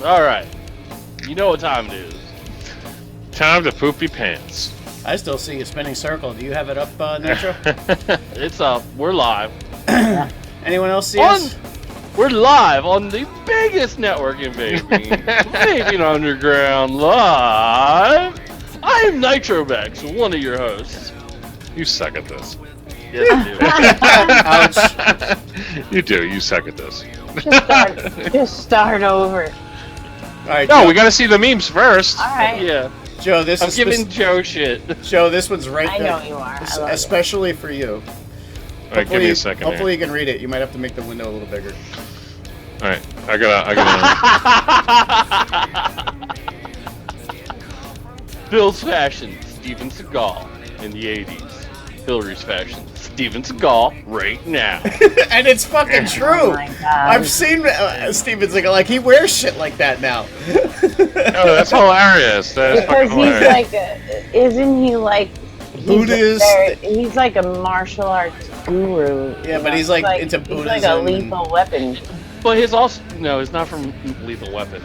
Alright. You know what time it is. Time to poopy pants. I still see a spinning circle. Do you have it up, Nitro? It's up. We're live. Anyone else see us? We're live on the biggest network in vaping. Vaping Underground Live. I am Nitrobex, one of your hosts. You suck at this. Yes, I Ouch. You do. You suck at this. Just start over. All right, No, Joe, we gotta see the memes first. All right. do. Yeah. Joe, this I'm is giving Joe shit. Joe, this one's right I there. know you are. I love Especially for you. All right, give me a second. Hopefully you can read it. You might have to make the window a little bigger. All right, I gotta. Bill's fashion, Steven Seagal in the 80s. Hillary's fashion, Steven Seagal right now. And it's fucking true. Oh my God. I've seen Steven Seagal, like, he wears shit like that now. Oh, that's hilarious. That is Because fucking he's hilarious. like, isn't he like Buddhist. He's like a martial arts guru. Yeah, you but know? he's like He's into He's like a Buddhism lethal weapon. But his also it's not from Lethal Weapon.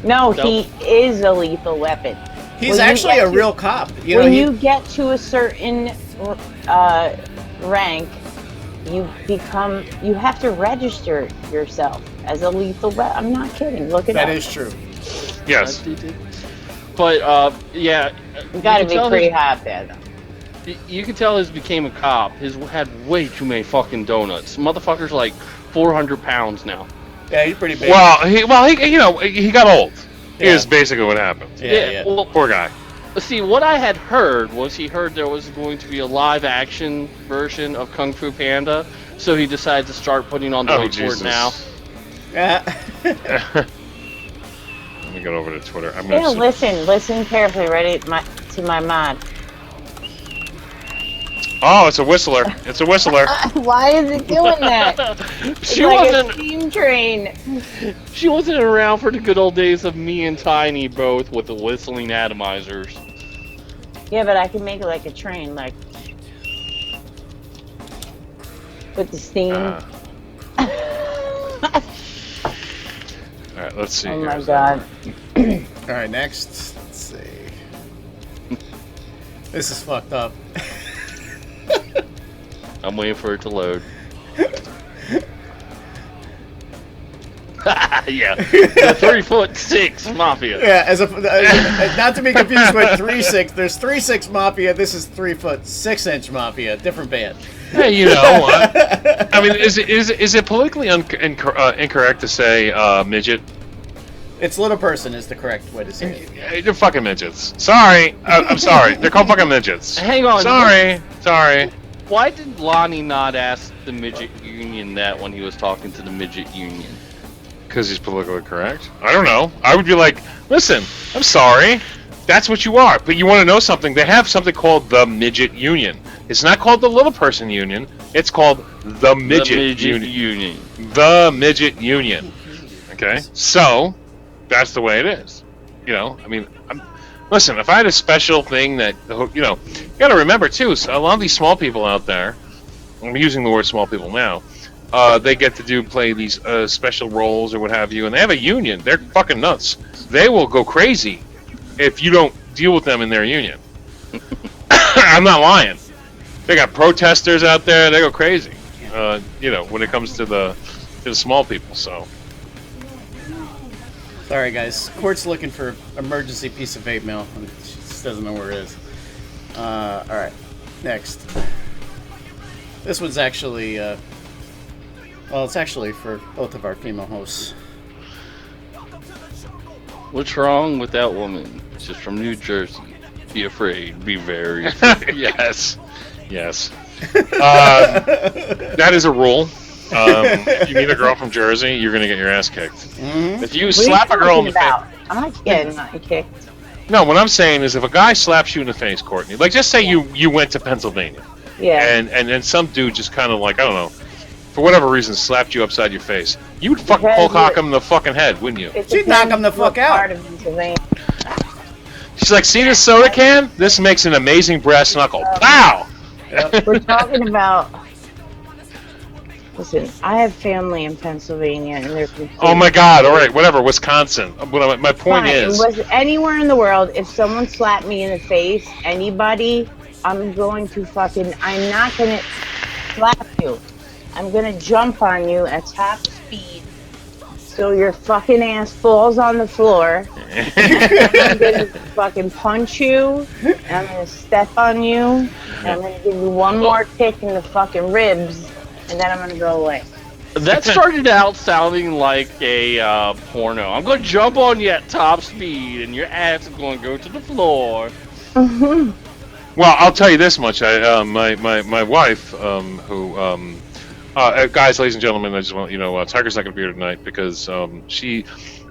No, Nope. he is a lethal weapon. He's When you actually get a to- real cop. When you get to a certain rank, you have to register yourself as a lethal weapon. I'm not kidding. Look it up. That is true. Yes. But yeah, You gotta can be tell pretty his- hot there, though. You can tell his became a cop. His had way too many fucking donuts. Motherfucker's like 400 pounds now. Yeah, he's pretty big. Well, he got old. Yeah. Is basically what happened. Yeah. Well, Poor guy. see, what I had heard was he heard there was going to be a live action version of Kung Fu Panda, so he decided to start putting on the Oh, weight for Jesus. it now. Yeah. Let me go over to Twitter. I'm Yeah, gonna. listen carefully. Ready to my mod. Oh, it's a whistler. It's a whistler. Why is it doing that? It's She like wasn't. a steam train. She wasn't around for the good old days of me and Tiny both with the whistling atomizers. Yeah, but I can make it like a train, like with the steam. All right, let's see. Oh here. my god. All right, next. Let's see. This is fucked up. I'm waiting for it to load. Yeah, the 3'6" mafia. Yeah, not to be confused with 3'6". There's 3'6" Mafia. This is 3'6" Mafia. Different band. Hey, you know, I mean, is it politically incorrect to say midget? It's little person is the correct way to say it. Yeah, they're fucking midgets. Sorry, I'm sorry. They're called fucking midgets. Hang on. Sorry. Why did Lonnie not ask the midget union that when he was talking to the midget union? Because he's politically correct. I don't know. I would be like, listen, I'm sorry. That's what you are. But you want to know something? They have something called the midget union. It's not called the little person union. It's called the midget union. The midget union. Okay? So, that's the way it is. You know, I mean, listen, if I had a special thing that, you know, you got to remember, too, a lot of these small people out there, I'm using the word small people now, they get to play these special roles or what have you, and they have a union. They're fucking nuts. They will go crazy if you don't deal with them in their union. I'm not lying. They got protesters out there. They go crazy. You know, when it comes to the small people. So. Sorry, guys. Court's looking for emergency piece of vape mail. She just doesn't know where it is. All right. Next. This one's actually, well, it's actually for both of our female hosts. What's wrong with that woman? She's from New Jersey. Be afraid. Be very afraid. Yes. That is a rule. If you meet a girl from Jersey, you're gonna get your ass kicked. Mm-hmm. If you What slap are a you girl in the talking face, about? I'm not getting nothing kicked. no, what I'm saying is if a guy slaps you in the face, Courtney, like just say you went to Pennsylvania, Yeah. and then some dude just kind of like I don't know, for whatever reason slapped you upside your face, you would fucking Because cold cock him in the fucking head, wouldn't you? It She'd knock depends him the fuck what out. part of Pennsylvania. She's like, see this soda can? This makes an amazing brass knuckle. Pow! We're talking about Listen, I have family in Pennsylvania, and they're completely... Oh my God! All right, whatever. Wisconsin. My point is, anywhere in the world, if someone slapped me in the face, anybody, I'm not gonna slap you. I'm gonna jump on you at top speed, so your fucking ass falls on the floor. And I'm gonna fucking punch you, and I'm gonna step on you, and I'm gonna give you one more kick in the fucking ribs, and then I'm gonna go away. That started out sounding like a porno. I'm gonna jump on you at top speed, and your ass is gonna go to the floor. Mm-hmm. well, I'll tell you this much. My wife, guys, ladies and gentlemen, I just want Tiger's not gonna be here tonight because she,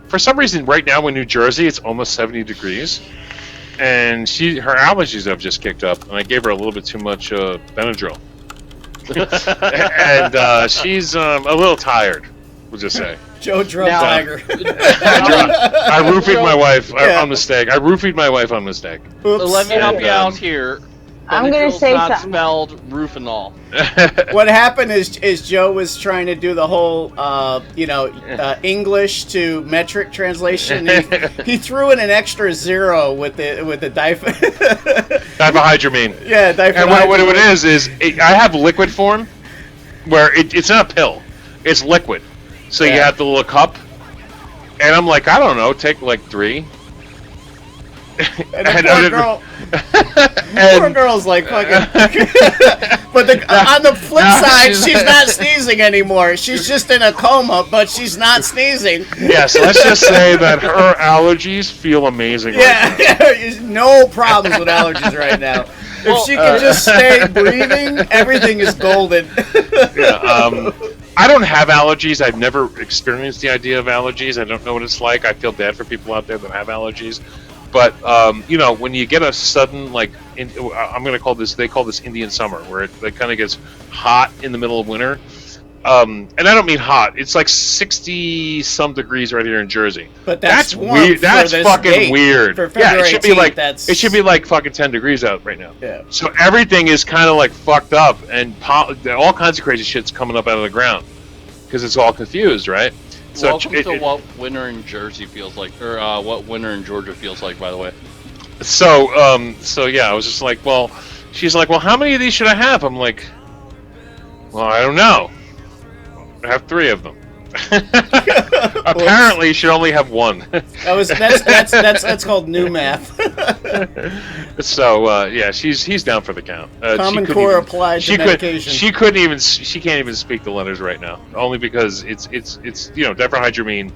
for some reason, right now in New Jersey, it's almost 70 degrees, and her allergies have just kicked up, and I gave her a little bit too much Benadryl. And she's a little tired, we'll just say. Joe drunk Tiger. I roofied my wife on mistake. Oops. Let me help you out here. I'm gonna say not something. Spelled Rufinol. What happened is Joe was trying to do the whole, English to metric translation. He threw in an extra 0 with the diphenhydramine. Yeah, diphenhydramine. And what it is I have liquid form, where it's not a pill, it's liquid. So you have the little cup, and I'm like, I don't know, take like 3. And the poor girl's like fucking. But on the flip side, she's not sneezing anymore. She's just in a coma, but she's not sneezing. Yes, let's just say that her allergies feel amazing. Yeah, no problems with allergies right now. If she can just stay breathing, everything is golden. I don't have allergies. I've never experienced the idea of allergies. I don't know what it's like. I feel bad for people out there that have allergies. But when you get a sudden I'm going to call this. They call this Indian summer, where it kind of gets hot in the middle of winter. And I don't mean hot. It's like 60 some degrees right here in Jersey. But that's weird. That's fucking weird. Yeah, it should be like it should be like fucking 10 degrees out right now. Yeah. So everything is kind of like fucked up, and all kinds of crazy shit's coming up out of the ground because it's all confused, right? So Welcome to what winter in Jersey feels like, or what winter in Georgia feels like, by the way. So yeah, I was just like, well, she's like, well, how many of these should I have? I'm like, well, I don't know. I have 3 of them. Apparently, you should only have 1. That's called new math. So yeah, he's down for the count. Common Core applied to medication. She can't even speak the letters right now, only because it's diphenhydramine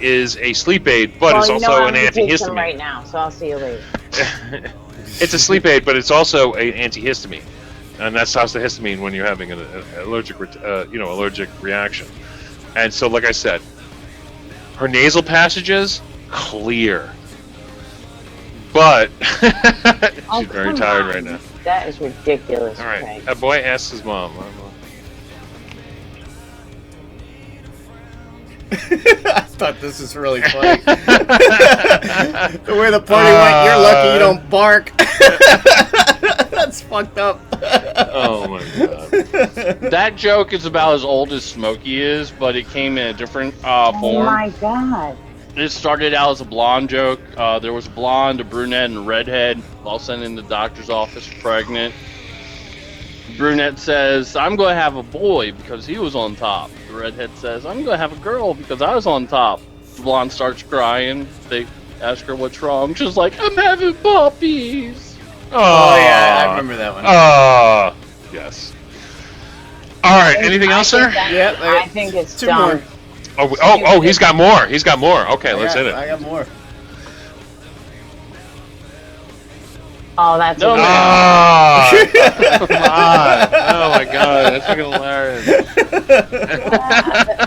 is a sleep aid, but it's also an antihistamine. Right now, so I'll see you later. It's a sleep aid, but it's also an antihistamine, and that stops the histamine when you're having an allergic reaction. And so, like I said, her nasal passages clear, but she's very tired right now. That is ridiculous. All right, Craig. a boy asks his mom. I thought this was really funny. The way the party went, you're lucky you don't bark. That's fucked up. Oh my god. That joke is about as old as Smokey is, but it came in a different form. Oh my god. It started out as a blonde joke. There was a blonde, a brunette, and a redhead all sent in the doctor's office pregnant. The brunette says, I'm going to have a boy because he was on top. The redhead says, I'm going to have a girl because I was on top. The blonde starts crying. They ask her what's wrong. She's like, I'm having puppies. Oh yeah, I remember that one. Yes. All right. Anything else, sir? Yeah, I think it's 2 done. more. Oh, he's got more. He's got more. Okay, let's hit it. I got more. Oh, that's No, Come on. Oh my god, that's fucking hilarious.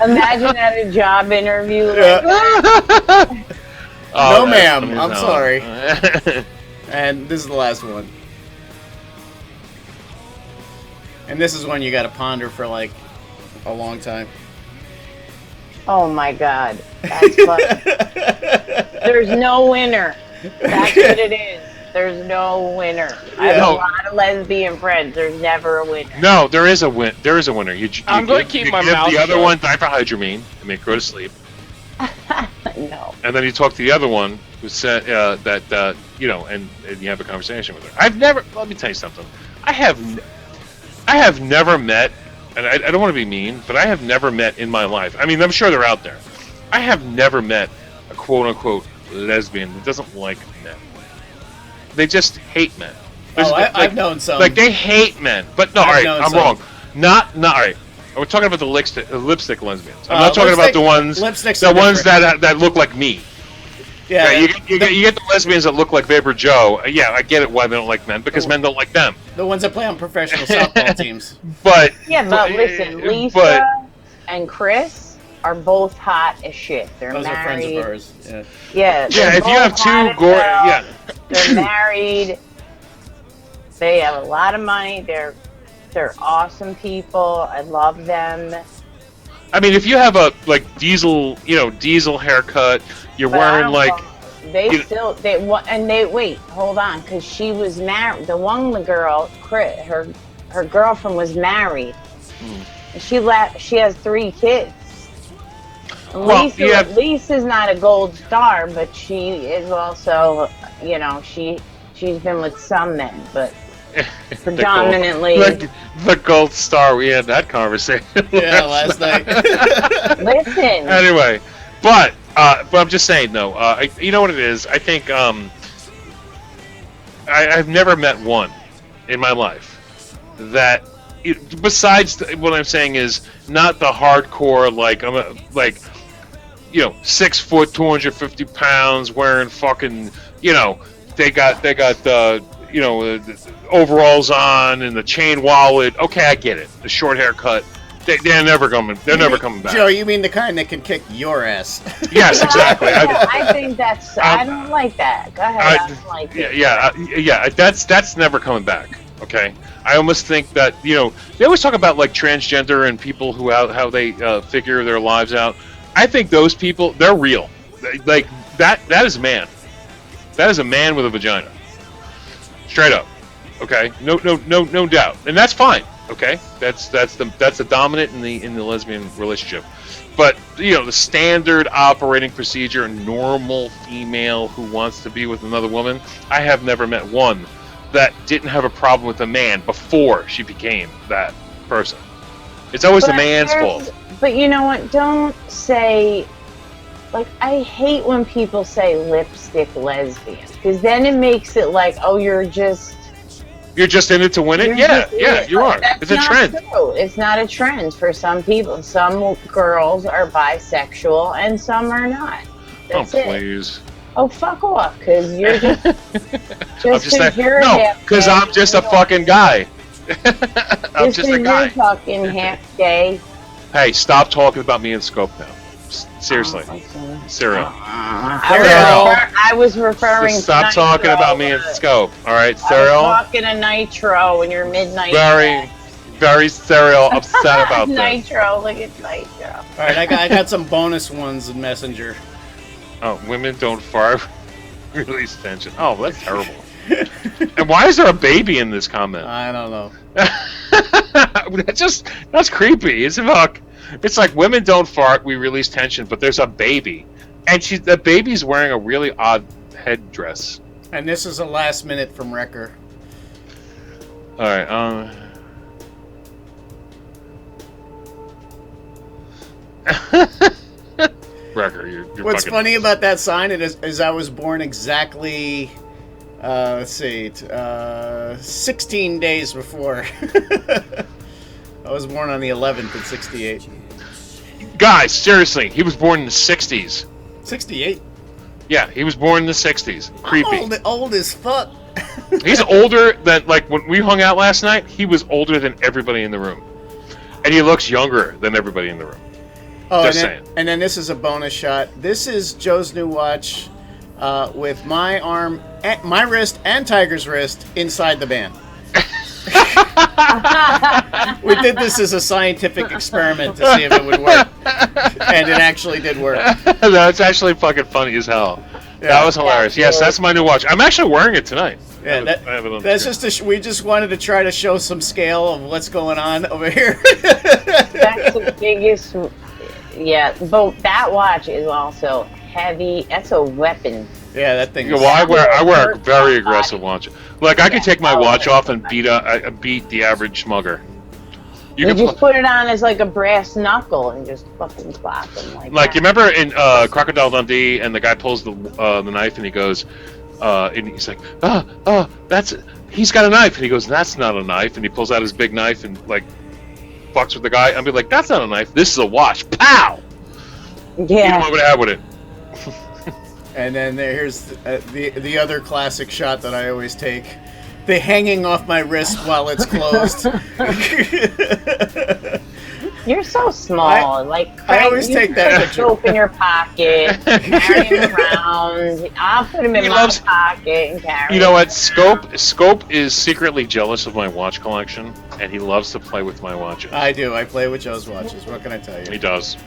Imagine at a job interview. No, ma'am. I'm sorry. And this is the last one. And this is one you got to ponder for like a long time. Oh my god. That's funny. There's no winner. That's what it is. There's no winner. I Yeah. have No. a lot of lesbian friends. There's never a winner. No, there is a win. There is a winner. I'm going to keep my give mouth the other shut. one diphenhydramine and make her go to sleep, No. and then you talk to the other one who said that you know, and you have a conversation with her. I've never. Let me tell you something. I have never met, and I don't want to be mean, but I have never met in my life. I mean, I'm sure they're out there. I have never met a quote unquote lesbian that doesn't like men. They just hate men. Oh, There's- I've known some. Like they hate men, but no, I've all right, known I'm some. wrong. Not all right. We're talking about the lipstick lesbians. I'm not talking about the ones, lipsticks the are ones different. that look like me. Yeah, you get the lesbians that look like Vaporjoe. Yeah, I get it why they don't like men because men don't like them. the ones that play on professional softball teams. But Yeah, but listen, Lisa but- and Chris are both hot as shit. They're Those are friends married. of ours. Yeah. Yeah. yeah, they're if you both have hot two as gore, hell. yeah, They're married. They have a lot of money. They're awesome people. I love them. I mean, if you have a like diesel haircut, you're But I wearing don't like know. They you know- still they and they wait. Hold on, because she was married. The girl, Chris, her girlfriend was married. And she has 3 kids. And Well, yeah. Lisa's not a gold star, but she is also, she's been with some men, but predominantly. the gold star. We had that conversation. Yeah, last night. Listen, Anyway, but I'm just saying, no. You know what it is? I think I've never met one in my life that, besides what I'm saying is not the hardcore like 6 foot, 250 pounds, wearing fucking they got the overalls on and the chain wallet. Okay, I get it. The short haircut. They're never coming. They're never coming back. Joe, you mean the kind that can kick your ass? Yes, exactly. I think that's. I don't like that. Go ahead. I don't like it. Yeah. That's never coming back. Okay. I almost think that they always talk about like transgender and people who how they figure their lives out. I think those people, they're real. Like that is a man. That is a man with a vagina. Straight up. Okay. No doubt. And that's fine. Okay. That's the dominant in the lesbian relationship. But the standard operating procedure, normal female who wants to be with another woman, I have never met one that didn't have a problem with a man before she became that person. It's always the man's fault. But you know what? Don't say, like, I hate when people say lipstick lesbian, because then it makes it like, oh, you're just in it to win it? you're Yeah, just in yeah, it. you Like, are. that's It's a not trend. True. It's not a trend for some people. Some girls are bisexual and some are not. Oh, That's it. please. Oh, fuck off, because you're just I'm just saying, you're no, half because gay, I'm just a you don't- fucking guy. I'm just a You're guy. fucking half gay. Hey, stop talking about me in scope now. Seriously. Oh, Serial. I was referring Just stop to talking Nitro, about me in but scope. All right, I was Serial? talking to Nitro and your midnight. Very, very Serial upset about this. Nitro, look at Nitro. All right, I got some bonus ones in Messenger. Oh, women don't fart. Release tension. Oh, that's terrible. And why is there a baby in this comment? I don't know. That's creepy. It's like women don't fart, we release tension, but there's a baby. And the baby's wearing a really odd headdress. And this is a last minute from Wrecker. Alright, Wrecker, you're What's fucking... funny about that sign is I was born exactly, 16 days before. I was born on the 11th in 68. Guys, seriously, he was born in the 60s. 68? Yeah, he was born in the 60s. Creepy. Old as fuck. He's older than, like, when we hung out last night, he was older than everybody in the room. And he looks younger than everybody in the room. Oh, Just and saying. then this is a bonus shot. This is Joe's new watch with my arm, my wrist, and Tiger's wrist inside the band. We did this as a scientific experiment to see if it would work. And it actually did work. That's actually fucking funny as hell. That was hilarious. Yes, that's my new watch. I'm actually wearing it tonight. Yeah, I have it on that's the just we just wanted to try to show some scale of what's going on over here. That's the biggest. Yeah, but that watch is also heavy. That's a weapon. Yeah, that thing. Well, I wear a very aggressive watch. Like I could take my watch off and beat the average smugger. You just put it on as like a brass knuckle and just fucking slap him like that. You remember in Crocodile Dundee, and the guy pulls the knife and he goes, and he's like, he's got a knife, and he goes, that's not a knife, and he pulls out his big knife and like fucks with the guy. I'd be like, that's not a knife, this is a watch. Pow! Yeah. You know what I have with it. And then here's the other classic shot that I always take. The hanging off my wrist while it's closed. You're so small. I always take that picture. Soap in your pocket, carry him around. I'll put him in my pocket and carry him. You know what? Scope is secretly jealous of my watch collection, and he loves to play with my watches. I do. I play with Joe's watches. What can I tell you? He does.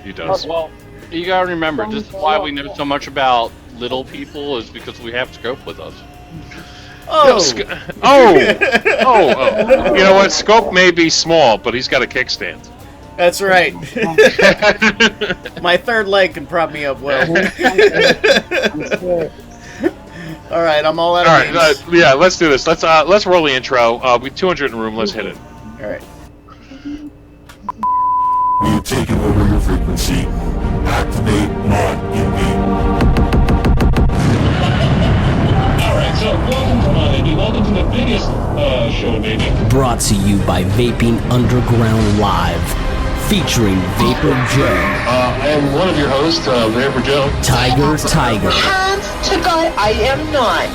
Well, you gotta remember, this is why we know so much about little people, is because we have Scope with us. Oh. You know what? Scope may be small, but he's got a kickstand. That's right. My third leg can prop me up well. All right, I'm all out of names. Yeah, let's do this. Let's roll the intro. We 200 in room. Let's hit it. All right. We've taken over your frequency. Activate mod NV. So, welcome to Mod NV. Welcome to the biggest show in vaping. Brought to you by Vaping Underground Live, featuring Vaporjoe. I am one of your hosts, Vaporjoe. TygerTyger. Hands to God, I am not.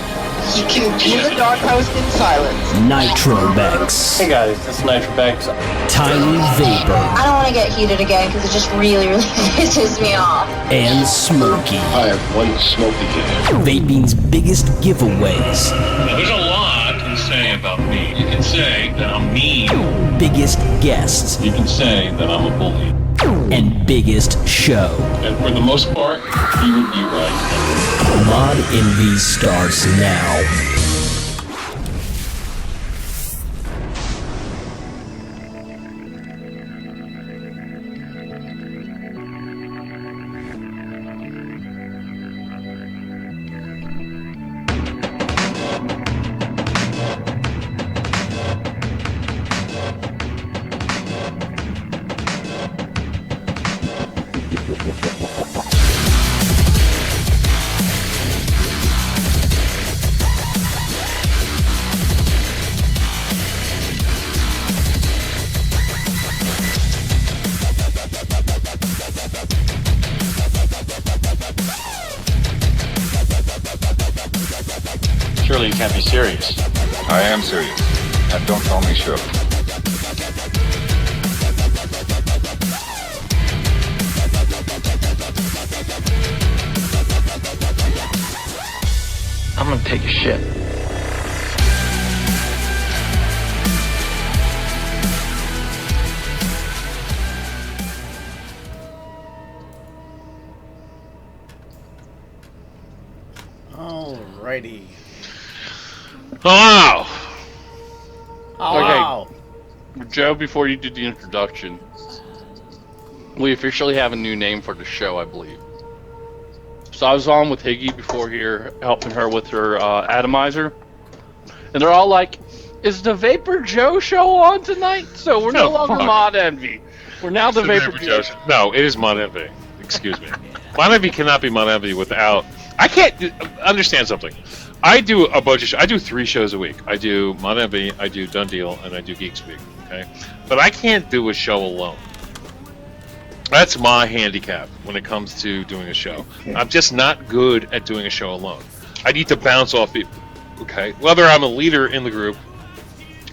You can be in the doghouse in silence. Nitrobex. Hey guys, this is Nitrobex. TinyVapor. I don't want to get heated again because it just really, really pisses me off. And Smokey. I have one smoky kid. Vaping's biggest giveaways. Now, there's a lot to say about me. You can say that I'm mean. Biggest guests. You can say that I'm a bully. And biggest show. And for the most part, you would be right. Mod NV starts now. Surely you can't be serious. I am serious. And don't call me Shirley. I'm gonna take a shit. Alrighty. Hello. Oh, Okay. Joe, before you did the introduction, we officially have a new name for the show, I believe. So I was on with Higgy before here, helping her with her atomizer, and they're all like, "Is the Vaporjoe show on tonight?" So we're no longer Mod Envy. We're now the Vaporjoe show. No, it is Mod Envy. Excuse me. Mod Envy cannot be Mod Envy without. I can't understand something. I do a bunch of I do 3 shows a week. I do Mod Envy, I do Done Deal, and I do Geek Speak. Okay, but I can't do a show alone. That's my handicap when it comes to doing a show. I'm just not good at doing a show alone. I need to bounce off people. Okay, whether I'm a leader in the group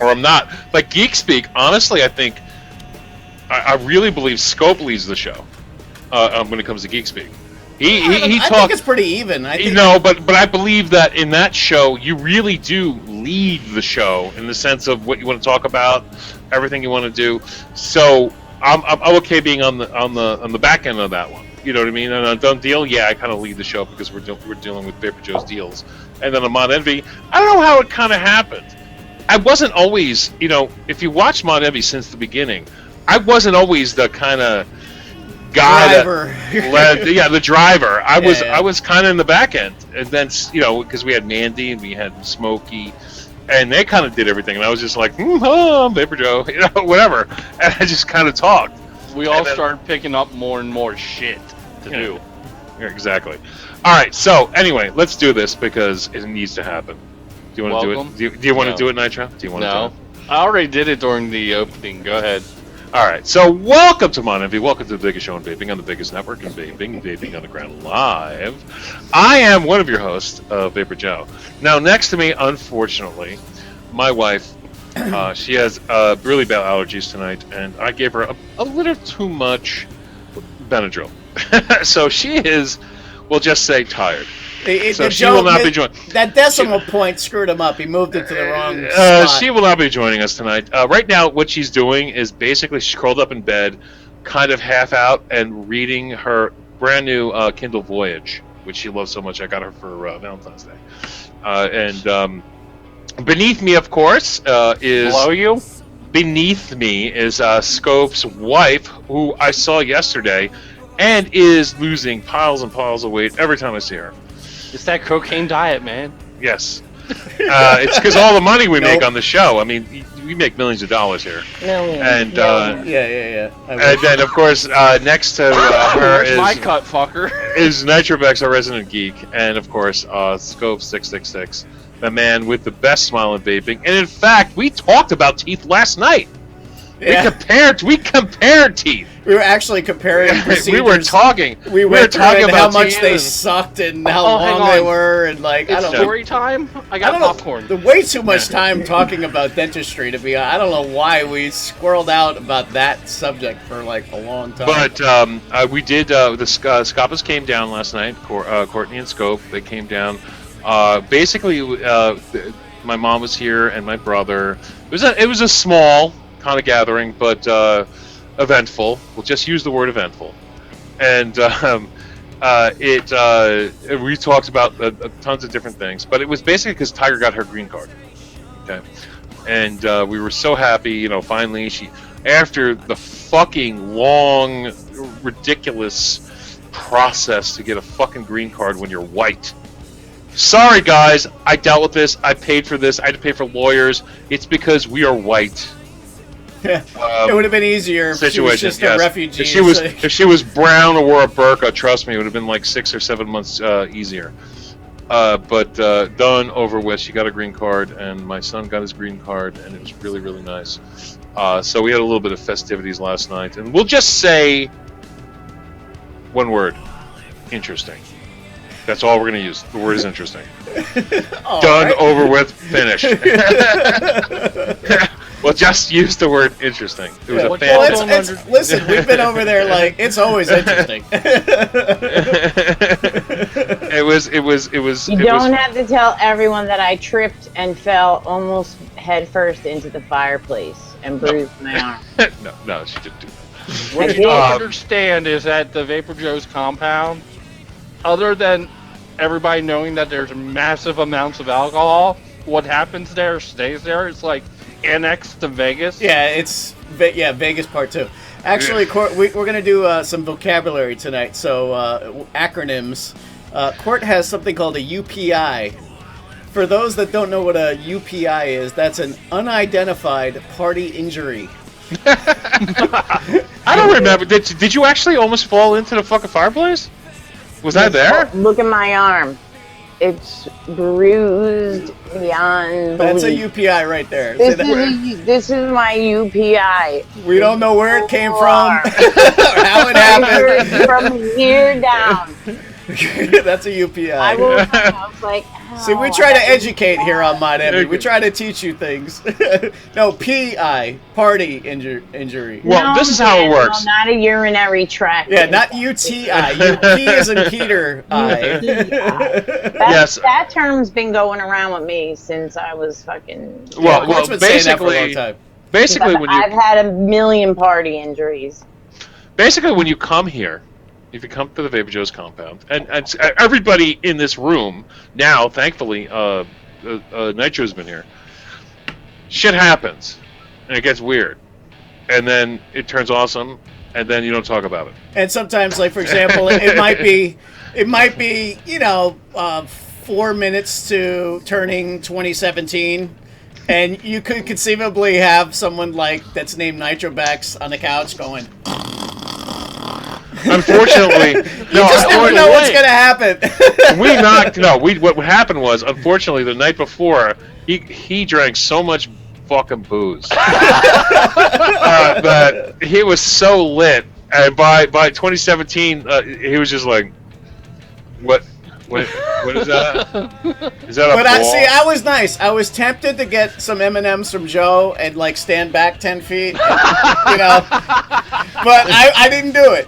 or I'm not. Like Geek Speak, honestly, I think I really believe Scope leads the show when it comes to Geek Speak. I think it's pretty even. But I believe that in that show, you really do lead the show in the sense of what you want to talk about, everything you want to do. So I'm okay being on the back end of that one. You know what I mean? And on Done Deal, yeah, I kind of lead the show because we're dealing with Vaporjoe's deals. And then on Mod Envy, I don't know how it kind of happened. I wasn't always, if you watch Mod Envy since the beginning, I wasn't always the kind of guy driver. The driver. I was kind of in the back end, and then because we had Mandy and we had Smokey, and they kind of did everything, and I was just like, I'm Vaporjoe, whatever, and I just kind of talked. We all started picking up more and more shit to do. Yeah, exactly. All right, so anyway, let's do this because it needs to happen. Do you want to do it? Do you want to do it, Nitro? Do you want to do it? I already did it during the opening. Go ahead. All right, so welcome to Mod Envy. Welcome to the biggest show in vaping on the biggest network in vaping, Vaping Underground Live. I am one of your hosts, Vaporjoe. Now, next to me, unfortunately, my wife, she has really bad allergies tonight, and I gave her a little too much Benadryl. So she is, we'll just say, tired. So she will not be joining. That decimal point screwed him up. He moved it to the wrong spot. She will not be joining us tonight. Right now, what she's doing is basically she's curled up in bed, kind of half out, and reading her brand new Kindle Voyage, which she loves so much. I got her for Valentine's Day. And beneath me, of course, is... Below you? Beneath me is Scope's wife, who I saw yesterday, and is losing piles and piles of weight every time I see her. It's that cocaine diet, man. Yes. It's because all the money we make on the show. I mean, we make millions of dollars here. Millions. And yeah. And then, of course, next to her is my cut, fucker. Is Nitrobex, our resident geek, and of course, Scope 666, the man with the best smile in vaping. And in fact, we talked about teeth last night. Yeah. We compared teeth. We were actually comparing procedures. We were talking about how much teeth they sucked and how long they were, and like I don't know. Story time. I got popcorn. The way too much time talking about dentistry to be. I don't know why we squirreled out about that subject for like a long time. But we did. The Scopas came down last night. Courtney and Scope. They came down. Basically, my mom was here and my brother. It was a small kind of gathering, but eventful. We'll just use the word eventful. And we talked about tons of different things, but it was basically because Tiger got her green card. Okay, and we were so happy. Finally, after the fucking long, ridiculous process to get a fucking green card when you're white. Sorry, guys, I dealt with this. I paid for this. I had to pay for lawyers. It's because we are white. It would have been easier if she was just a refugee. If she was brown or wore a burqa, trust me, it would have been like 6 or 7 months easier. But done, over with. She got a green card, and my son got his green card, and it was really, really nice. So we had a little bit of festivities last night, and we'll just say one word: interesting. That's all we're going to use. The word is interesting. Done, right. Over with, finished. Well, just use the word interesting. It was a fantastic. Listen, we've been over there like it's always interesting. It was. You don't have to tell everyone that I tripped and fell almost headfirst into the fireplace and bruised my arm. No, she didn't do that. What you don't understand is that the Vaporjoe's compound, other than everybody knowing that there's massive amounts of alcohol, what happens there stays there. It's like annex to Vegas. Yeah, it's Vegas part 2. Actually, Court, we're going to do some vocabulary tonight. So acronyms. Court has something called a UPI. For those that don't know what a UPI is, that's an unidentified party injury. I don't remember. Did you actually almost fall into the fucking fireplace? Was that there? Look at my arm. It's bruised beyond That's belief. a UPI right there. This is my UPI. We don't know where it came from or how it happened. From here down. That's a UPI. I was like, see, we try to educate here on Mod Envy. We try to teach you things. No, PI, party injury. Well, this is how it works. No, not a urinary tract. Yeah, not UTI. P is in Peter. I. Yes. That term's been going around with me since I was fucking. Well, been saying that for a long time. Basically, when I've had a million party injuries. Basically, when you come here, if you come to the Vaporjoe's compound, and everybody in this room now, thankfully, Nitro's been here. Shit happens, and it gets weird, and then it turns awesome, and then you don't talk about it. And sometimes, like for example, it might be, 4 minutes to turning 2017. And you could conceivably have someone like that's named Nitrobex on the couch going. Unfortunately, you just never know what's gonna happen. What happened was, unfortunately, the night before, he drank so much fucking booze that he was so lit, and by 2017, he was just like, what? What is that? Is that a ball? I was nice. I was tempted to get some M&Ms from Joe and like stand back 10 feet, but I didn't do it.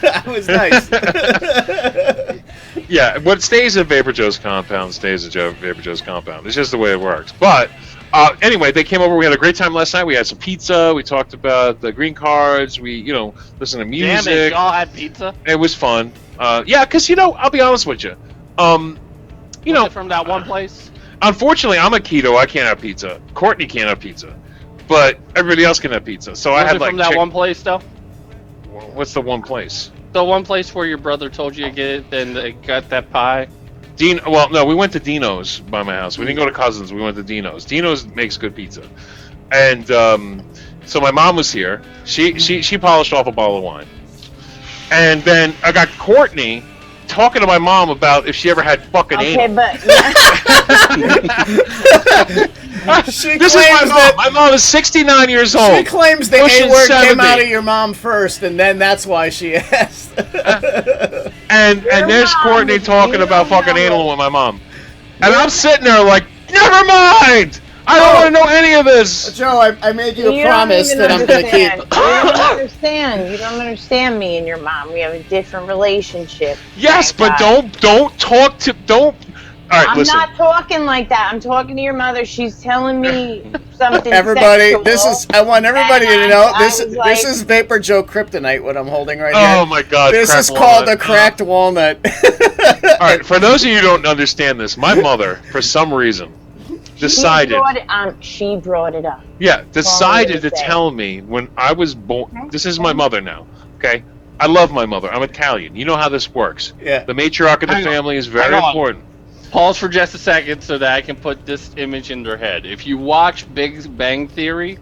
I was nice. Yeah, what stays at Vaporjoe's compound stays at Vaporjoe's compound. It's just the way it works. But anyway, they came over. We had a great time last night. We had some pizza. We talked about the green cards. We, listened to music. Damn it, y'all had pizza? It was fun. Yeah, because, I'll be honest with you. Was it from that one place? Unfortunately, I'm a keto. I can't have pizza. Courtney can't have pizza. But everybody else can have pizza. So I had from that one place, though? What's the one place? The one place where your brother told you to get it, then they got that pie? Well, no, we went to Dino's by my house. We didn't go to Cousins. We went to Dino's. Dino's makes good pizza. And so my mom was here. She polished off a bottle of wine. And then I got Courtney talking to my mom about if she ever had fucking anal. But this is my mom. My mom is 69 years old. She claims the A word came out of your mom first, and then that's why she asked. and there's Courtney talking about fucking anal with my mom. And I'm sitting there like, never mind! I don't want to know any of this! Joe, I made you a promise that I'm going to keep. You don't understand. You don't understand me and your mom. We have a different relationship. Yes, but don't talk to... All right, listen. I'm not talking like that. I'm talking to your mother. She's telling me something Everybody, sexual, I want everybody to know, this is Vaporjoe Kryptonite, what I'm holding right here. Oh my god, this is called a cracked walnut. Alright, for those of you who don't understand this, my mother, for some reason, decided... She brought it up. Yeah, decided to tell me when I was born... This is my mother now, okay? I love my mother. I'm Italian. You know how this works. Yeah. The matriarch of the family is very important. Pause for just a second so that I can put this image in their head. If you watch Big Bang Theory,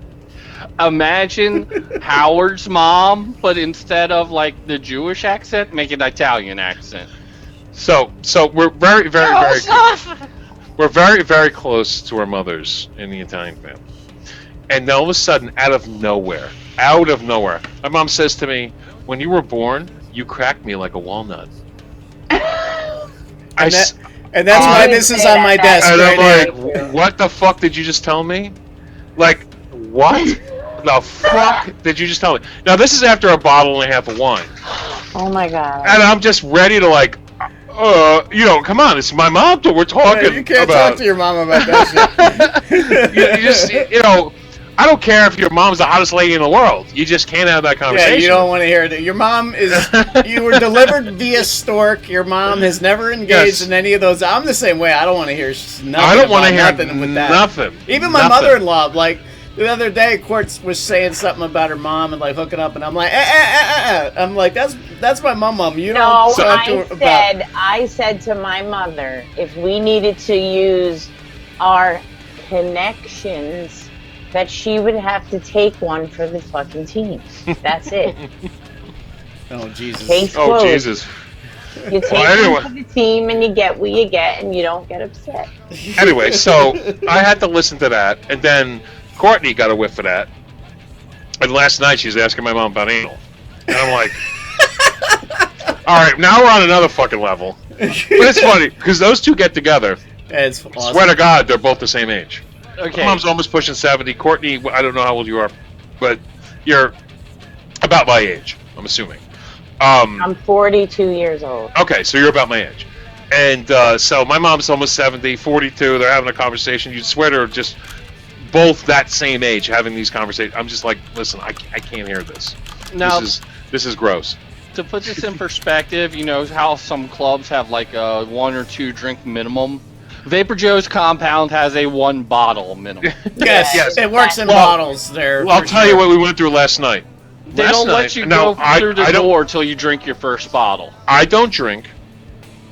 imagine Howard's mom, but instead of like the Jewish accent, make an Italian accent. So we're very we're very close to our mothers in the Italian family. And all of a sudden, out of nowhere, my mom says to me, "When you were born, you cracked me like a walnut." And that's why this is on my desk. And I'm like, what the fuck did you just tell me? Like, what the fuck did you just tell me? Now, this is after a bottle and a half of wine. Oh my god. And I'm just ready to, like, come on, it's my mom that we're talking about. You can't talk to your mom about that shit. you just, I don't care if your mom's the hottest lady in the world. You just can't have that conversation. Yeah, you don't want to hear it. Your mom is... You were delivered via stork. Your mom has never engaged in any of those. I'm the same way. I don't want to hear nothing. I don't want to hear nothing with that. Nothing. Even my mother-in-law, like, the other day, Quartz was saying something about her mom and, like, hooking up, and I'm like, I'm like, that's my mom. You don't talk to her about... I said to my mother, if we needed to use our connections... that she would have to take one for the fucking team. That's it. Oh, Jesus. Case closed. Jesus. You take one for the team and you get what you get and you don't get upset. Anyway, so I had to listen to that, and then Courtney got a whiff of that. And last night she was asking my mom about anal. And I'm like, alright, now we're on another fucking level. But it's funny, because those two get together. It's awesome. Swear to God, they're both the same age. Okay. My mom's almost pushing 70. Courtney, I don't know how old you are, but you're about my age, I'm assuming. I'm 42 years old. Okay, so you're about my age. And so my mom's almost 70, 42. They're having a conversation. You'd swear they're just both that same age having these conversations. I'm just like, listen, I can't hear this. Now, this is gross. To put this in perspective, you know how some clubs have like a 1 or 2 drink minimum. Vaporjoe's compound has a 1 bottle minimum. Yes, it works in bottles there. Well, I'll tell you what we went through last night. They don't let you go through the door until you drink your first bottle. I don't drink,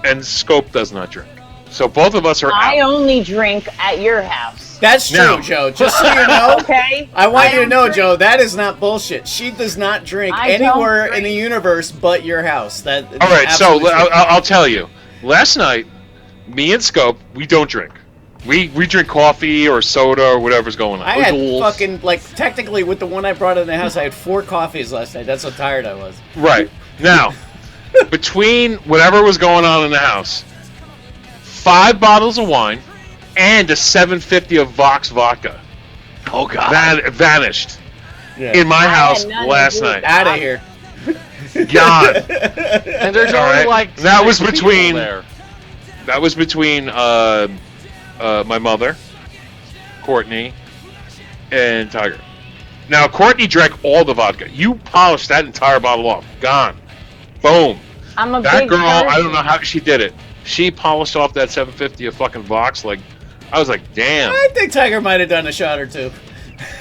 and Scope does not drink. So both of us are out. I only drink at your house. That's true, Now. Joe. Just so you know. Okay. I want you to know, drink. Joe, that is not bullshit. She does not drink I don't anywhere in drink. the universe but your house. That. All right, so I'll tell you. Last night, me and Scope, we don't drink. We drink coffee or soda or whatever's going on. I had fucking, like, technically with the one I brought in the house, I had 4 coffees last night. That's how tired I was. Right. Now, between whatever was going on in the house, 5 bottles of wine and a 750 of Vox vodka. Oh, God. Vanished Yeah. in my house nothing last to do. night. Out of here. Gone. And there's All only right. like That was 6 between- people there. That was between my mother, Courtney, and Tiger. Now, Courtney drank all the vodka. You polished that entire bottle off. Gone. Boom. I'm a That big girl, I person. don't know how she did it. She polished off that 750 of fucking Vox. Like, I was like, damn. I think Tiger might have done a shot or 2.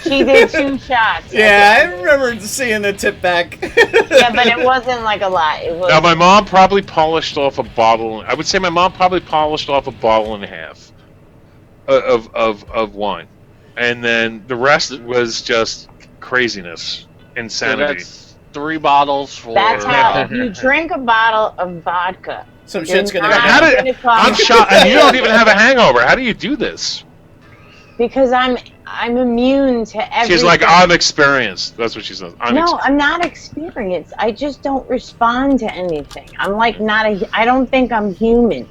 She did 2 shots. Yeah, I remember seeing the tip back. Yeah, but it wasn't like a lot. It was. Now, my mom probably polished off a bottle. I would say my mom probably polished off a bottle and a half of wine. And then the rest was just craziness, So insanity. that's 3 bottles for. That's how you drink a bottle of vodka. Some shit's gonna You're go not down. gonna come- I'm shocked. And you don't even have a hangover. How do you do this? Because I'm immune to everything. She's like, I'm experienced. That's what she says. I'm not experienced. I just don't respond to anything. I'm like I don't think I'm human.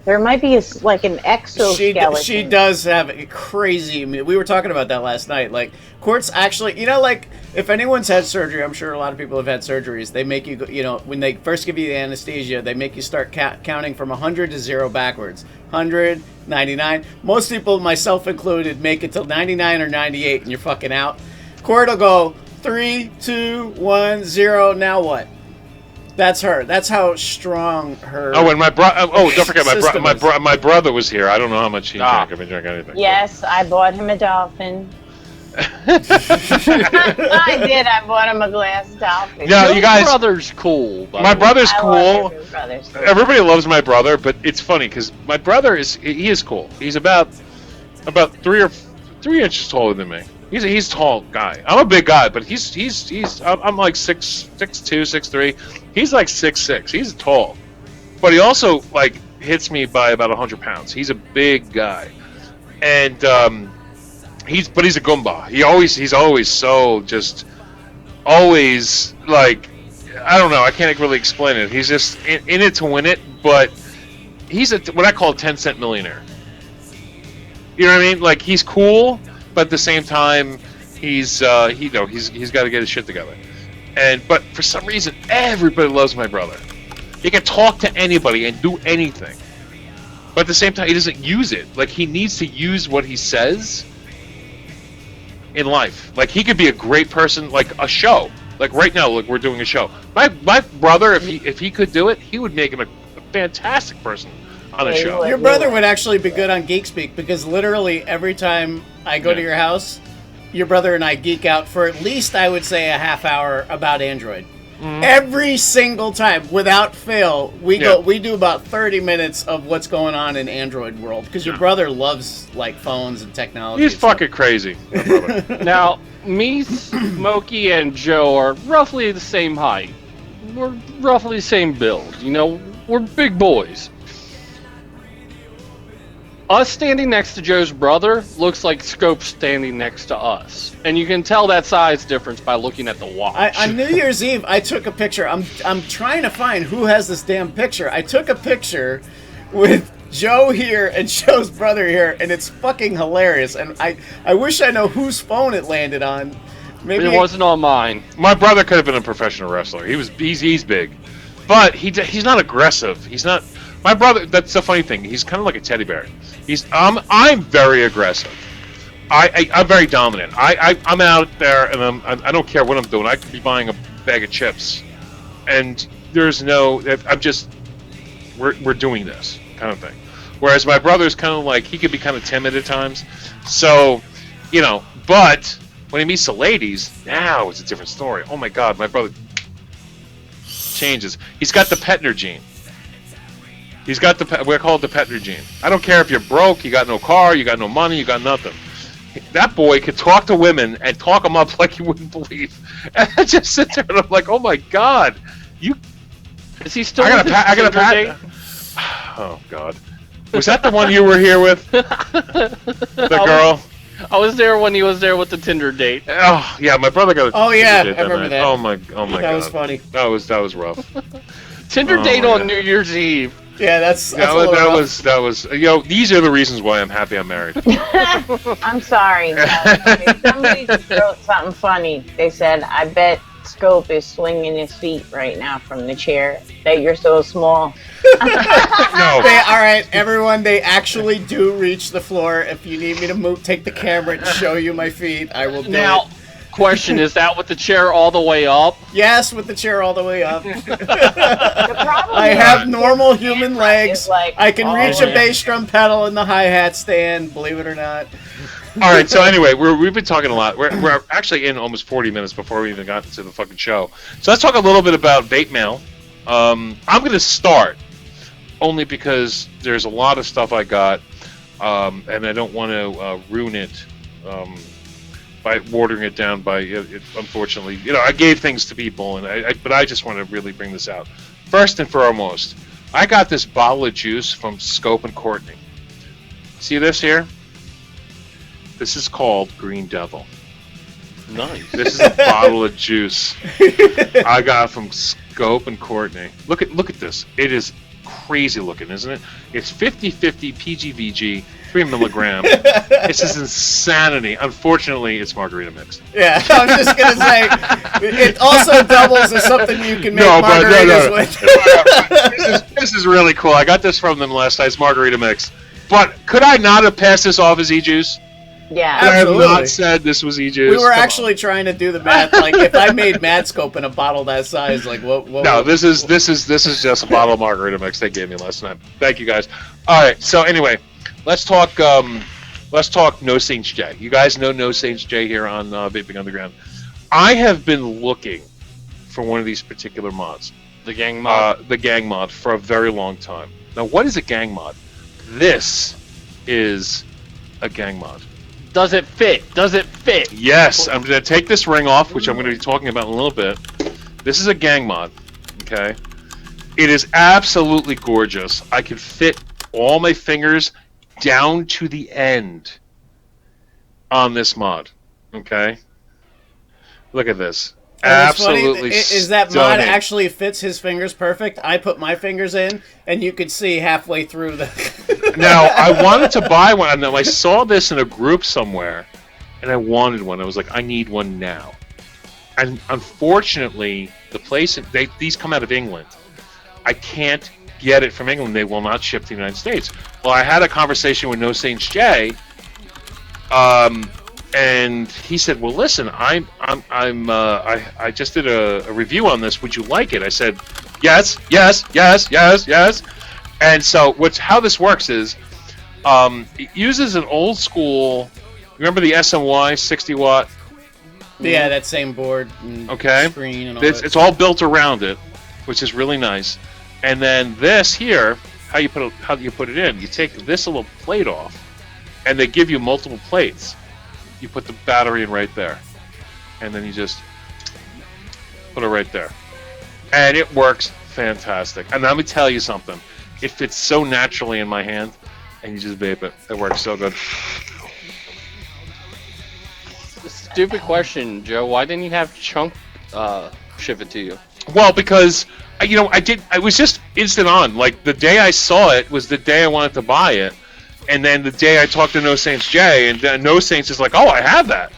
There might be like an exoskeleton. She does have a crazy. We were talking about that last night. Like, Quartz actually, like, if anyone's had surgery, I'm sure a lot of people have had surgeries. They make you go, when they first give you the anesthesia, they make you start counting from 100 to 0 backwards. 100, 99. Most people, myself included, make it till 99 or 98, and you're fucking out. Quart will go 3, 2, 1, 0. Now what? That's her. That's how strong her. Oh, and my brother. Oh, don't forget system is. my brother was here. I don't know how much he drank. If he drank anything. Yes, I bought him a dolphin. I did. I bought him a glass dolphin. Yeah, Your you guys. brother's cool. by My the way. brother's I cool. love your brothers. Everybody loves my brother, but it's funny because my brother he is cool. He's about 3 inches taller than me. He's a tall guy. I'm a big guy, but I'm like 6'2", 6'3". He's like 6'6". He's tall, but he also like hits me by about 100 pounds. He's a big guy, and he's a Goomba. He's always so just always like, I don't know. I can't really explain it. He's just in it to win it, but he's what I call a 10-cent millionaire. You know what I mean? Like, he's cool, but at the same time, he's got to get his shit together. But for some reason, everybody loves my brother. He can talk to anybody and do anything, but at the same time, he doesn't use it. Like, he needs to use what he says in life. Like, he could be a great person, like a show. Like right now, look, we're doing a show. My brother, if he could do it, he would make him a fantastic person on a show. Your brother would actually be good on Geek Speak, because literally every time I go to your house, your brother and I geek out for at least, I would say, a half hour about Android. Mm-hmm. Every single time, without fail, we do about 30 minutes of what's going on in Android world, because your brother loves like phones and technology. He's fucking crazy. My brother. Now, me, Smokey, and Joe are roughly the same height. We're roughly the same build. We're big boys. Us standing next to Joe's brother looks like Scope standing next to us. And you can tell that size difference by looking at the watch. On New Year's Eve, I took a picture. I'm trying to find who has this damn picture. I took a picture with Joe here and Joe's brother here, and it's fucking hilarious. And I wish I know whose phone it landed on. Maybe it wasn't on mine. My brother could have been a professional wrestler. He's big, but he's not aggressive. He's not. My brother. That's the funny thing. He's kind of like a teddy bear. I'm very aggressive, I'm very dominant. I'm out there, and I don't care what I'm doing. I could be buying a bag of chips, and there's no. I'm just. We're doing this kind of thing. Whereas my brother's kind of like, he could be kind of timid at times. So, you know, but when he meets the ladies, now it's a different story. Oh my God, my brother changes. He's got the Petner gene. He's got we're called the Petner gene. I don't care if you're broke, you got no car, you got no money, you got nothing. That boy could talk to women and talk them up like you wouldn't believe. And I just sit there and I'm like, oh my God, you. Is he still? I got a pat. Oh God, was that the one you were here with? The girl. I was there when he was there with the Tinder date. Oh yeah, my brother got a Oh yeah, Tinder date I remember night. that. Oh my God, that was funny. That was rough. Tinder date on New Year's Eve. Yeah, that's that was. You know, these are the reasons why I'm happy I'm married. I'm sorry. Somebody just wrote something funny. They said, I bet Scope is swinging his feet right now from the chair that you're so small. No. All right, everyone, they actually do reach the floor. If you need me to take the camera and show you my feet, I will do it. Question, is that with the chair all the way up? Yes, with the chair all the way up. The I have normal human legs. Like, I can reach a bass drum pedal in the hi-hat stand, believe it or not. All right, so anyway, we've been talking a lot. We're actually in almost 40 minutes before we even got into the fucking show. So let's talk a little bit about vape mail. I'm going to start only because there's a lot of stuff I got, and I don't want to ruin it by watering it down by, unfortunately. You know, I gave things to people, but I just want to really bring this out. First and foremost, I got this bottle of juice from Scope and Courtney. See this here? This is called Green Devil. Nice. This is a bottle of juice I got from Scope and Courtney. Look at this. It is crazy looking, isn't it? It's 50/50 PGVG, 3 milligram. This is insanity. Unfortunately, it's margarita mix. Yeah, I was just gonna say it also doubles as something you can make margaritas with. This is really cool. I got this from them last night. It's margarita mix. But could I not have passed this off as e-juice? Yeah, I have not said this was e-juice. We were actually trying to do the math. Like, if I made Madscope in a bottle that size, like what? No, this is just a bottle of margarita mix they gave me last night. Thank you guys. All right, so anyway, let's talk No Saints J. You guys know No Saints J here on Vaping Underground. I have been looking for one of these particular mods. The gang mod. The gang mod for a very long time. Now, what is a gang mod? This is a gang mod. Does it fit? Does it fit? Yes, I'm going to take this ring off, which I'm going to be talking about in a little bit. This is a gang mod, okay? It is absolutely gorgeous. I can fit all my fingers down to the end on this mod, okay? Look at this. Absolutely is that mod actually fits his fingers perfect? I put my fingers in, and you could see halfway through the... Now, I wanted to buy one. I saw this in a group somewhere, and I wanted one. I was like, I need one now. And unfortunately, the place... these come out of England. I can't get it from England. They will not ship to the United States. Well, I had a conversation with No Saints J, and he said, "Well, listen, I just did a review on this. Would you like it?" I said, "Yes, yes, yes, yes, yes." And so, how this works is, it uses an old school. Remember the SMY 60 watt? Yeah, that same board. And screen and all that. It's all built around it, which is really nice. And then this here, how do you put it in? You take this little plate off, and they give you multiple plates. You put the battery in right there, and then you just put it right there, and it works fantastic. And let me tell you something, it fits so naturally in my hand, and you just vape it. It works so good. Stupid question, Joe. Why didn't you have Chunk ship it to you? Well, because I was just instant on. Like, the day I saw it was the day I wanted to buy it. And then the day I talked to No Saints J, and No Saints is like, "Oh, I have that,"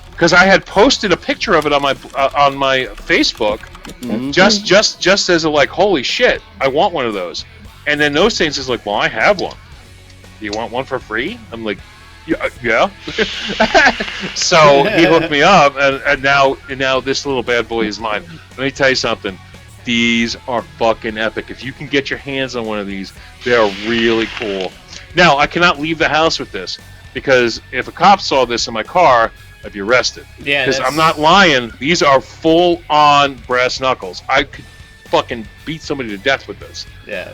because I had posted a picture of it on my Facebook, just as a like, "Holy shit, I want one of those." And then No Saints is like, "Well, I have one. Do you want one for free?" I'm like, Yeah. So he hooked me up, and now this little bad boy is mine. Let me tell you something. These are fucking epic. If you can get your hands on one of these, they are really cool. Now, I cannot leave the house with this, because if a cop saw this in my car, I'd be arrested. Yeah, because I'm not lying. These are full-on brass knuckles. I could fucking beat somebody to death with this. Yeah.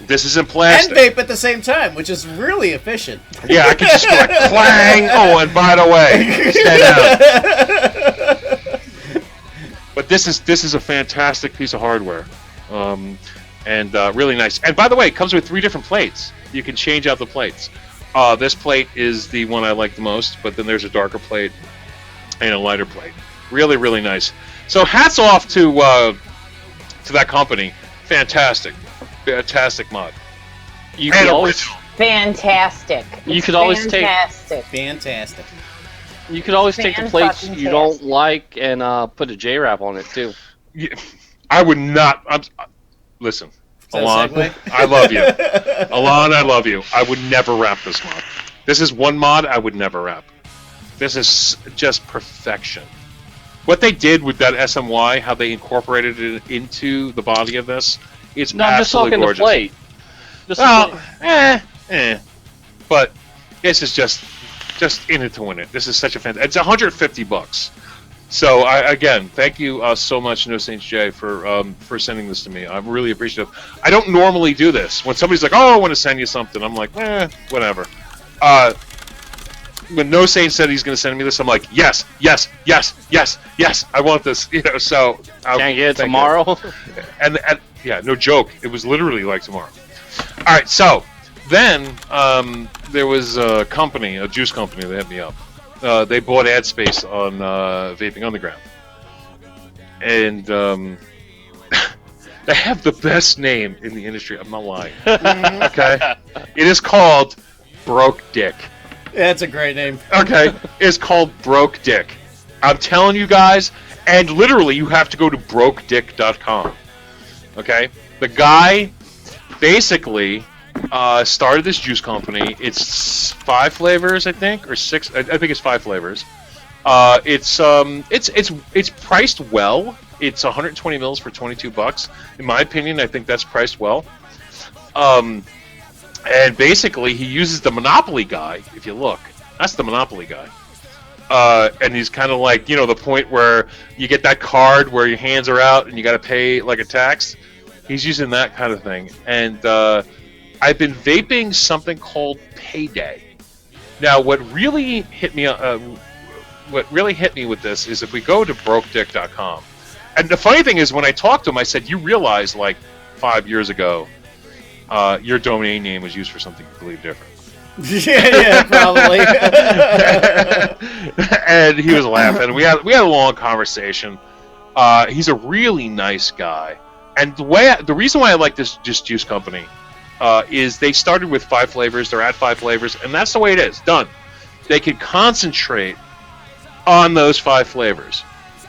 This isn't plastic. And vape at the same time, which is really efficient. Yeah, I can just go like clang. Oh, and by the way, stay down. But this is a fantastic piece of hardware, and really nice. And by the way, it comes with 3 different plates. You can change out the plates. This plate is the one I like the most, but then there's a darker plate and a lighter plate. Really, really nice. So hats off to that company. Fantastic mod. You could always Fantastic. You could always Fantastic. You could always take the plates you don't like and put a J wrap on it too. Yeah, I would not. Listen, Alon, I love you. Alon, I love you. I would never wrap this mod. This is one mod I would never wrap. This is just perfection. What they did with that SMY, how they incorporated it into the body of this, it's absolutely gorgeous. No, I'm just talking the plate. But this is just in it to win it. This is such a fantastic. It's $150. So again, thank you so much, No Saints J, for sending this to me. I'm really appreciative. I don't normally do this. When somebody's like, "Oh, I want to send you something," I'm like, whatever. When No Saints said he's going to send me this, I'm like, yes, I want this. So can I get it tomorrow? And yeah, no joke. It was literally like tomorrow. All right, so then there was a company, a juice company, that hit me up. They bought ad space on Vaping Underground, and they have the best name in the industry. I'm not lying. Okay, it is called Broke Dick. That's a great name. Okay, it's called Broke Dick. I'm telling you guys, and literally you have to go to brokedick.com. Okay, the guy basically started this juice company. It's 5 flavors, I think, or 6. I think it's 5 flavors. It's priced well. It's 120 mils for $22. In my opinion, I think that's priced well. And basically, he uses the Monopoly guy. If you look, that's the Monopoly guy. And he's kind of like, the point where you get that card where your hands are out and you got to pay like a tax. He's using that kind of thing. And I've been vaping something called Payday. Now, what really hit me with this is if we go to brokedick.com. And the funny thing is, when I talked to him, I said, "You realize, like 5 years ago, your domain name was used for something completely different." yeah, probably. And he was laughing. We had a long conversation. He's a really nice guy, and the reason why I like this juice company is they started with 5 flavors. They're at 5 flavors, and that's the way it is. Done. They can concentrate on those 5 flavors.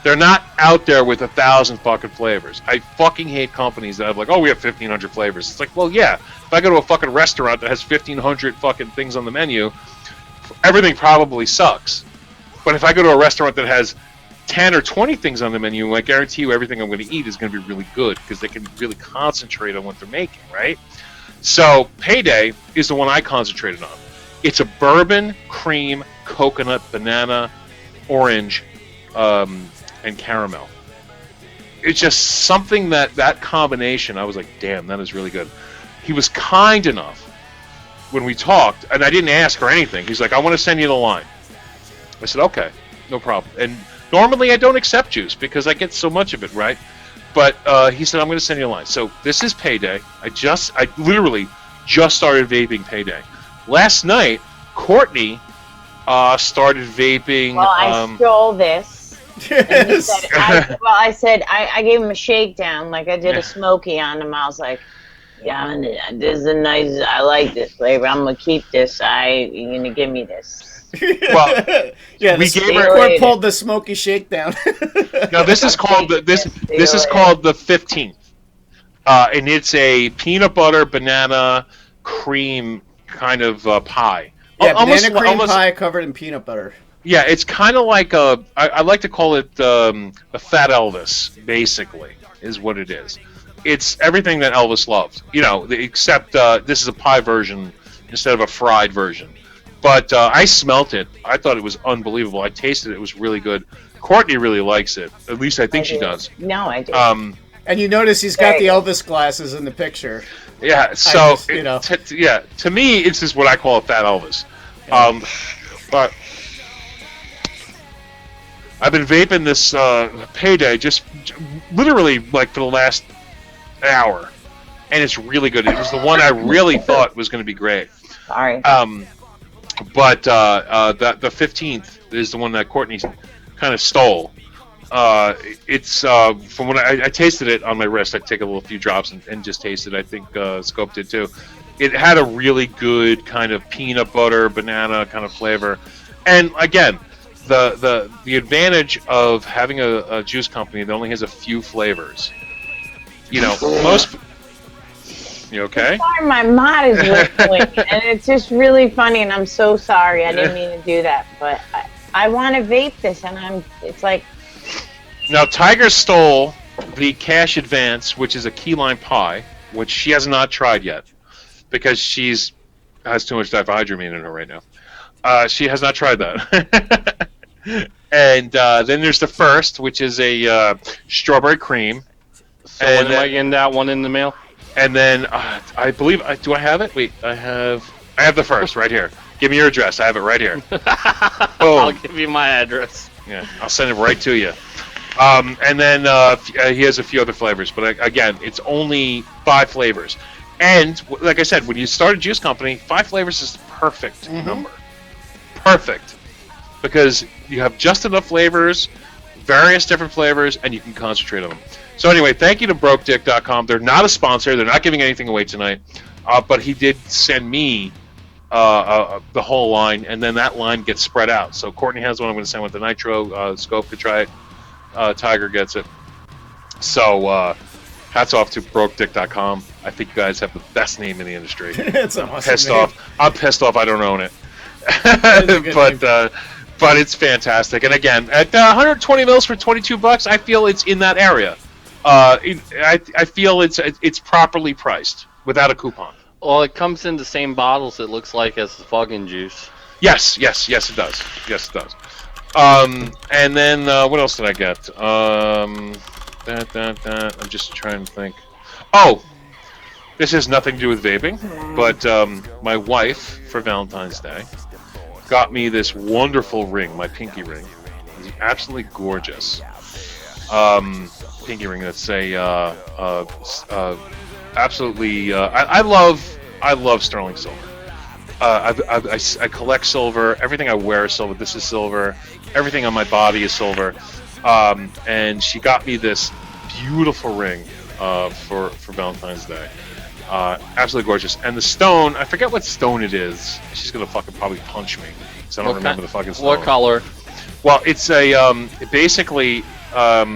They're not out there with 1,000 fucking flavors. I fucking hate companies that have like, "Oh, we have 1,500 flavors." It's like, well, yeah. If I go to a fucking restaurant that has 1,500 fucking things on the menu, everything probably sucks. But if I go to a restaurant that has 10 or 20 things on the menu, I guarantee you everything I'm going to eat is going to be really good because they can really concentrate on what they're making, right? So Payday is the one I concentrated on. It's a bourbon, cream, coconut, banana, orange, and caramel. It's just something that combination, I was like, damn, that is really good. He was kind enough when we talked, and I didn't ask or anything. He's like, "I want to send you the line." I said, "Okay, no problem." And normally I don't accept juice because I get so much of it, right? But he said, "I'm going to send you a line." So this is Payday. I literally just started vaping Payday. Last night, Courtney started vaping. Well, I stole this. And he said, I gave him a shakedown, like I did a smoky on him. I was like, "Yeah, this is a nice. I like this flavor. I'm gonna keep this. You're gonna give me this." Well, yeah, we gave her pulled the smoky shakedown. No, this is called this is called the 15th, and it's a peanut butter banana cream kind of pie Yeah, almost, banana cream almost, pie covered in peanut butter. Yeah, it's kind of like I like to call it a Fat Elvis, basically, is what it is. It's everything that Elvis loved, except this is a pie version instead of a fried version. But I smelt it. I thought it was unbelievable. I tasted it. It was really good. Courtney really likes it. At least I think she does. No, I do. And you notice he's got the Elvis glasses in the picture. Yeah, so, just, to me, it's just what I call a Fat Elvis. Yeah. But I've been vaping this Payday just literally like for the last hour, and it's really good. It was the one I really thought was going to be great. Sorry. But the 15th is the one that Courtney kind of stole. It's from when I tasted it on my wrist. I take a few drops and just tasted it. I think Scope did too. It had a really good kind of peanut butter, banana kind of flavor. And again, the advantage of having a juice company that only has a few flavors. Most. You okay? Sorry, my mod is whistling, and it's just really funny, and I'm so sorry. I didn't mean to do that, but I want to vape this, and it's like... Now, Tiger stole the Cash Advance, which is a key lime pie, which she has not tried yet, because has too much diphenhydramine in her right now. She has not tried that. And then there's the first, which is a strawberry cream. So when am I getting that one in the mail? And then I believe do I have it? Wait, I have the first right here. Give me your address. I have it right here. I'll give you my address. Yeah, I'll send it right to you. And then he has a few other flavors, but again, it's only 5 flavors. And like I said, when you start a juice company, 5 flavors is the perfect number. Perfect, because you have just enough flavors, various different flavors, and you can concentrate on them. So anyway, thank you to BrokeDick.com. They're not a sponsor. They're not giving anything away tonight. But he did send me the whole line, and then that line gets spread out. So Courtney has one I'm going to send with the Nitro. Scope could try it. Tiger gets it. So hats off to BrokeDick.com. I think you guys have the best name in the industry. It's an awesome pissed name. off. I'm pissed off I don't own it. But it's fantastic. And again, at 120 mils for $22, I feel it's in that area. I feel it's properly priced without a coupon. Well, it comes in the same bottles, it looks like, as the fucking juice. Yes, it does. Yes, it does. And then what else did I get? I'm just trying to think. Oh, this has nothing to do with vaping, but my wife for Valentine's Day got me this wonderful ring, my pinky ring. It's absolutely gorgeous. Pinky ring that's absolutely. I love sterling silver. I collect silver. Everything I wear is silver. This is silver. Everything on my body is silver. And she got me this beautiful ring for Valentine's Day. Absolutely gorgeous. And the stone, I forget what stone it is. She's gonna fucking probably punch me, so I don't remember the fucking stone. What color? Well, it's a basically.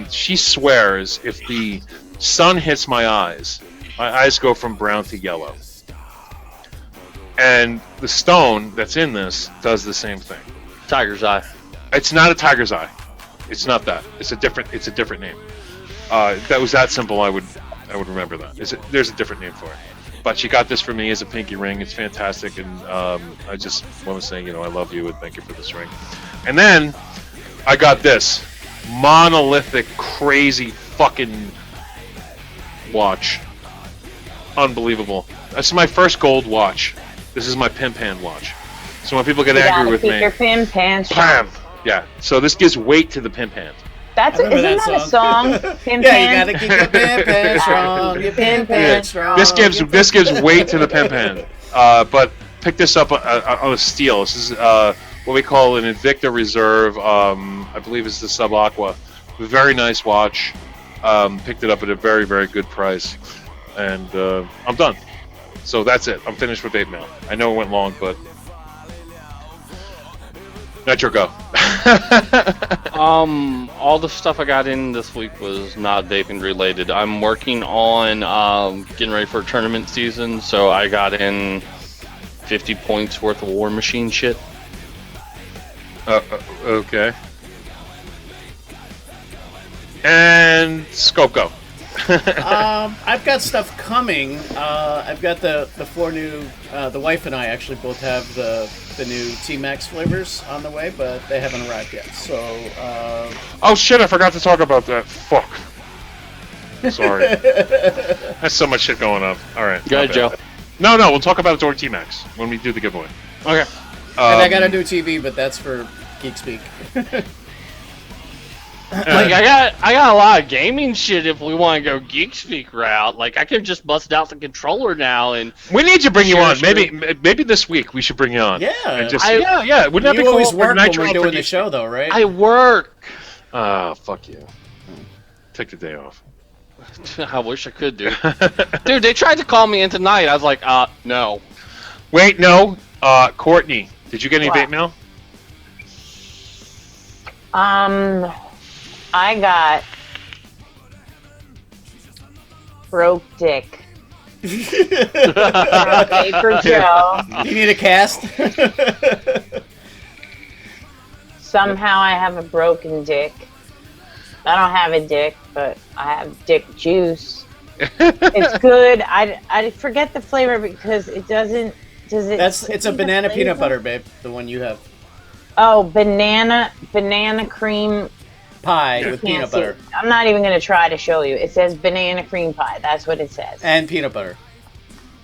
She swears if the sun hits my eyes go from brown to yellow. And the stone that's in this does the same thing. Tiger's eye. It's not a tiger's eye. It's not that. It's a different name. That was that simple. I would remember that. There's a different name for it. But she got this for me as a pinky ring. It's fantastic, and I just want to say, I love you and thank you for this ring. And then I got this monolithic, crazy fucking watch. Unbelievable. This is my first gold watch. This is my pimp hand watch. So when people get angry with me, your pimp hand. Bam! Yeah. So this gives weight to the pimp hand. Isn't that a song? Pimp yeah, hand? you gotta keep your pimp hand strong. Your pimp hand strong. This gives weight to the pimp hand. But pick this up on a steel. This is what we call an Invicta Reserve. I believe it's the Sub Aqua. Very nice watch. Picked it up at a very, very good price. And I'm done. So that's it. I'm finished with vape mail. I know it went long, but Nitro, go. All the stuff I got in this week was not vaping related. I'm working on getting ready for tournament season, so I got in 50 points worth of War Machine shit. Okay. And scope go. I've got stuff coming. I've got the 4 new. The wife and I actually both have the new T-Max flavors on the way, but they haven't arrived yet. So. Oh shit! I forgot to talk about that. Fuck. Sorry. That's so much shit going on. All right. Go ahead, Joe. No, we'll talk about it during T-Max when we do the giveaway. Okay. And I got a new TV, but that's for Geek Speak. Like I got a lot of gaming shit if we want to go Geek Speak route. Like I can just bust out the controller now and we need to bring you on. Maybe this week we should bring you on. Yeah. And just, yeah. Wouldn't that be cool? Always work when Nitro we're for doing the Geek show, Speak? though, right? I work. Fuck you. Take the day off. I wish I could, dude. Dude, they tried to call me in tonight. I was like, no. Wait, no. Courtney, did you get any What? vape mail? I got broke dick. Vaporjoe. You need a cast? Somehow I have a broken dick. I don't have a dick, but I have dick juice. It's good. I forget the flavor because it doesn't. Does it? It's a banana peanut butter, babe. The one you have. Oh, banana cream Pie with can't peanut see butter. it. I'm not even going to try to show you. It says banana cream pie. That's what it says. And peanut butter.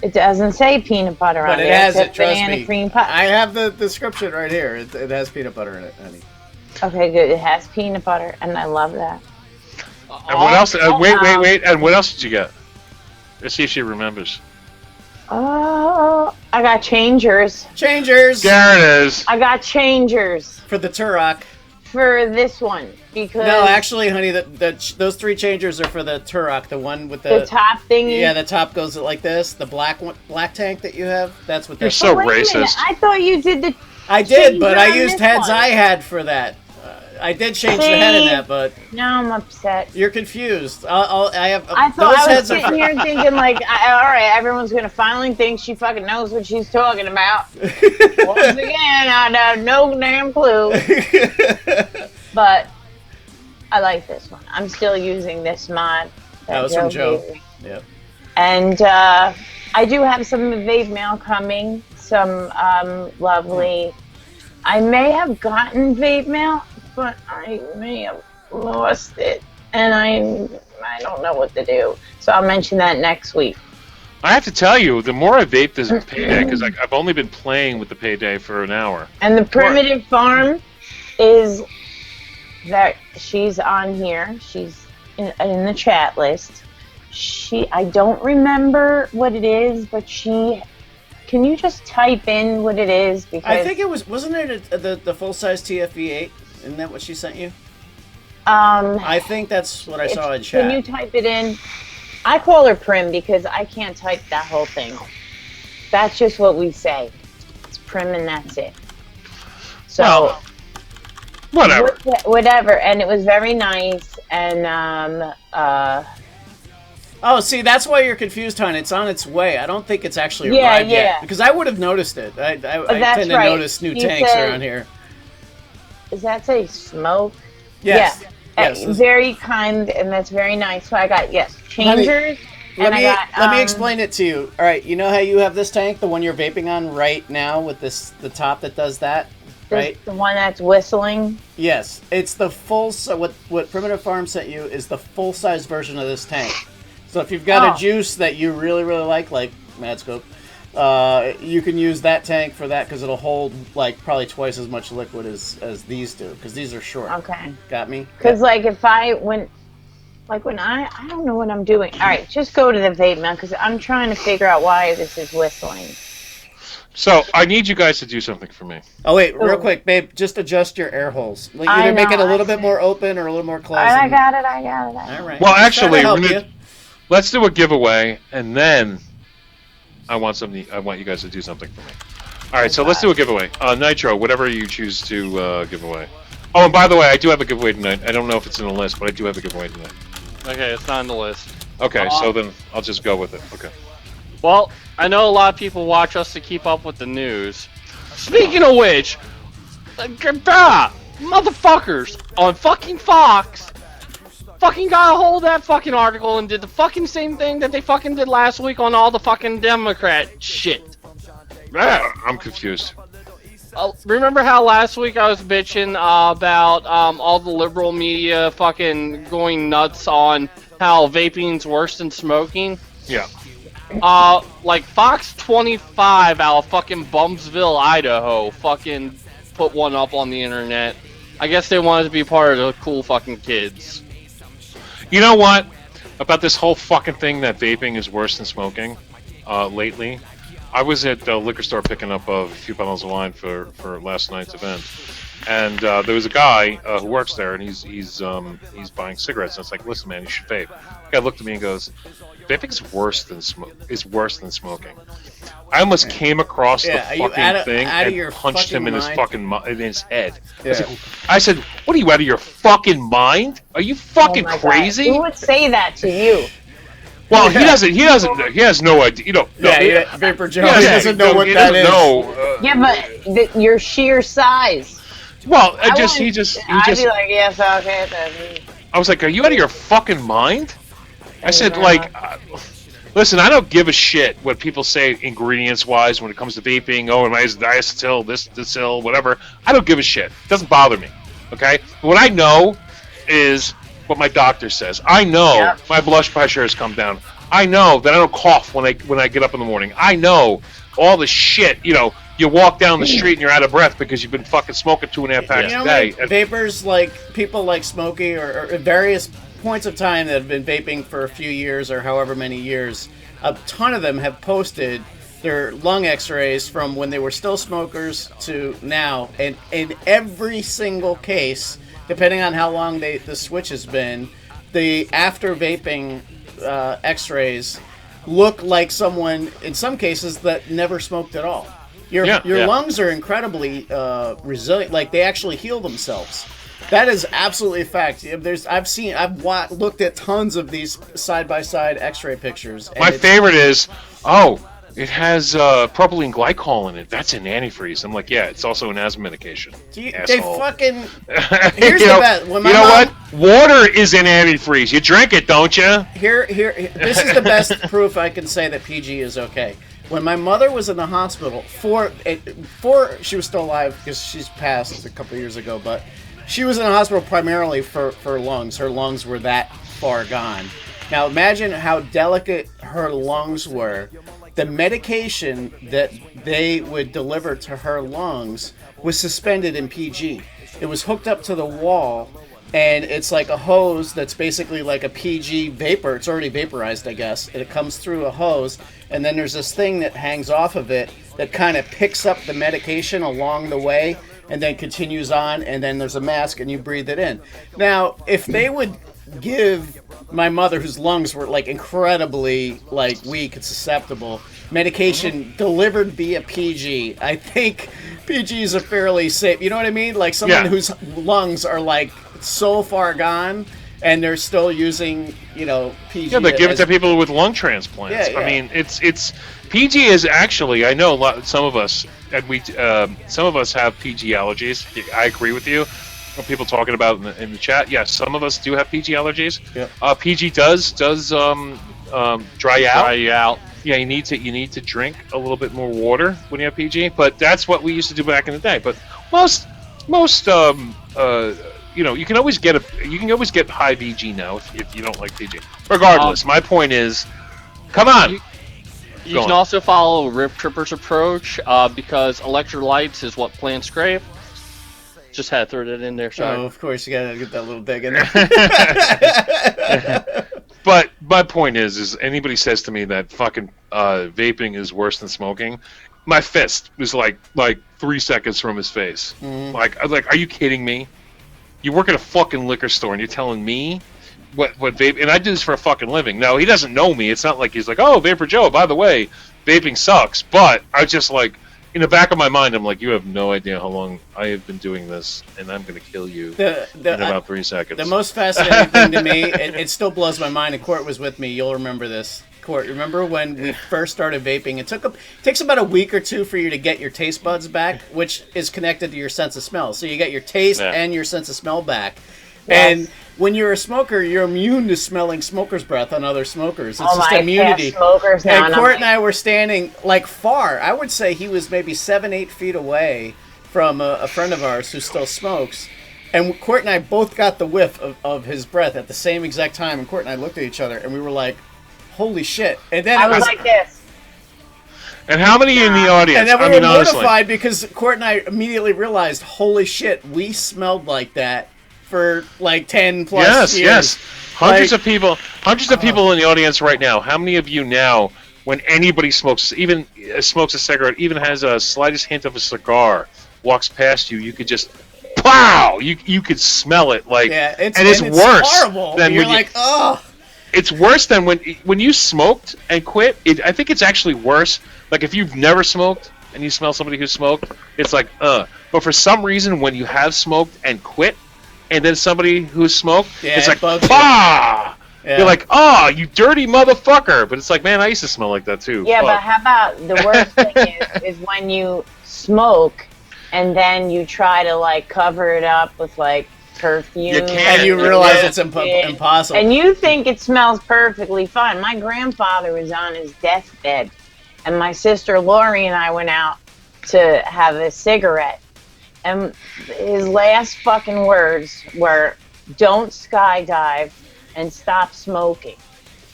It doesn't say peanut butter on But it. it has says it, trust banana me. cream pie. I have the description right here. It has peanut butter in it, honey. Okay, good. It has peanut butter, and I love that. And what else? Wait. And what else did you get? Let's see if she remembers. Oh, I got changers. Changers! There it is. I got changers. For the Turok. For this one, because... No, actually, honey, those 3 changers are for the Turok, the one with the top thingy? Yeah, the top goes like this. The black tank that you have, that's what You're that's so for. Wait a minute, racist. I thought you did the... I did, but changer I on used this heads one. I had for that. I did change the head in that, but... Now I'm upset. You're confused. I have... I thought those I was heads sitting are here thinking, like, alright, everyone's gonna finally think she fucking knows what she's talking about. Once again, I have no damn clue. But I like this one. I'm still using this mod. That was from Joe. gave me. Yep. And I do have some vape mail coming. Some lovely... I may have gotten vape mail, but I may have lost it. And I don't know what to do. So I'll mention that next week. I have to tell you, the more I vape this payday, because I've only been playing with the payday for an hour. And the primitive farm is that she's on here. She's in the chat list. I don't remember what it is, but can you just type in what it is? Because I think it wasn't it the full-size TFV8? Isn't that what she sent you? I think that's what I saw in chat. Can you type it in? I call her Prim because I can't type that whole thing. That's just what we say. It's Prim and that's it. So, well, whatever. Whatever. And it was very nice. And, Oh, see, that's why you're confused, hon. It's on its way. I don't think it's actually Yeah, arrived yeah. yet. Because I would have noticed it. I that's tend to right. notice new He tanks said- around here. does that say smoke? Yes. Yeah. Yes. Very kind, and that's very nice. So I got, changers. Let and me, I got, let me explain it to you. All right, you know how you have this tank, the one you're vaping on right now with the top that does that, right? The one that's whistling. Yes, it's the full. What Primitive Farm sent you is the full size version of this tank. So if you've got a juice that you really like Madscope, you can use that tank for that because it'll hold like probably twice as much liquid as these do because these are short. Okay. Got me? Because like if I when I don't know what I'm doing. All right, just go to the vape now because I'm trying to figure out why this is whistling. So I need you guys to do something for me. Oh wait, real quick, babe. Just adjust your air holes. Like, either make it a little bit more open or a little more closed. I got it. All right. Well, actually, Trying to help you. let's do a giveaway, and then I want you guys to do something for me. All right, so let's do a giveaway. Nitro, whatever you choose to give away. Oh, and by the way, I do have a giveaway tonight. I don't know if it's in the list, but I do have a giveaway tonight. Okay, it's not on the list. Okay, so then I'll just go with it. Okay. Well, I know a lot of people watch us to keep up with the news. Speaking of which, motherfuckers on fucking Fox fucking got a hold of that fucking article and did the fucking same thing that they fucking did last week on all the fucking Democrat shit. I'm confused. Remember how last week I was bitching about all the liberal media fucking going nuts on how vaping's worse than smoking? Yeah. Like Fox 25 out of fucking Bumsville, Idaho, fucking put one up on the internet. I guess they wanted to be part of the cool fucking kids. You know what? About this whole fucking thing that vaping is worse than smoking, lately, I was at the liquor store picking up a few bottles of wine for last night's event, and there was a guy who works there, and he's buying cigarettes, and it's like, listen, man, you should vape. The guy looked at me and goes, vaping is worse than smoking. I almost came across the fucking thing and punched him in his fucking in his head. Yeah. I said, "What are you, out of your fucking mind? Are you fucking crazy?" Who would say that to you? Well, he doesn't. He has no idea. You know. Vaporjoe doesn't know what that is. Yeah, but your sheer size. Well, I'd be like, yes, okay. I was like, "Are you out of your fucking mind?" I said, like, listen, I don't give a shit what people say ingredients-wise when it comes to vaping. Oh, it's diacetyl, this, whatever. I don't give a shit. It doesn't bother me. Okay? What I know is what my doctor says. I know my blood pressure has come down. I know that I don't cough when I get up in the morning. I know all the shit. You know, you walk down the street and you're out of breath because you've been fucking smoking 2.5 packs a day. Like vapors, like people like Smokey or various points of time that have been vaping for a few years or however many years, a ton of them have posted their lung x-rays from when they were still smokers to now, and in every single case, depending on how long the switch has been, the after vaping x-rays look like someone, in some cases, that never smoked at all. Your lungs are incredibly resilient, like they actually heal themselves. That is absolutely a fact. I've looked at tons of these side-by-side X-ray pictures. My favorite is, it has propylene glycol in it. That's an antifreeze. I'm like, yeah, it's also an asthma medication. They fucking. Here's the best. When what? Water is an antifreeze. You drink it, don't you? Here. This is the best proof I can say that PG is okay. When my mother was in the hospital, before she was still alive, because she's passed a couple years ago, but she was in the hospital primarily for lungs. Her lungs were that far gone. Now imagine how delicate her lungs were. The medication that they would deliver to her lungs was suspended in PG. It was hooked up to the wall, and it's like a hose that's basically like a PG vapor. It's already vaporized, I guess. And it comes through a hose, and then there's this thing that hangs off of it that kind of picks up the medication along the way and then continues on, and then there's a mask and you breathe it in. Now, if they would give my mother, whose lungs were like incredibly like weak and susceptible, medication delivered via PG, I think PG is a fairly safe, you know what I mean? Like someone whose lungs are like so far gone and they're still using, PG. Yeah, they give it to people with lung transplants. Yeah. I mean, it's PG is actually, I know some of us, and some of us have PG allergies. I agree with you. People talking about in the chat. Yes, some of us do have PG allergies. Yeah. PG does dry you out. Yeah, you need to drink a little bit more water when you have PG. But that's what we used to do back in the day. But most you can always get high VG now if you don't like PG. Regardless, my point is, come on. You can also follow Rip Tripper's approach because electrolytes is what plants crave. Just had to throw that in there. Sorry. Oh, of course, you gotta get that little dig in there. But my point is anybody says to me that fucking vaping is worse than smoking, my fist was like 3 seconds from his face. Mm-hmm. Like, are you kidding me? You work at a fucking liquor store and you're telling me what vape? And I do this for a fucking living. Now, he doesn't know me. It's not like he's like, oh, Vaporjoe, by the way, vaping sucks. But I just like, in the back of my mind, I'm like, you have no idea how long I have been doing this, and I'm going to kill you in about 3 seconds. The most fascinating thing to me, it still blows my mind, and Court was with me, you'll remember this. Court, remember when we first started vaping? It takes about a week or two for you to get your taste buds back, which is connected to your sense of smell. So you get your taste and your sense of smell back. Yes. And when you're a smoker, you're immune to smelling smoker's breath on other smokers. It's just immunity. Smokers now, and Court and I were standing like far. I would say he was maybe 7-8 feet away from a friend of ours who still smokes. And Court and I both got the whiff of his breath at the same exact time. And Court and I looked at each other and we were like, holy shit. And then I was like this. And how many in the audience? And then we were mortified because Court and I immediately realized, holy shit, we smelled like that for like 10 plus years. Yes. Hundreds of people in the audience right now. How many of you now, when anybody smokes, even smokes a cigarette, even has a slightest hint of a cigar, walks past you, you could just, pow! You could smell it like, it's worse horrible. Than you're when like, oh. It's worse than when you smoked and quit. I think it's actually worse. Like if you've never smoked and you smell somebody who smoked, it's like, But for some reason, when you have smoked and quit, and then somebody who smoked, it's like, bah! Yeah. You're like, oh, you dirty motherfucker. But it's like, man, I used to smell like that too. Yeah, but how about the worst thing is when you smoke and then you try to like cover it up with like perfume. And you realize it's impossible. And you think it smells perfectly fine. My grandfather was on his deathbed, and my sister Lori and I went out to have a cigarette. And his last fucking words were, don't skydive and stop smoking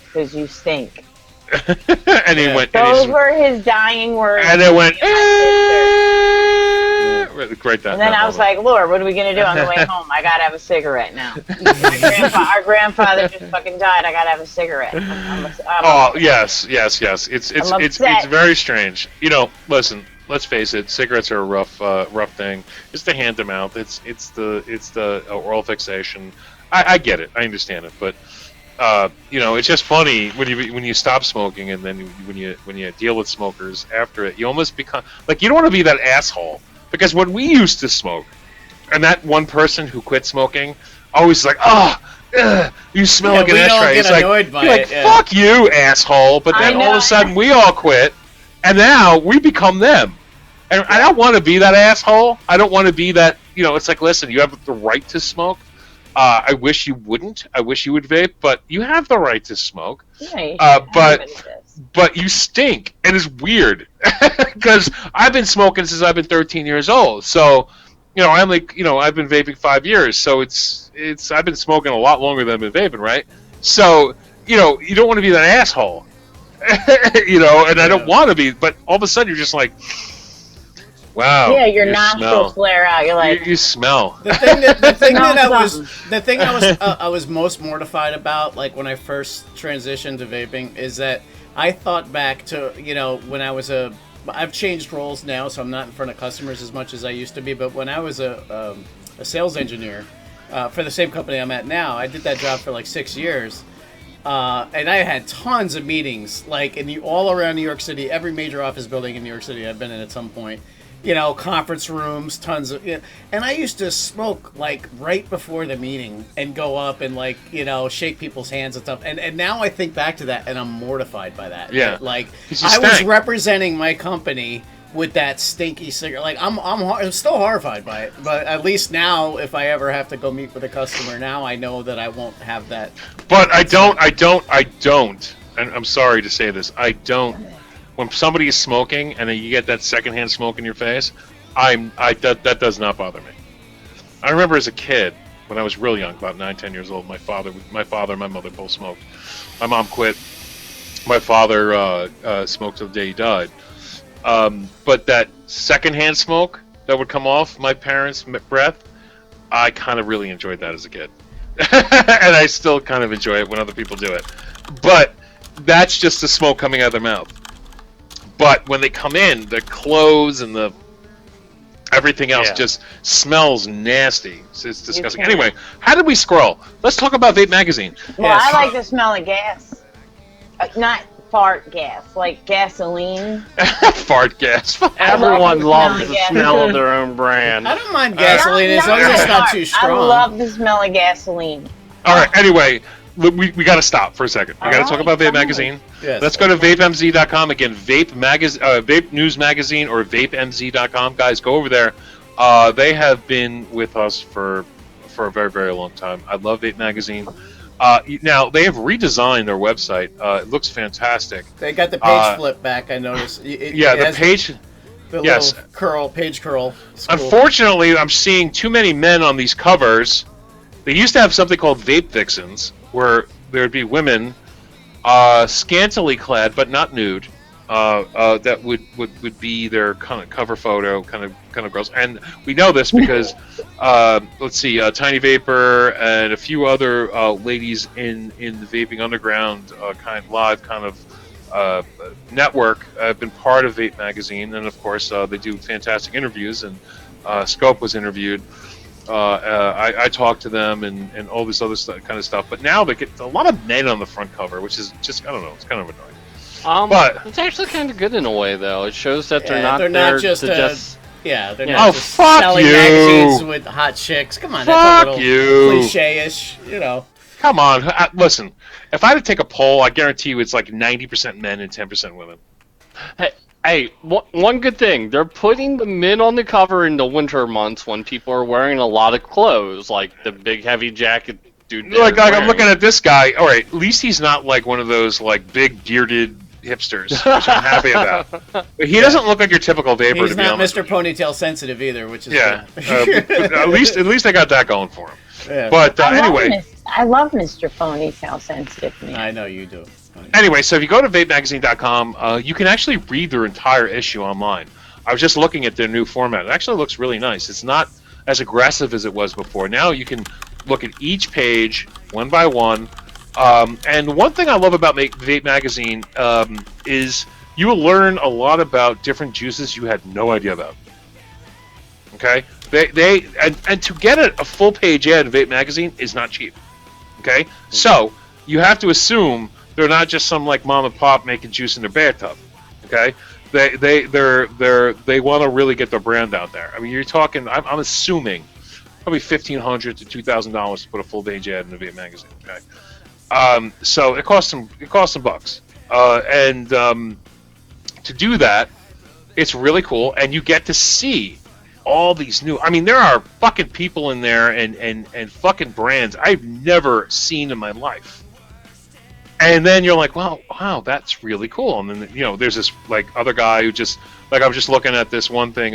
because you stink. And he went. Those were his dying words. And it went. Great. And then I was like, Lord, what are we gonna do on the way home? I gotta have a cigarette now. Our grandfather just fucking died. I gotta have a cigarette. Yes. It's very strange. You know, listen. Let's face it, cigarettes are a rough thing. It's the hand to mouth. It's the oral fixation. I get it. I understand it. But you know, it's just funny when you stop smoking and then when you deal with smokers after it, you almost become like you don't want to be that asshole. Because when we used to smoke, and that one person who quit smoking, always like, you smell like an ashtray. It's like, fuck you, asshole. But then all of a sudden we all quit, and now we become them. And I don't want to be that asshole. I don't want to be that, you know, it's like, listen, you have the right to smoke. I wish you wouldn't. I wish you would vape, but you have the right to smoke. But you stink, and it's weird because I've been smoking since I've been 13 years old. So, you know, I'm like, you know, I've been vaping 5 years, so it's I've been smoking a lot longer than I've been vaping, right? So, you know, you don't want to be that asshole, you know, and I don't want to be, but all of a sudden you're just like, wow. Yeah, your nostrils flare out. You're like, you smell. The thing that I was most mortified about, like when I first transitioned to vaping, is that I thought back to, you know, when I've changed roles now, so I'm not in front of customers as much as I used to be. But when I was a sales engineer for the same company I'm at now, I did that job for like 6 years. And I had tons of meetings, like all around New York City, every major office building in New York City I've been in at some point. You know, conference rooms, tons of, and I used to smoke like right before the meeting and go up and like, you know, shake people's hands and stuff. And now I think back to that and I'm mortified by that. Yeah. Like I was representing my company with that stinky cigarette. Like I'm still horrified by it, but at least now if I ever have to go meet with a customer now, I know that I won't have that. But I don't, and I'm sorry to say this, I don't. When somebody is smoking and then you get that secondhand smoke in your face, that does not bother me. I remember as a kid, when I was real young, about 9-10 years old, my father and my mother both smoked. My mom quit. My father smoked till the day he died. But that secondhand smoke that would come off my parents' breath, I kind of really enjoyed that as a kid. And I still kind of enjoy it when other people do it. But that's just the smoke coming out of their mouth. But when they come in, the clothes and the everything else just smells nasty. It's disgusting. Anyway, how did we scroll? Let's talk about Vape Magazine. Well, I like the smell of gas. Not fart gas, like gasoline. Fart gas. Everyone loves the smell of their own brand. I don't mind gasoline as long as it's not too strong. I love the smell of gasoline. All right, anyway, we got to stop for a second. We got to talk about Vape Magazine. Yes. Let's go to vapemz.com again. Vape News Magazine or vapemz.com. Guys, go over there. They have been with us for a very, very long time. I love Vape Magazine. Now they have redesigned their website. It looks fantastic. They got the page flip back. I noticed. The page. The yes. little curl, page curl. Unfortunately, I'm seeing too many men on these covers. They used to have something called Vape Vixens, where there would be women, scantily clad but not nude, that would be their kind of cover photo, kind of girls. And we know this because let's see, TinyVapor and a few other ladies in the vaping underground kind of network have been part of Vape Magazine, and of course they do fantastic interviews. And Scope was interviewed. I talked to them and all this other kind of stuff. But now they get a lot of men on the front cover, which is just, I don't know, it's kind of annoying. But it's actually kind of good in a way, though. It shows that they're not just they're not just fuck selling you. magazines with hot chicks. Come on, that's a little cliche-ish, you know. Come on, listen. If I had to take a poll, I guarantee you it's like 90% men and 10% women. Hey, one good thing. They're putting the men on the cover in the winter months when people are wearing a lot of clothes, like the big heavy jacket dude. Like I'm looking at this guy. All right, at least he's not like one of those like big bearded hipsters, which I'm happy about. But he doesn't look like your typical vapor. He's to be not honest. Mr. Ponytail sensitive either, which is but at least they got that going for him. Yeah. But anyway, I love Mr. Ponytail sensitive man. I know you do. Anyway, so if you go to vapemagazine.com, you can actually read their entire issue online. I was just looking at their new format. It actually looks really nice. It's not as aggressive as it was before. Now you can look at each page one by one. And one thing I love about Vape Magazine is you will learn a lot about different juices you had no idea about. Okay? And to get a full page ad in Vape Magazine is not cheap. Okay? So you have to assume they're not just some like mom and pop making juice in their bathtub. Okay? They want to really get their brand out there. I mean, you're talking. I'm assuming probably $1,500 to $2,000 to put a full page ad in a Vape Magazine. Okay? So it costs some bucks. And to do that, it's really cool, and you get to see all these new. I mean, there are fucking people in there and fucking brands I've never seen in my life. And then you're like, wow, that's really cool. And then there's this like other guy who just like I was just looking at this one thing,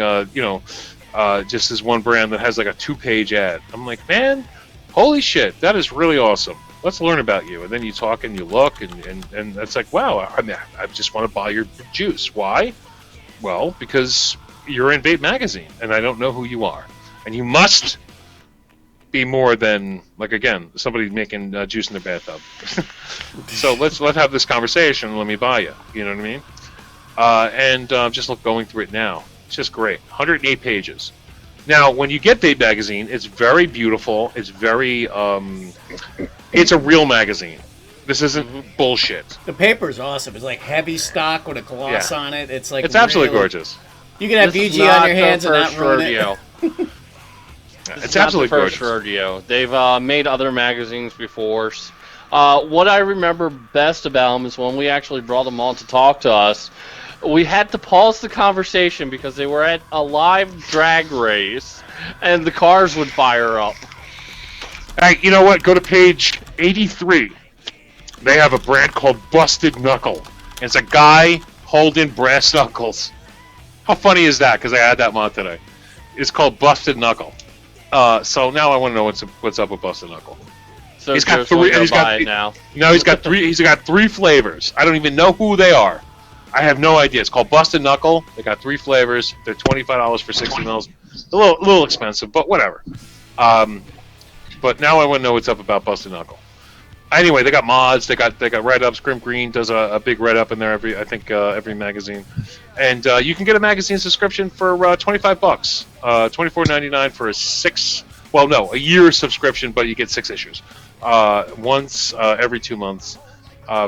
just this one brand that has like a 2-page ad. I'm like, man, holy shit, that is really awesome. Let's learn about you. And then you talk and you look and it's like, wow, I just want to buy your juice. Why? Well, because you're in Vape Magazine and I don't know who you are. And you must be more than, like, again, somebody making juice in their bathtub. So let's have this conversation and let me buy you. You know what I mean? And just going through it now. It's just great. 108 pages. Now, when you get Vape Magazine, it's very beautiful. It's very, it's a real magazine. This isn't bullshit. The paper's awesome. It's like heavy stock with a gloss on it. It's like absolutely gorgeous. You can have VG on your hands and not ruin it. It's absolutely gorgeous. Rodeo. They've made other magazines before. What I remember best about them is when we actually brought them on to talk to us, we had to pause the conversation because they were at a live drag race and the cars would fire up. Hey, you know what? Go to page 83. They have a brand called Busted Knuckle. It's a guy holding brass knuckles. How funny is that? Because I had that mod today. It's called Busted Knuckle. So now I want to know what's up with Busted Knuckle. So he's got three. He's got now. No, he's got three. He's got 3 flavors. I don't even know who they are. I have no idea. It's called Busted Knuckle. They got 3 flavors. They're $25 for 60 mils. A little expensive, but whatever. But now I want to know what's up about Busted Knuckle. Anyway, they got mods. They got write-ups. Grim Green does a big write-up in there every magazine, and you can get a magazine subscription for $25, $24.99 for a year subscription, but you get 6 issues, once every 2 months.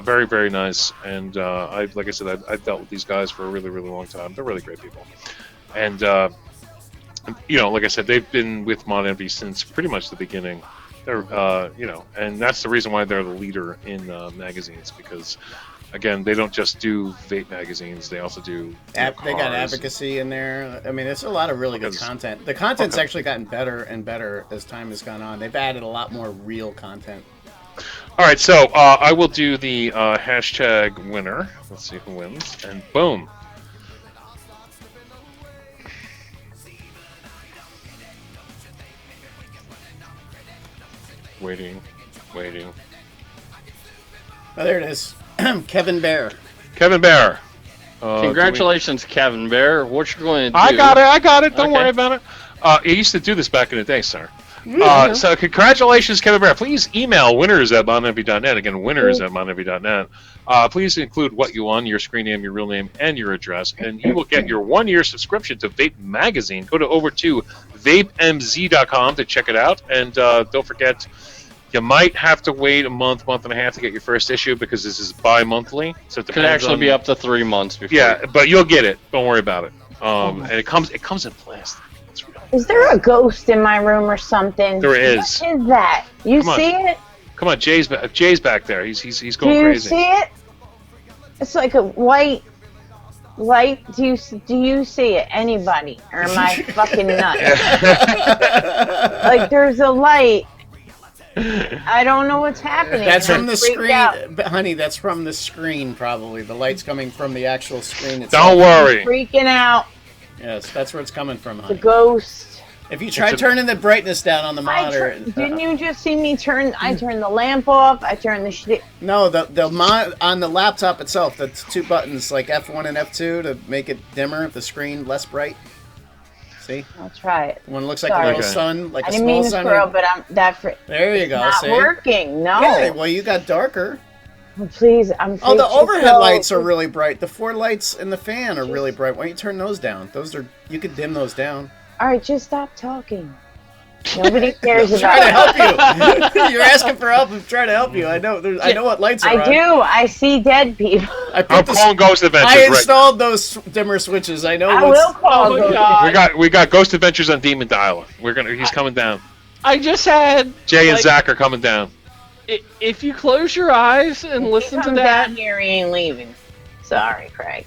Very, very nice, and like I said, I've dealt with these guys for a really, really long time. They're really great people, and like I said, they've been with Mod Envy since pretty much the beginning. They're, and that's the reason why they're the leader in magazines, because, again, they don't just do vape magazines; they also do. They got advocacy in there. I mean, it's a lot of really good content. The content's actually gotten better and better as time has gone on. They've added a lot more real content. All right, so I will do the hashtag winner. Let's see who wins, and boom. Waiting. Oh, there it is. Kevin Bear. Kevin Bear. Congratulations, Kevin Bear. What you're going to do? I got it. Don't worry about it. I used to do this back in the day, sir. So congratulations, Kevin Bear. Please email winners@monenvy.net. Again, winners@monenvy.net. Please include what you won, your screen name, your real name, and your address, and you will get your 1-year subscription to Vape Magazine. Go over to vapemz.com to check it out, and don't forget, you might have to wait a month and a half to get your first issue, because this is bi-monthly. So it could actually be up to 3 months before. Yeah, but you'll get it. Don't worry about it. And it comes in plastic. Is there a ghost in my room or something? There is. What is that? You see it? Come on, Jay's back there. He's going crazy. crazy. Do you see it? It's like a white light. Do you see it? Anybody? Or am I fucking nuts? Like there's a light. I don't know what's happening. That's from the screen, honey. That's from the screen, probably. The light's coming from the actual screen itself. Don't worry. I'm freaking out. Yes, that's where it's coming from, honey. The ghost. If you try turning the brightness down on the monitor... Didn't you just see me turn... I turned the lamp off, I turned the shit... No, on the laptop itself, that's 2 buttons, like F1 and F2, to make it dimmer, the screen less bright. See? I'll try it. One looks like a little sun, like a small sun. I didn't mean to scroll, but there you go, it's not working, no. Yeah, well, you got darker. Oh, please, I'm Oh, the overhead lights are really bright. The 4 lights in the fan are really bright. Why don't you turn those down? You could dim those down. All right, just stop talking. Nobody cares about trying to help you. You're asking for help. I'm trying to help you. I know what lights are on. I do. I see dead people. I'm calling Ghost Adventures. I installed those dimmer switches. I know. I will call Ghost Adventures. We got Ghost Adventures on Demon Dialer. He's coming down. I just had Jay and Zach are coming down. If you close your eyes and listen to that, down here, he ain't leaving. Sorry, Craig.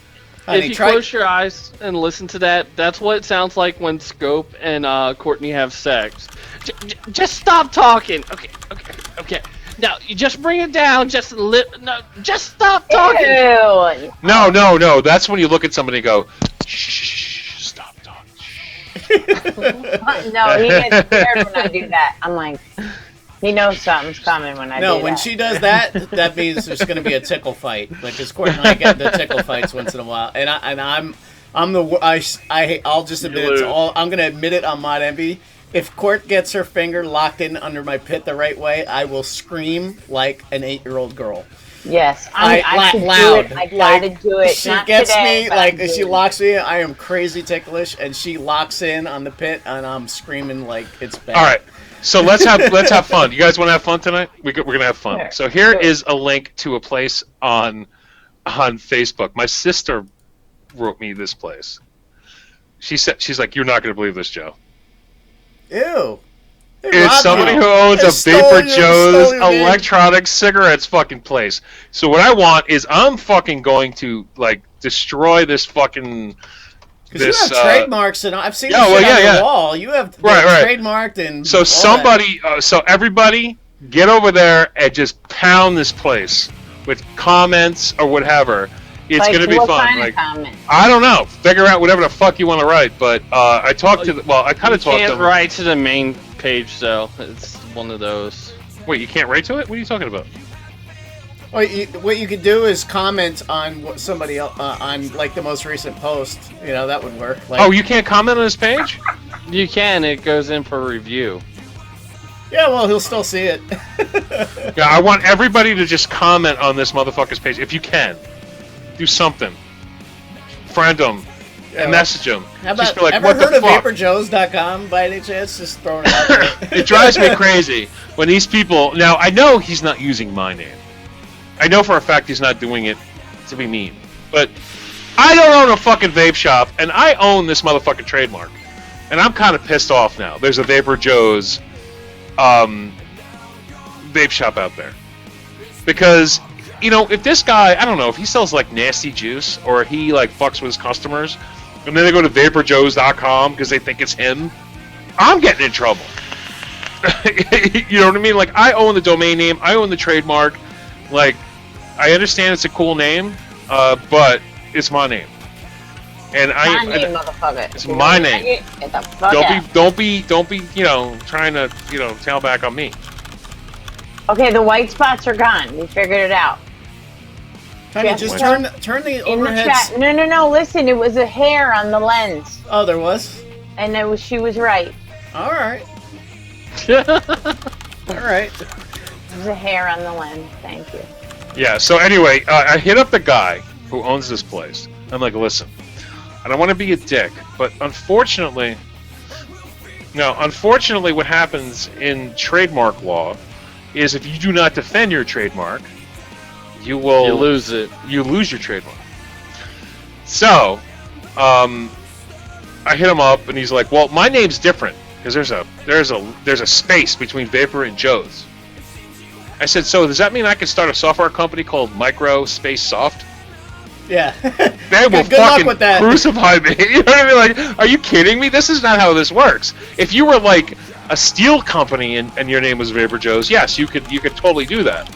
If you close your eyes and listen to that, that's what it sounds like when Scope and Courtney have sex. Just stop talking. Okay. Now you just bring it down. Just stop talking. Ew. No. That's when you look at somebody and go, shh, stop talking. No, he gets scared when I do that. I'm like. He knows something's coming when I do that. No, when she does that, that means there's going to be a tickle fight. Like, because Courtney and I get the tickle fights once in a while, and I'll just admit it. I'm going to admit it on Mod Envy. If Court gets her finger locked in under my pit the right way, I will scream like an 8-year-old girl. Yes, I loud. Do it. I gotta do it. She gets me like she locks me. I am crazy ticklish, and she locks in on the pit, and I'm screaming like it's bad. All right. So let's have fun. You guys want to have fun tonight? We're gonna have fun. So here is a link to a place on Facebook. My sister wrote me this place. She's like, you're not gonna believe this, Joe. Ew. It's somebody who owns a Vaporjoe's Electronic Cigarettes fucking place. So what I want is I'm fucking going to like destroy this fucking. Because you have trademarks, and I've seen this shit on the wall. You have trademarked and. So everybody, get over there and just pound this place with comments or whatever. It's gonna be fun. Like, I don't know. Figure out whatever the fuck you want to write. But I talked to. I kind of talked to. You can't write to the main page though. It's one of those. Wait, you can't write to it? What are you talking about? What you could do is comment on what somebody else, on like the most recent post. You know, that would work. Like, oh, you can't comment on this page? You can. It goes in for review. Yeah, well, he'll still see it. Yeah, I want everybody to just comment on this motherfucker's page if you can. Do something. Friend them. And message them. How about, just be like, ever heard of Vaporjoes.com by any chance? Just throwing it out there. It drives me crazy when these people. Now, I know he's not using my name. I know for a fact he's not doing it to be mean. But I don't own a fucking vape shop, and I own this motherfucking trademark. And I'm kind of pissed off now. There's a Vaporjoe's vape shop out there. Because, you know, if this guy, I don't know, if he sells like nasty juice or he like fucks with his customers and then they go to Vaporjoes.com because they think it's him, I'm getting in trouble. You know what I mean? Like, I own the domain name, I own the trademark. Like, I understand it's a cool name, but it's my name. And motherfucker. It's my name. Get the fuck out. Don't be, you know, trying to, you know, tail back on me. Okay, the white spots are gone. We figured it out. Honey, just turn the overheads. No. Listen, it was a hair on the lens. Oh, there was? And she was right. All right. All right. There's a hair on the lens. Thank you. Yeah, so anyway, I hit up the guy who owns this place. I'm like, listen, I don't want to be a dick, but unfortunately, what happens in trademark law is if you do not defend your trademark, you lose it. You lose your trademark. So, I hit him up, and he's like, well, my name's different because there's a space between Vapor and Joe's. I said, so does that mean I can start a software company called Micro Space Soft? Yeah. They will good luck with that. Crucify me. You know what I mean? Like, are you kidding me? This is not how this works. If you were like a steel company and your name was Vaporjoe's, yes, you could totally do that.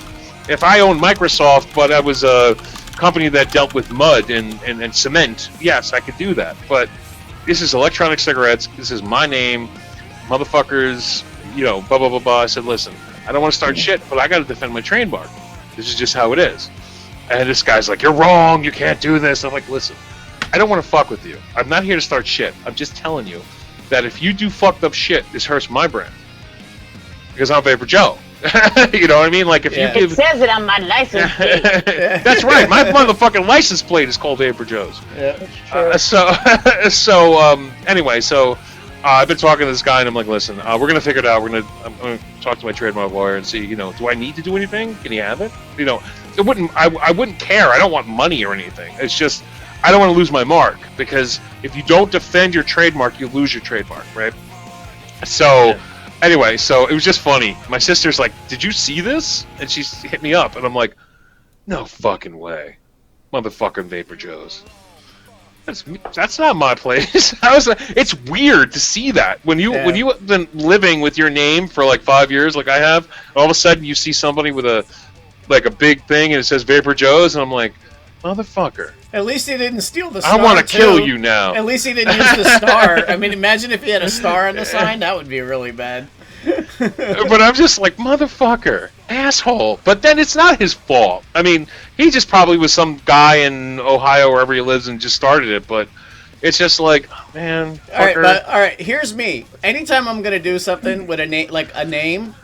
If I owned Microsoft, but I was a company that dealt with mud and cement, yes, I could do that. But this is Electronic Cigarettes. This is my name. Motherfuckers, you know, blah, blah, blah, blah. I said, listen, I don't want to start shit, but I got to defend my trademark. This is just how it is. And this guy's like, you're wrong. You can't do this. I'm like, listen, I don't want to fuck with you. I'm not here to start shit. I'm just telling you that if you do fucked up shit, this hurts my brand. Because I'm Vaporjoe. You know what I mean? Like, if you give... It says it on my license plate. That's right. My motherfucking license plate is called Vaporjoe's. Yeah. Anyway, I've been talking to this guy, and I'm like, listen, we're going to figure it out. I'm going to talk to my trademark lawyer and see, you know, do I need to do anything? Can he have it? You know, I wouldn't care. I don't want money or anything. It's just, I don't want to lose my mark, because if you don't defend your trademark, you lose your trademark, right? So, anyway, so it was just funny. My sister's like, did you see this? And she hit me up, and I'm like, no fucking way. Motherfucking Vaporjoe's. That's not my place. It's weird to see that when you've been living with your name for like 5 years, like I have. All of a sudden, you see somebody with a big thing and it says Vaporjoe's, and I'm like, motherfucker. At least he didn't steal the star. I want to kill you now. At least he didn't use the star. I mean, imagine if he had a star on the sign. That would be really bad. But I'm just like, motherfucker, asshole. But then it's not his fault. I mean, he just probably was some guy in Ohio, wherever he lives, and just started it. But it's just like, oh, man. All right. Here's me. Anytime I'm gonna do something with a name,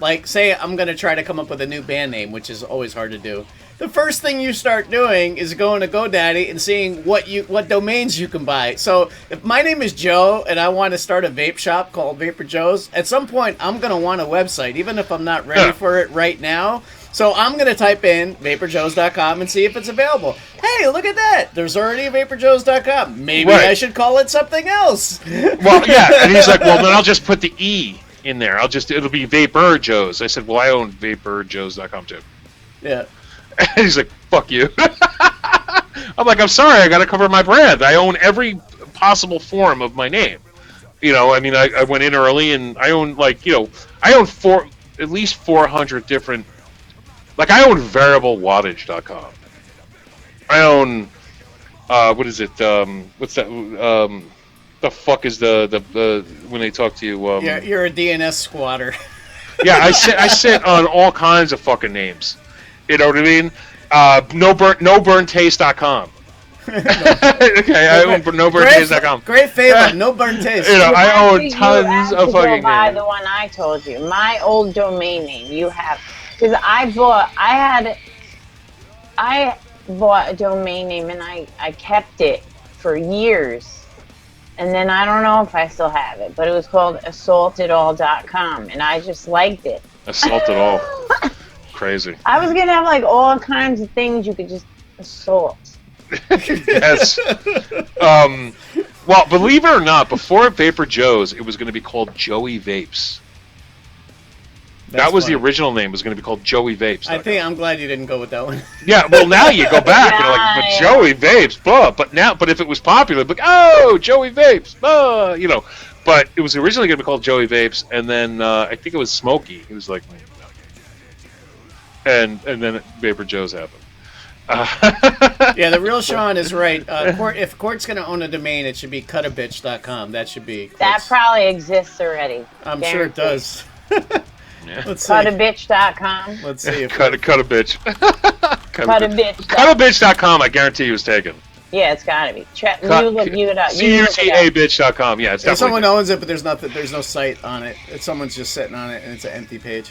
like say I'm gonna try to come up with a new band name, which is always hard to do. The first thing you start doing is going to GoDaddy and seeing what domains you can buy. So if my name is Joe and I want to start a vape shop called Vaporjoe's, at some point I'm going to want a website, even if I'm not ready for it right now. So I'm going to type in Vaporjoes.com and see if it's available. Hey, look at that. There's already a Vaporjoes.com. Maybe I should call it something else. Well, yeah. And he's like, well, then I'll just put the E in there. It'll be Vaporjoe's. I said, well, I own Vaporjoes.com too. Yeah. And he's like, fuck you. I'm like, I'm sorry, I gotta cover my brand. I own every possible form of my name. You know, I mean, I went in early and I own, like, you know, I own at least 400 different, like, I own variablewattage.com. I own, what is it, what's that, the fuck is the when they talk to you, you're a DNS squatter. Yeah, I sit on all kinds of fucking names. You know what I mean? NoBurnTaste.com. Okay, I own NoBurnTaste.com. Great favor, No Burn Taste. You know, I own tons of fucking names. Buy the one I told you. My old domain name. You have, because I bought a domain name and I kept it for years. And then I don't know if I still have it, but it was called assaultedall.com, and I just liked it. Assaultedall. Crazy. I was gonna have like all kinds of things you could just assault. Yes. Well, believe it or not, before Vaporjoe's, it was going to be called Joey Vapes. That was funny. the original name. It was going to be called Joey Vapes. I think I'm glad you didn't go with that one. Yeah, well now you go back and you're like, but Joey Vapes, blah. But if it was popular, like, oh, Joey Vapes, blah, you know. But it was originally going to be called Joey Vapes, and then I think it was Smokey. He was like, and then Vaporjoe's happened. Yeah, the real Sean is right. If Court's going to own a domain, it should be cutabitch.com. That should be. That probably exists already. I'm sure it does. Yeah. Let's see. Cutabitch.com. Let's see if cut a bitch. Cutabitch. Cutabitch.com. I guarantee you was taken. Yeah, it's gotta be. You look it up. CUTABitch.com. Yeah, it's if definitely. someone owns it, but there's no site on it. If someone's just sitting on it and it's an empty page.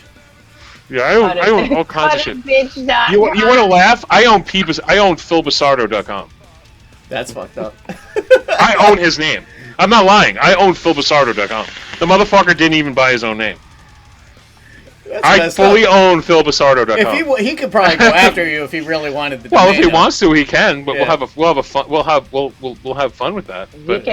Yeah, I own all kinds of shit. Cutabitch.com. You want to laugh? I own philbasardo.com. That's fucked up. I own his name. I'm not lying. I own philbasardo.com. The motherfucker didn't even buy his own name. I fully own philbasardo.com. If he could probably go after you if he really wanted to. Well, if he wants to, he can. But we'll have fun with that. But.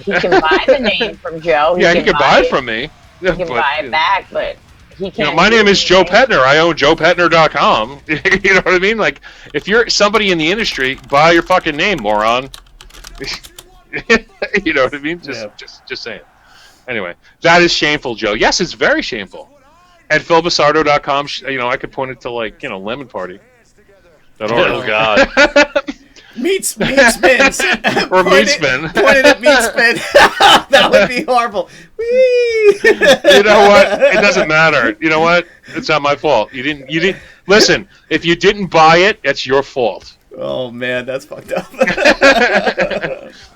He can buy the name from Joe. He can buy it from me. He can buy it back, but he can't. My name is Joe Petner. I own joepetner.com. You know what I mean? Like, if you're somebody in the industry, buy your fucking name, moron. You know what I mean? Just saying. Anyway, that is shameful, Joe. Yes, it's very shameful. At philbasardo.com, I could point it to, like, Lemon Party. Oh, God. Meat spins. Or meat spin. Pointed at meat spin. That would be horrible. Whee! You know what? It doesn't matter. You know what? It's not my fault. You didn't. Listen, if you didn't buy it, it's your fault. Oh, man, that's fucked up.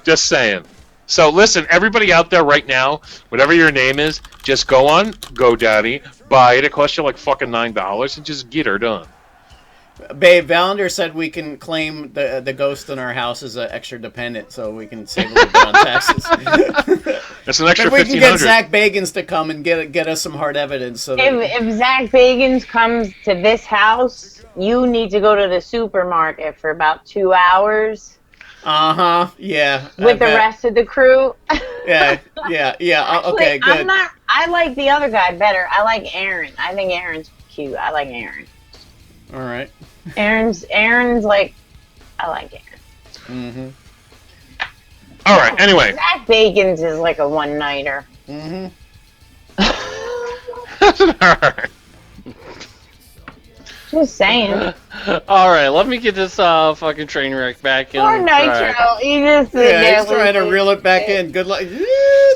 Just saying. So listen, everybody out there right now, whatever your name is, just go on GoDaddy, buy it. It costs you like fucking $9, and just get her done. Babe, Valander said we can claim the ghost in our house as an extra dependent, so we can save a little bit on taxes. That's an extra $1,500. We can get Zach Bagans to come and get us some hard evidence. So if Zach Bagans comes to this house, you need to go to the supermarket for about 2 hours. Yeah. With the rest of the crew. Yeah. Actually, okay, good. I like the other guy better. I like Aaron. I think Aaron's cute. I like Aaron. All right. Aaron's like, I like Aaron. All right. Anyway. Zach Bagans is like a one-nighter. All right. Just saying. All right, let me get this fucking train wreck back in. Poor Nitro. He's trying to reel it back in. Good luck.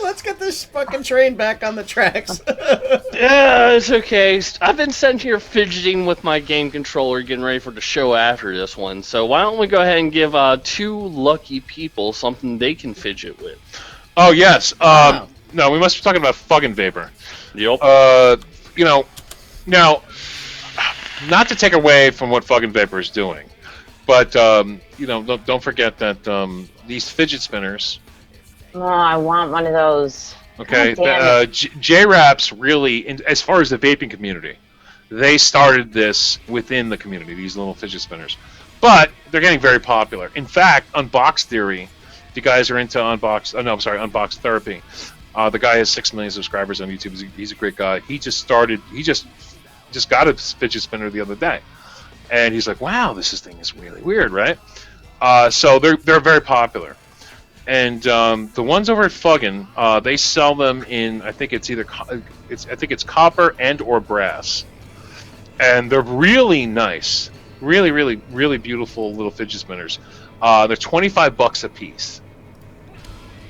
Let's get this fucking train back on the tracks. Yeah, it's okay. I've been sitting here fidgeting with my game controller, getting ready for the show after this one. So why don't we go ahead and give two lucky people something they can fidget with? Oh yes. No, we must be talking about fucking vapor. Yep. Now. Not to take away from what fucking Vapor is doing, but don't forget that these fidget spinners. Oh, I want one of those. Okay, J-Raps really, as far as the vaping community, they started this within the community. These little fidget spinners, but they're getting very popular. In fact, Unbox Theory, if you guys are into Unbox Therapy, the guy has 6 million subscribers on YouTube. He's a great guy. He just got a fidget spinner the other day, and he's like, "Wow, this thing is really weird, right?" So they're very popular, and the ones over at Fuggin, they sell them in I think it's copper and or brass, and they're really nice, really really really beautiful little fidget spinners. They're $25 a piece.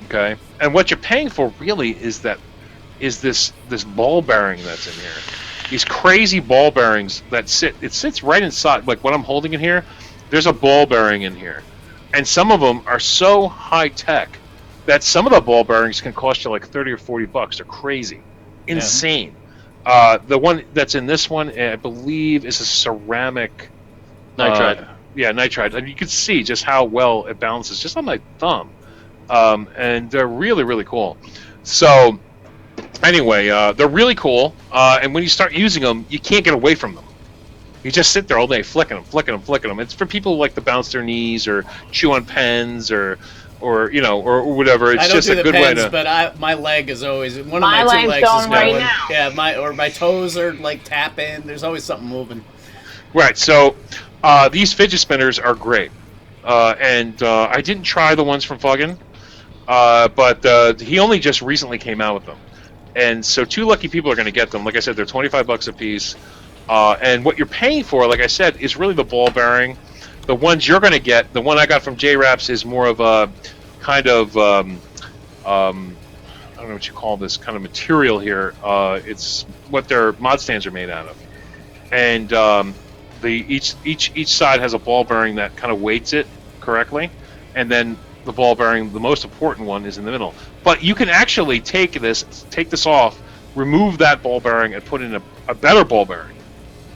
Okay, and what you're paying for really is this ball bearing that's in here. These crazy ball bearings that sits right inside, like what I'm holding in here, there's a ball bearing in here. And some of them are so high tech that some of the ball bearings can cost you like $30 or $40. They're crazy. Insane. The one that's in this one, I believe, is a ceramic nitride. Nitride. And you can see just how well it balances just on my thumb. And they're really, really cool. So anyway, they're really cool, and when you start using them, you can't get away from them. You just sit there all day flicking them. It's for people who like to bounce their knees or chew on pens or or or whatever. It's I don't just do a the good pens, way to. but my leg is always one of My my two leg's legs is going right going. now. Yeah, my toes are like tapping. There's always something moving. Right. So these fidget spinners are great, and I didn't try the ones from Fuggin, but he only just recently came out with them, and so 2 lucky people are going to get them. Like I said, they're $25 a piece, and what you're paying for, like I said, is really the ball bearing. The ones you're going to get, the one I got from J-Raps is more of a kind of I don't know what you call this kind of material here. It's what their mod stands are made out of, and each side has a ball bearing that kind of weights it correctly, and then the ball bearing, the most important one, is in the middle. But you can actually take this off, remove that ball bearing, and put in a better ball bearing.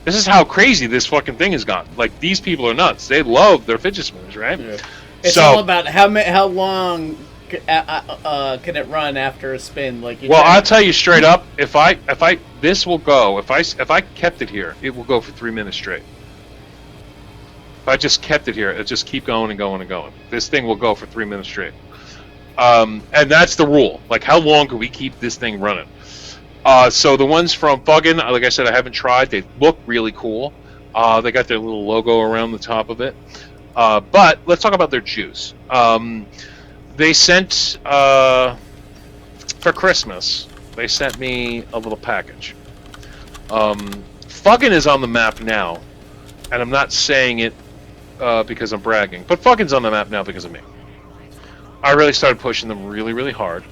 This is how crazy this fucking thing has gotten. Like, these people are nuts. They love their fidget spinners, right? Yeah. It's all about how long can it run after a spin? Like, I'll tell you straight up, if I this will go. If I kept it here, it will go for 3 minutes straight. If I just kept it here, it'll just keep going and going and going. This thing will go for 3 minutes straight. And that's the rule. Like, how long can we keep this thing running? So the ones from Fuggin, like I said, I haven't tried. They look really cool. They got their little logo around the top of it. But let's talk about their juice. They sent, for Christmas, they sent me a little package. Fuggin is on the map now, and I'm not saying it because I'm bragging, but Fuggin's on the map now because of me. I really started pushing them really, really hard.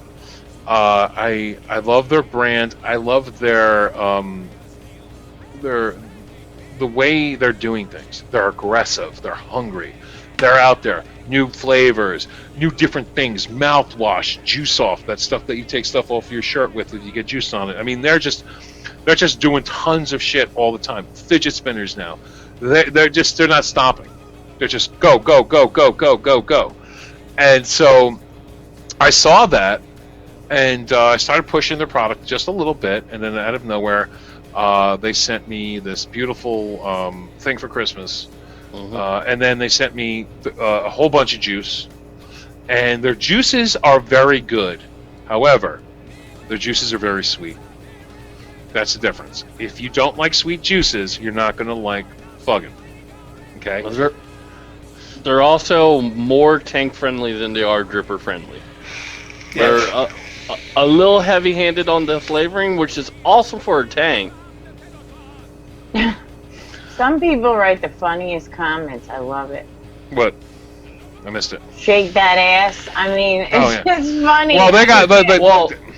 I love their brand. I love their the way they're doing things. They're aggressive. They're hungry. They're out there. New flavors, new different things. Mouthwash, juice off. That stuff that you take stuff off your shirt with if you get juice on it. I mean, they're just doing tons of shit all the time. Fidget spinners now. They're not stopping. They're just go, go, go, go, go, go, go. And so I saw that, and I started pushing their product just a little bit, and then out of nowhere, they sent me this beautiful thing for Christmas. And then they sent me a whole bunch of juice, and their juices are very good. However, their juices are very sweet. That's the difference. If you don't like sweet juices, you're not going to like Fuggin. Okay? They're also more tank friendly than they are dripper friendly. Yeah. They're a little heavy-handed on the flavoring, which is awesome for a tank. Some people write the funniest comments. I love it. What? I missed it. Shake that ass. I mean, it's just funny. Well,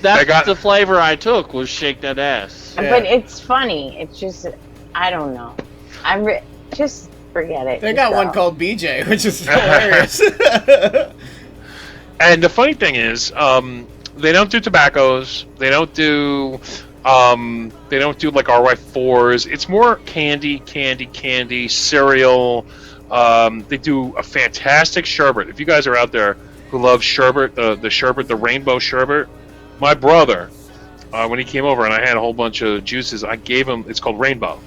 that's the flavor I took, was shake that ass. Yeah. But it's funny. It's just, I don't know. Just forget it. They got one called BJ, which is hilarious. And the funny thing is, they don't do tobaccos. They don't do like RY4s. It's more candy, cereal. They do a fantastic sherbet. If you guys are out there who love sherbet, the sherbet, the rainbow sherbet, my brother, when he came over and I had a whole bunch of juices, I gave him. It's called Rainbow,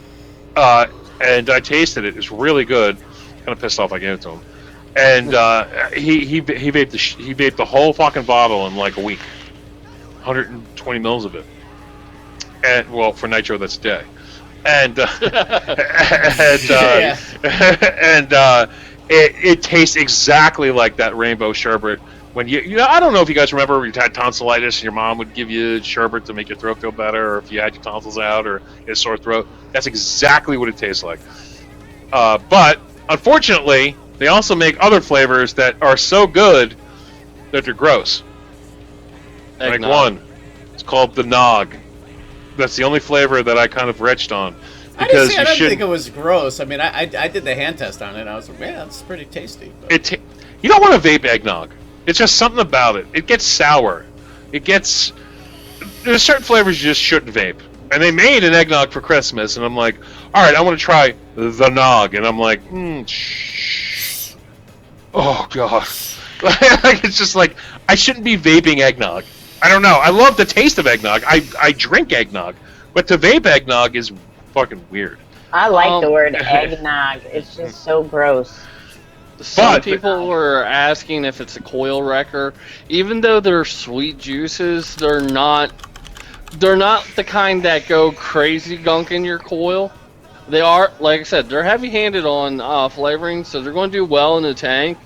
and I tasted it. It's really good. Kind of pissed off I gave it to him, and he vaped the whole fucking bottle in like a week, 120 mils of it. And well, for nitro, that's a day, and it tastes exactly like that rainbow sherbet. When you know, I don't know if you guys remember you had tonsillitis and your mom would give you sherbet to make your throat feel better, or if you had your tonsils out or you had a sore throat. That's exactly what it tastes like. But unfortunately, they also make other flavors that are so good that they're gross. Like one, it's called the Nog. That's the only flavor that I kind of retched on. I didn't think it was gross. I mean, I did the hand test on it, and I was like, yeah, that's pretty tasty. You don't want to vape eggnog. It's just something about it. It gets sour. There's certain flavors you just shouldn't vape. And they made an eggnog for Christmas, and I'm like, all right, I want to try the Nog. And I'm like, oh, God. Like, it's just like, I shouldn't be vaping eggnog. I don't know. I love the taste of eggnog. I drink eggnog. But to vape eggnog is fucking weird. I like the word eggnog. It's just so gross. Some people were asking if it's a coil wrecker. Even though they're sweet juices, they're not the kind that go crazy gunk in your coil. They are, like I said, they're heavy-handed on flavoring, so they're going to do well in the tank,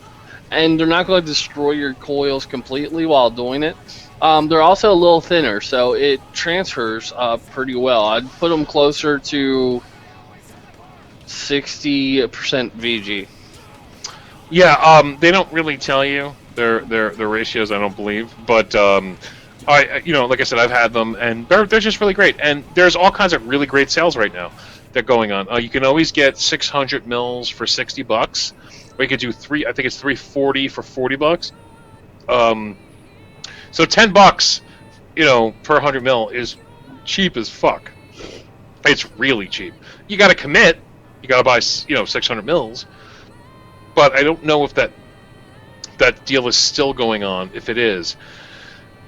and they're not going to destroy your coils completely while doing it. They're also a little thinner, so it transfers pretty well. I'd put them closer to 60% VG. Yeah, they don't really tell you their ratios, I don't believe, but like I said, I've had them, and they're just really great. And there's all kinds of really great sales right now that are going on. You can always get 600 mils for $60, or you could do I think it's 340 for $40. So $10, per 100 mil is cheap as fuck. It's really cheap. You got to commit. You got to buy 600 mils. But I don't know if that deal is still going on. If it is,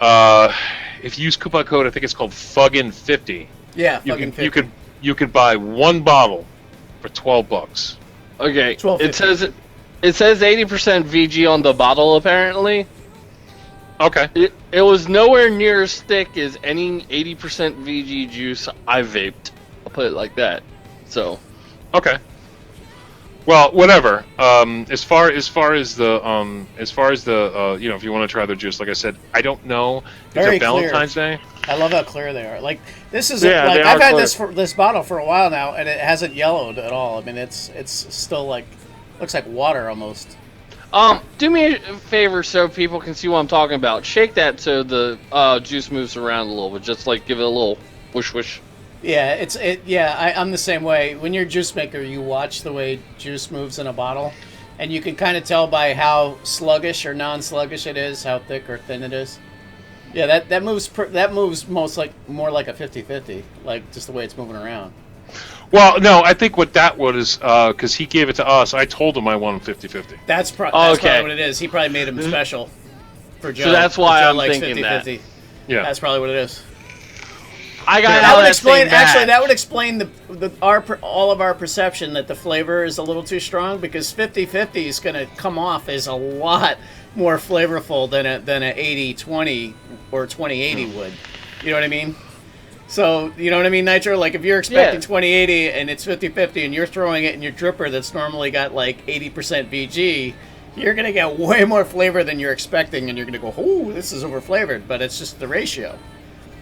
if you use coupon code, I think it's called Fuggin50. Yeah, Fuggin50. You could buy one bottle for $12. Okay, it says 80% VG on the bottle apparently. Okay. It was nowhere near as thick as any 80% VG juice I vaped. I'll put it like that. So. Okay. Well, whatever. As far as the if you want to try their juice, like I said, I don't know. Very it's a Valentine's clear. Day. I love how clear they are. Like this is Yeah, I've had this bottle for a while now, and it hasn't yellowed at all. I mean, it's still looks like water almost. Do me a favor so people can see what I'm talking about. Shake that so the juice moves around a little bit. Just like give it a little whoosh whoosh. Yeah, I'm the same way. When you're a juice maker, you watch the way juice moves in a bottle, and you can kind of tell by how sluggish or non-sluggish it is, how thick or thin it is. Yeah, that moves more like a 50-50, like just the way it's moving around. Well, no, I think what that was because he gave it to us. I told him I want him 50-50. That's probably what it is. He probably made him special for Joe. So that's why Joe I'm likes thinking 50-50. that. Yeah, that's probably what it is. That would explain all of our perception that the flavor is a little too strong, because 50-50 is going to come off as a lot more flavorful than a 80-20 or 20-80 would. You know what I mean? So, you know what I mean, Nitro? Like, if you're expecting 20-80 and it's 50-50 and you're throwing it in your dripper that's normally got like 80% VG, you're going to get way more flavor than you're expecting, and you're going to go, "Ooh, this is overflavored," but it's just the ratio.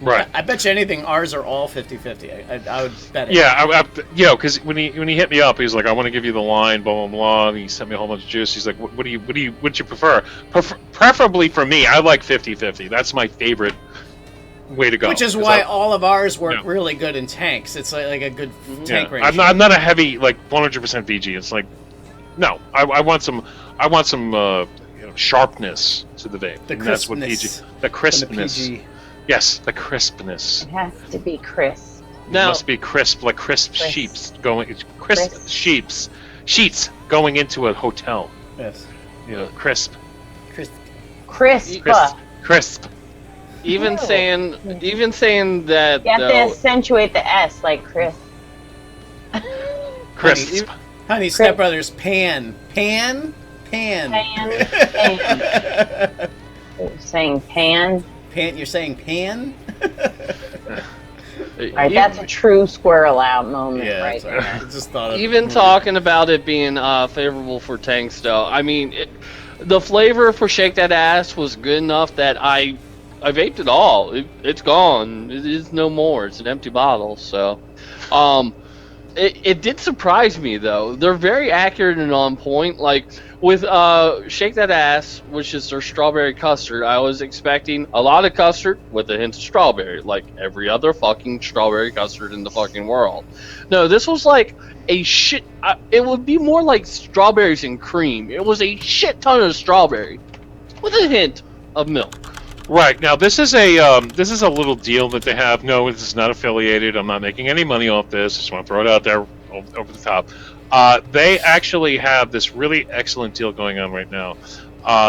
Right. I bet you anything ours are all 50-50. I would bet it. Yeah, because when he hit me up, he was like, "I want to give you the line, blah blah blah." And he sent me a whole bunch of juice. He's like, "What do you prefer?" Preferably for me, I like 50-50. That's my favorite way to go. Which is why all of ours work really good in tanks. It's like a good tank ratio. I'm not a heavy 100% VG. It's like, no, I want some sharpness to the vape. The crispness. That's what PG. The crispness. Yes, the crispness. It has to be crisp. Now, it must be crisp, like crisp sheets going sheets going into a hotel. Yes. Crisp. Crisp. Even saying that. You have to accentuate the S, like crisp. Crisp. Honey, stepbrothers, pan. You're saying pan? You're saying pan? Alright, that's a true squirrel out moment right there. I just thought of Even talking about it being favorable for tanks, though, I mean, the flavor for Shake That Ass was good enough that I vaped it all. It's gone. It is no more. It's an empty bottle. So, it did surprise me though. They're very accurate and on point. Like with Shake That Ass, which is their strawberry custard, I was expecting a lot of custard with a hint of strawberry, like every other fucking strawberry custard in the fucking world. No, this was like a shit. It would be more like strawberries and cream. It was a shit ton of strawberry with a hint of milk. Right, now this is a little deal that they have. No, this is not affiliated. I'm not making any money off this. Just want to throw it out there over the top. They actually have this really excellent deal going on right now.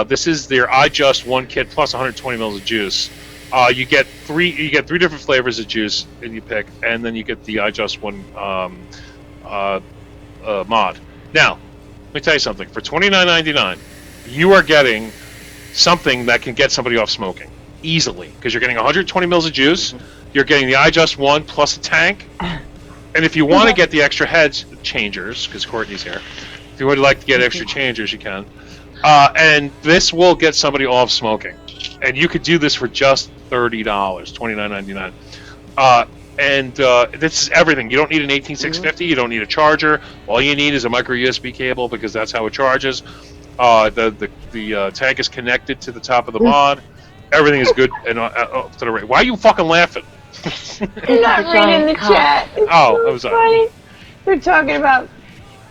This is their iJust 1 kit plus 120 mils of juice. You get three different flavors of juice and you pick, and then you get the iJust 1 mod. Now, Let me tell you something. For $29.99, you are getting something that can get somebody off smoking easily, because you're getting 120 mils of juice. You're getting the iJust 1 plus a tank. And if you want to get the extra heads changers, because Courtney's here, if you would like to get extra changers, you can. And this will get somebody off smoking. And you could do this for just $30, $29.99. And this is everything. You don't need an 18650. You don't need a charger. All you need is a micro USB cable, because that's how it charges. The tank is connected to the top of the mod. Everything is good and up to the rate. Why are you fucking laughing? You're not reading the chat. I'm sorry. They're talking about.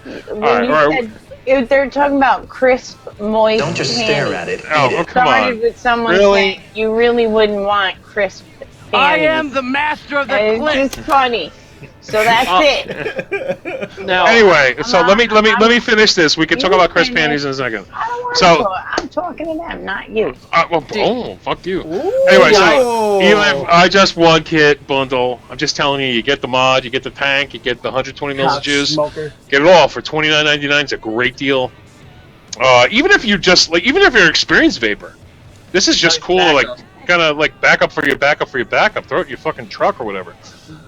They're talking about crisp, moist. Don't just stare at it. Oh, come Started with someone saying you really wouldn't want crisp. I am the master of the clip. It's just funny. So that's it. Now, anyway, so let me finish this. We can talk about crisp panties in a second. I'm talking to them, not you. Fuck you. Anyway, so iJust 1 kit bundle. I'm just telling you, you get the mod, you get the tank, you get the 120 mils of juice. Get it all for $29.99. It's a great deal. Even if you even if you're an experienced vapor, this is just cool. Kind of like backup for your backup. Throw it in your fucking truck or whatever.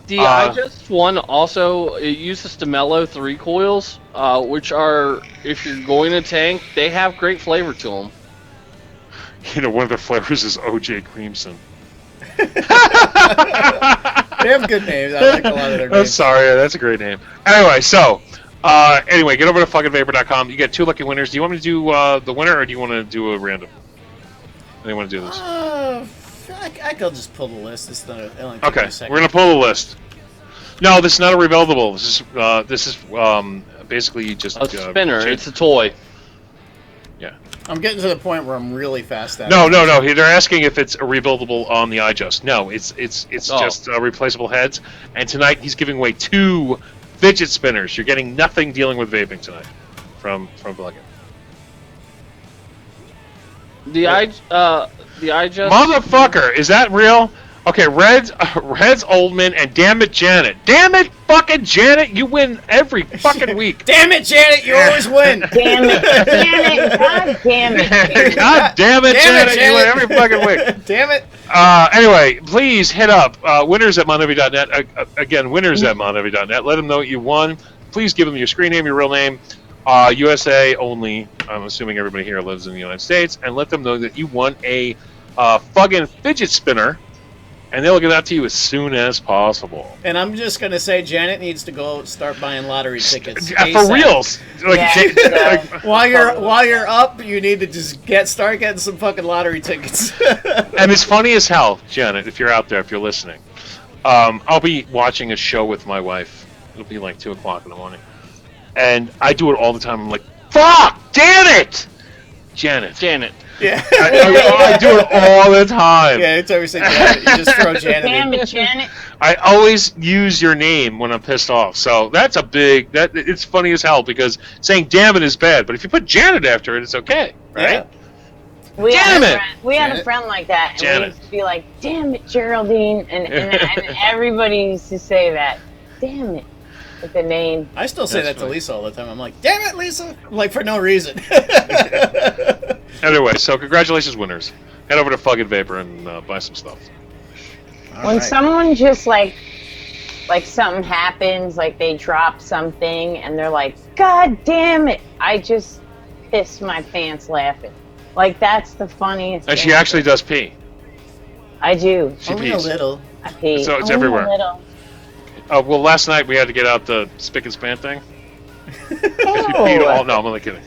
The iJust 1 also, it uses the Mellow 3 coils, which are, if you're going to tank, they have great flavor to them. You know, one of the flavors is OJ Creamson. They have good names. I like a lot of their names. I'm sorry, that's a great name. Anyway, so, get over to fuckingvapor.com. You get 2 lucky winners. Do you want me to do the winner, or do you want to do a random? How do you want to do this? I could just pull the list. It's not okay, we're gonna pull the list. No, this is not a rebuildable. This is basically just a spinner. It's a toy. Yeah. I'm getting to the point where I'm really fast at it. No. They're asking if it's a rebuildable on the iJust. No, it's just replaceable heads. And tonight he's giving away 2 fidget spinners. You're getting nothing dealing with vaping tonight from Plug-In. The iJust. Motherfucker, is that real? Okay, Reds Oldman, and damn it, Janet. Damn it, fucking Janet, you win every fucking week. Damn it, Janet, you always win. Damn it, Janet, god damn it. God damn it, Janet, you win every fucking week. Damn it. Anyway, please hit up winners at monheavy.net. Again, winners at monheavy.net. Let them know what you won. Please give them your screen name, your real name. USA only. I'm assuming everybody here lives in the United States. And let them know that you won a fucking fidget spinner. And they'll get that to you as soon as possible. And I'm just gonna say, Janet needs to go start buying lottery tickets. For reals. While you're up, you need to just start getting some fucking lottery tickets. And it's funny as hell, Janet, if you're out there, if you're listening. I'll be watching a show with my wife. It'll be like 2 o'clock in the morning, and I do it all the time. I'm like, "Fuck, damn it, Janet." Yeah. I do it all the time. Yeah, it's always say Janet. You just throw Janet Damn in. it, Janet. I always use your name when I'm pissed off. So that's it's funny as hell, because saying damn it is bad, but if you put Janet after it, it's okay, right? Yeah. We had a friend like that, and Janet. we used to be like, damn it, Geraldine, and everybody used to say that. Damn it. With the name. I still say that to Lisa all the time. I'm like, damn it, Lisa! Like, for no reason. Anyway, so congratulations, winners. Head over to Fucking Vapor and buy some stuff. When someone just like something happens, like they drop something, and they're like, God damn it! I just pissed my pants laughing. Like, that's the funniest. And she actually does pee. I do. She Only pees. a little. I pee. So it's Only everywhere. A little. Well, last night we had to get out the spick and span thing. You peed all... No, I'm only kidding.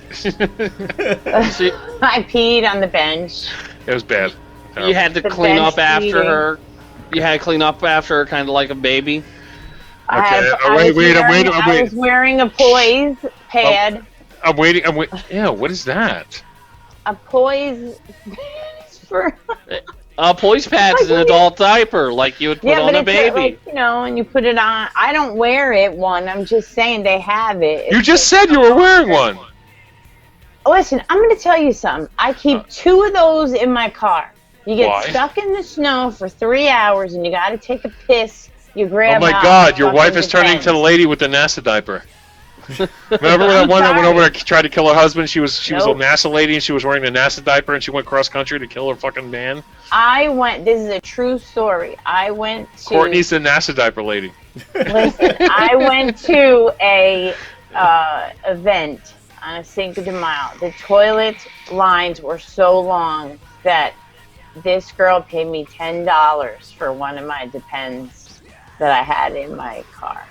I peed on the bench. It was bad. You had to clean up after her. You had to clean up after her, kind of like a baby. I was wearing a poise pad. I'm waiting. Yeah, what is that? A poise for. Poise pads is an adult diaper, like you would put on a baby. Like, and you put it on. I don't wear it. I'm just saying they have it. You just said you were wearing one. Listen, I'm going to tell you something. I keep 2 of those in my car. You get stuck in the snow for 3 hours, and you got to take a piss. You grab. Oh my God! Your wife is turning to the lady with the NASA diaper. Remember that one that went over and tried to kill her husband? She was a Nope. NASA lady and she was wearing a NASA diaper and she went cross country to kill her fucking man. This is a true story. I went to... Courtney's the NASA diaper lady. Listen, I went to a event on a Cinco de Mayo. The toilet lines were so long that this girl paid me $10 for one of my Depends that I had in my car.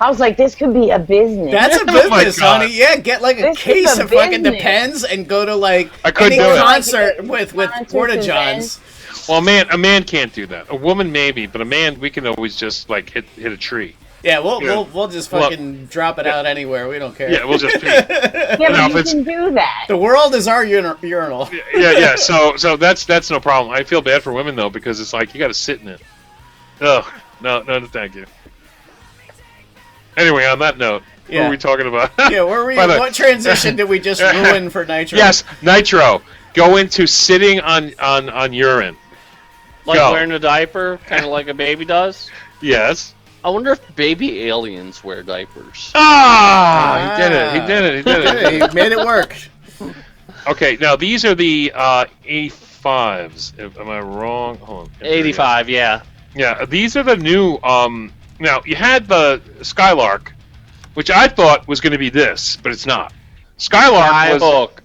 I was like, this could be a business. That's a business, honey. Yeah, get like a case of fucking Depends and go to like any concert with Porta Johns. Well, a man can't do that. A woman maybe, but a man we can always just like hit a tree. Yeah, we'll just fucking drop it out anywhere. We don't care. Yeah, we'll just pee. Yeah, but you can do that. The world is our urinal. Yeah. So that's no problem. I feel bad for women though because it's like you got to sit in it. Ugh, no, thank you. Anyway, on that note, what were we talking about? Yeah, what transition did we just ruin for Nitro? Yes, Nitro. Go into sitting on urine. Like wearing a diaper, kind of like a baby does? Yes. I wonder if baby aliens wear diapers. He did it. He made it work. Okay, now these are the 85s. Am I wrong? Hold on. 85, yeah. Yeah, these are the new... now, you had the Skylark, which I thought was going to be this, but it's not. Skylark was...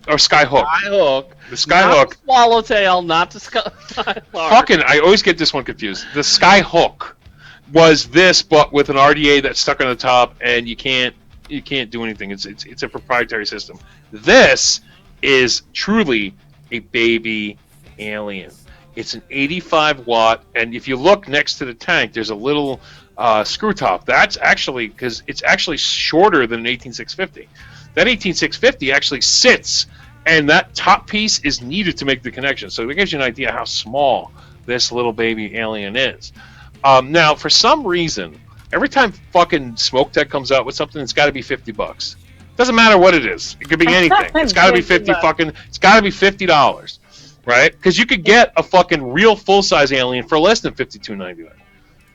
Or Skyhook. Skyhook. The Skyhook. Not the Swallowtail, not the Skylark. Fucking, I always get this one confused. The Skyhook was this, but with an RDA that's stuck on the top, and you can't do anything. It's a proprietary system. This is truly a baby alien. It's an 85 watt, and if you look next to the tank, there's a little screw top. That's actually because it's actually shorter than an 18650. That 18650 actually sits, and that top piece is needed to make the connection. So it gives you an idea how small this little baby alien is. Now, for some reason, every time fucking Smoke Tech comes out with something, it's got to be $50. Doesn't matter what it is. It could be anything. It's got to be It's got to be $50, right? Because you could get a fucking real full size alien for less than $52.99.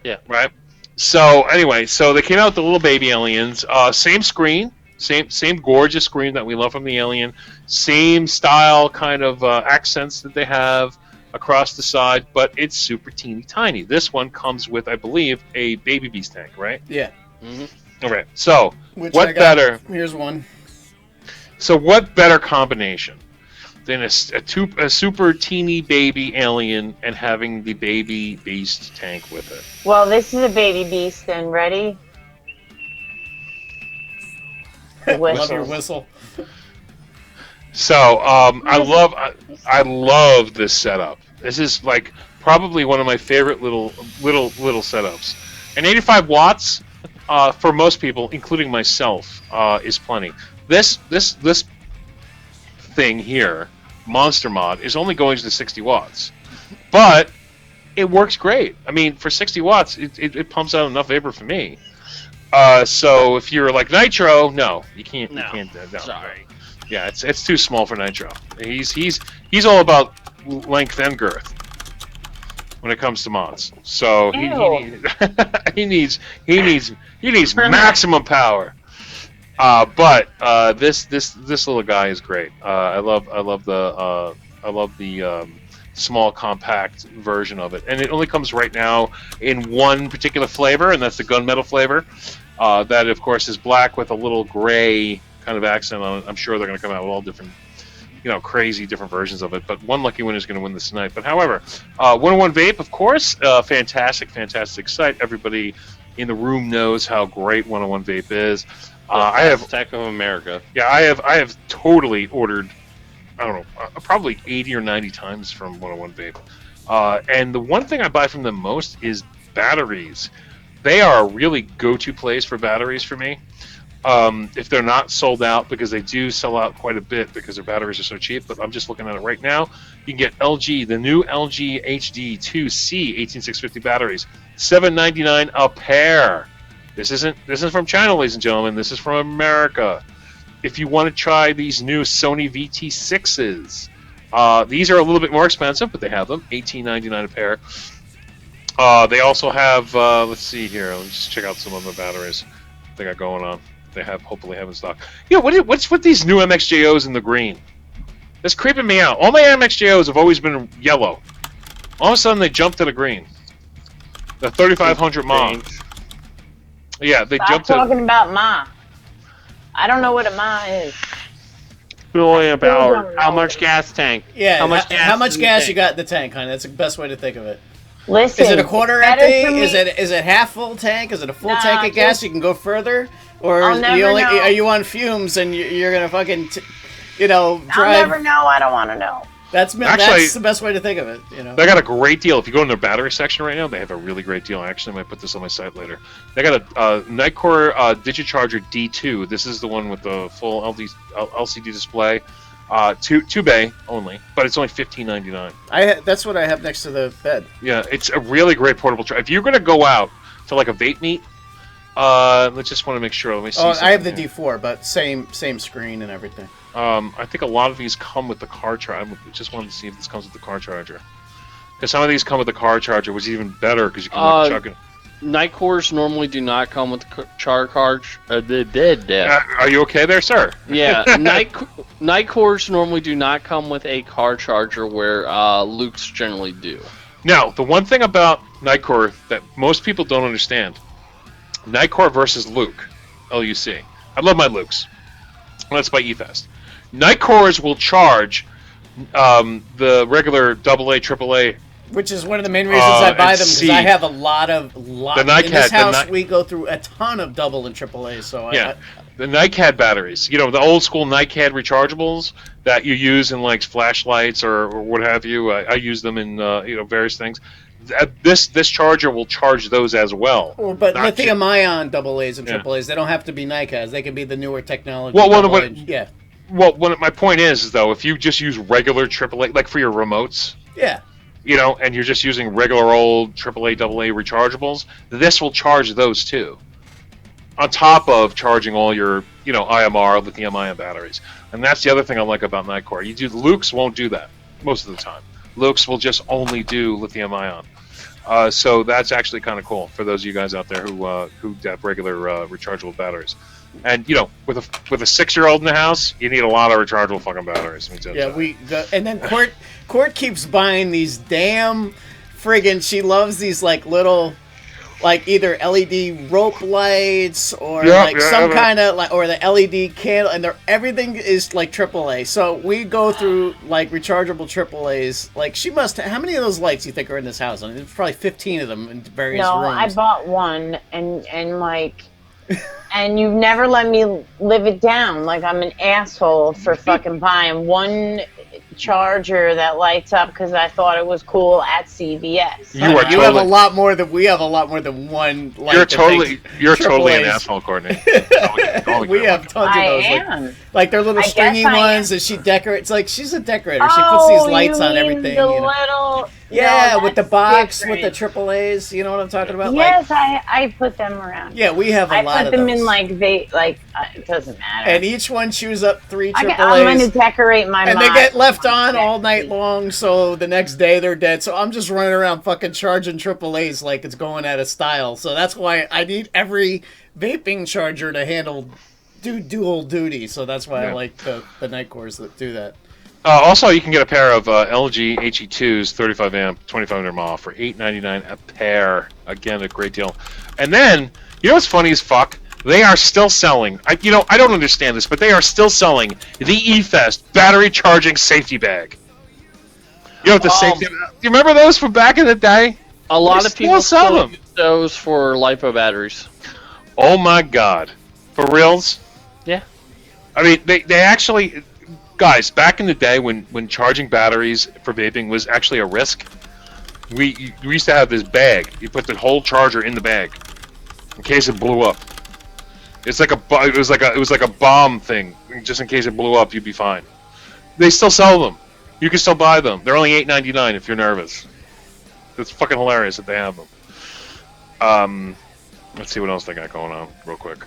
Yeah. Right. So anyway, they came out with the little baby aliens. Same screen, same gorgeous screen that we love from the Alien. Same style kind of accents that they have across the side, but it's super teeny tiny. This one comes with, I believe, a baby beast tank, right? Yeah. Mm-hmm. Okay. So what better? Here's one. So what better combination than a super teeny baby alien and having the baby beast tank with it? Well, this is a baby beast, and ready? Love your whistle. So I love this setup. This is like probably one of my favorite little setups. And 85 watts for most people, including myself, is plenty. This thing here, Monster Mod, is only going to 60 watts, but it works great. I mean, for 60 watts, it pumps out enough vapor for me. So if you're like Nitro, no, you can't. No. You can't. No. Sorry. Yeah, it's too small for Nitro. He's all about length and girth when it comes to mods. So he needs maximum power. But this little guy is great. I love the small compact version of it, and it only comes right now in one particular flavor, and that's the gunmetal flavor. That of course is black with a little gray kind of accent on it. I'm sure they're going to come out with all different, crazy different versions of it. But one lucky winner is going to win this tonight. But however, 101 Vape, of course, fantastic site. Everybody in the room knows how great 101 Vape is. I have Tech of America. Yeah, I have totally ordered, I don't know, probably 80 or 90 times from 101 Vape. And the one thing I buy from them most is batteries. They are a really go-to place for batteries for me. If they're not sold out, because they do sell out quite a bit because their batteries are so cheap. But I'm just looking at it right now. You can get the new LG HD 2C 18650 batteries, $7.99 a pair. This isn't from China, ladies and gentlemen. This is from America. If you want to try these new Sony VT6s, these are a little bit more expensive, but they have them, $18.99 a pair. They also have, let's see here. Let me just check out some of the batteries they got going on. They hopefully have in stock. Yeah, what's with these new MXJOs in the green? It's creeping me out. All my MXJOs have always been yellow. All of a sudden, they jumped to the green. The 3500 mAh. Yeah, they jumped to... Stop talking about mAh. I don't know what a mAh is. Really about how much gas tank. Yeah, how much gas you got in the tank, honey? That's the best way to think of it. Listen, is it a quarter empty? Is it half full tank? Is it a full tank of gas? You can go further, or are you on fumes and you're gonna fucking, drive? I'll never know. I don't want to know. That's the best way to think of it. They got a great deal. If you go in their battery section right now, they have a really great deal. I actually might put this on my site later. They got a Nitecore DigiCharger D2. This is the one with the full LCD display. Two bay only, but it's only $15.99. That's what I have next to the bed. Yeah, it's a really great portable charger. If you're gonna go out to like a vape meet, let's just want to make sure. Let me see. I have the D4, but same screen and everything. I think a lot of these come with the car charger. I just wanted to see if this comes with the car charger, because some of these come with the car charger, which is even better because you can chug it. Nitecores normally do not come with the charger. Are you okay there, sir? Yeah, Nitecores normally do not come with a car charger, where Luke's generally do. Now, the one thing about Nitecore that most people don't understand, Nitecore versus Luke, LUC. I love my Lukes. That's by eFest. Nitecores will charge the regular AA, AAA. Which is one of the main reasons I buy them, because I have a lot. In this house, we go through a ton of double and AAA. So the NiCad batteries, the old school NiCad rechargeables that you use in like flashlights or what have you. I use them in various things. This charger will charge those as well. But lithium-ion AA's and AAA's, they don't have to be NiCads. They can be the newer technology. Well, my point is though, if you just use regular AAA, like for your remotes. Yeah. And you're just using regular old AAA, AA rechargeables, this will charge those too. On top of charging all your, IMR, lithium-ion batteries. And that's the other thing I like about Nitecore. Luke's won't do that most of the time. Luke's will just only do lithium-ion. So that's actually kind of cool for those of you guys out there who have regular rechargeable batteries. And with a 6-year-old in the house, you need a lot of rechargeable fucking batteries. And then Court keeps buying these damn friggin'. She loves these like little, like either LED rope lights or some kind of or the LED candle, and everything is like AAA. So we go through like rechargeable AAA's. Like she must. How many of those lights do you think are in this house? I mean, there's probably 15 of them in various rooms. No, I bought one, and like. And you've never let me live it down. Like I'm an asshole for fucking buying one charger that lights up because I thought it was cool at CVS. You have a lot more than we have. A lot more than one. You're totally an asshole, Courtney. We have tons of those. Like they're little stringy ones that she decorates. Like she's a decorator. She puts these lights on everything. The little. Yeah, with the box, with the AAA's, you know what I'm talking about? Yes, I put them around. Yeah, we have a lot of those. I put them in it doesn't matter. And each one chews up 3 AAA's. I'm going to decorate my And they get left on all night long, so the next day they're dead. So I'm just running around fucking charging AAA's like it's going out of style. So that's why I need every vaping charger to do dual duty. So that's why I like the Nitecores that do that. Also, you can get a pair of LG HE2s 35 amp 2500 mAh for $8.99 a pair. Again, a great deal. And then, what's funny as fuck? They are still selling. I don't understand this, but they are still selling the eFest battery charging safety bag. The safety. Do you remember those from back in the day? A lot of people sell them. Use those for LiPo batteries. Oh my god, for reals? Yeah. I mean, they actually. Guys, back in the day when charging batteries for vaping was actually a risk, we used to have this bag. You put the whole charger in the bag in case it blew up. It was like a bomb thing. Just in case it blew up, you'd be fine. They still sell them. You can still buy them. They're only $8.99 if you're nervous. It's fucking hilarious that they have them. Let's see what else they got going on real quick.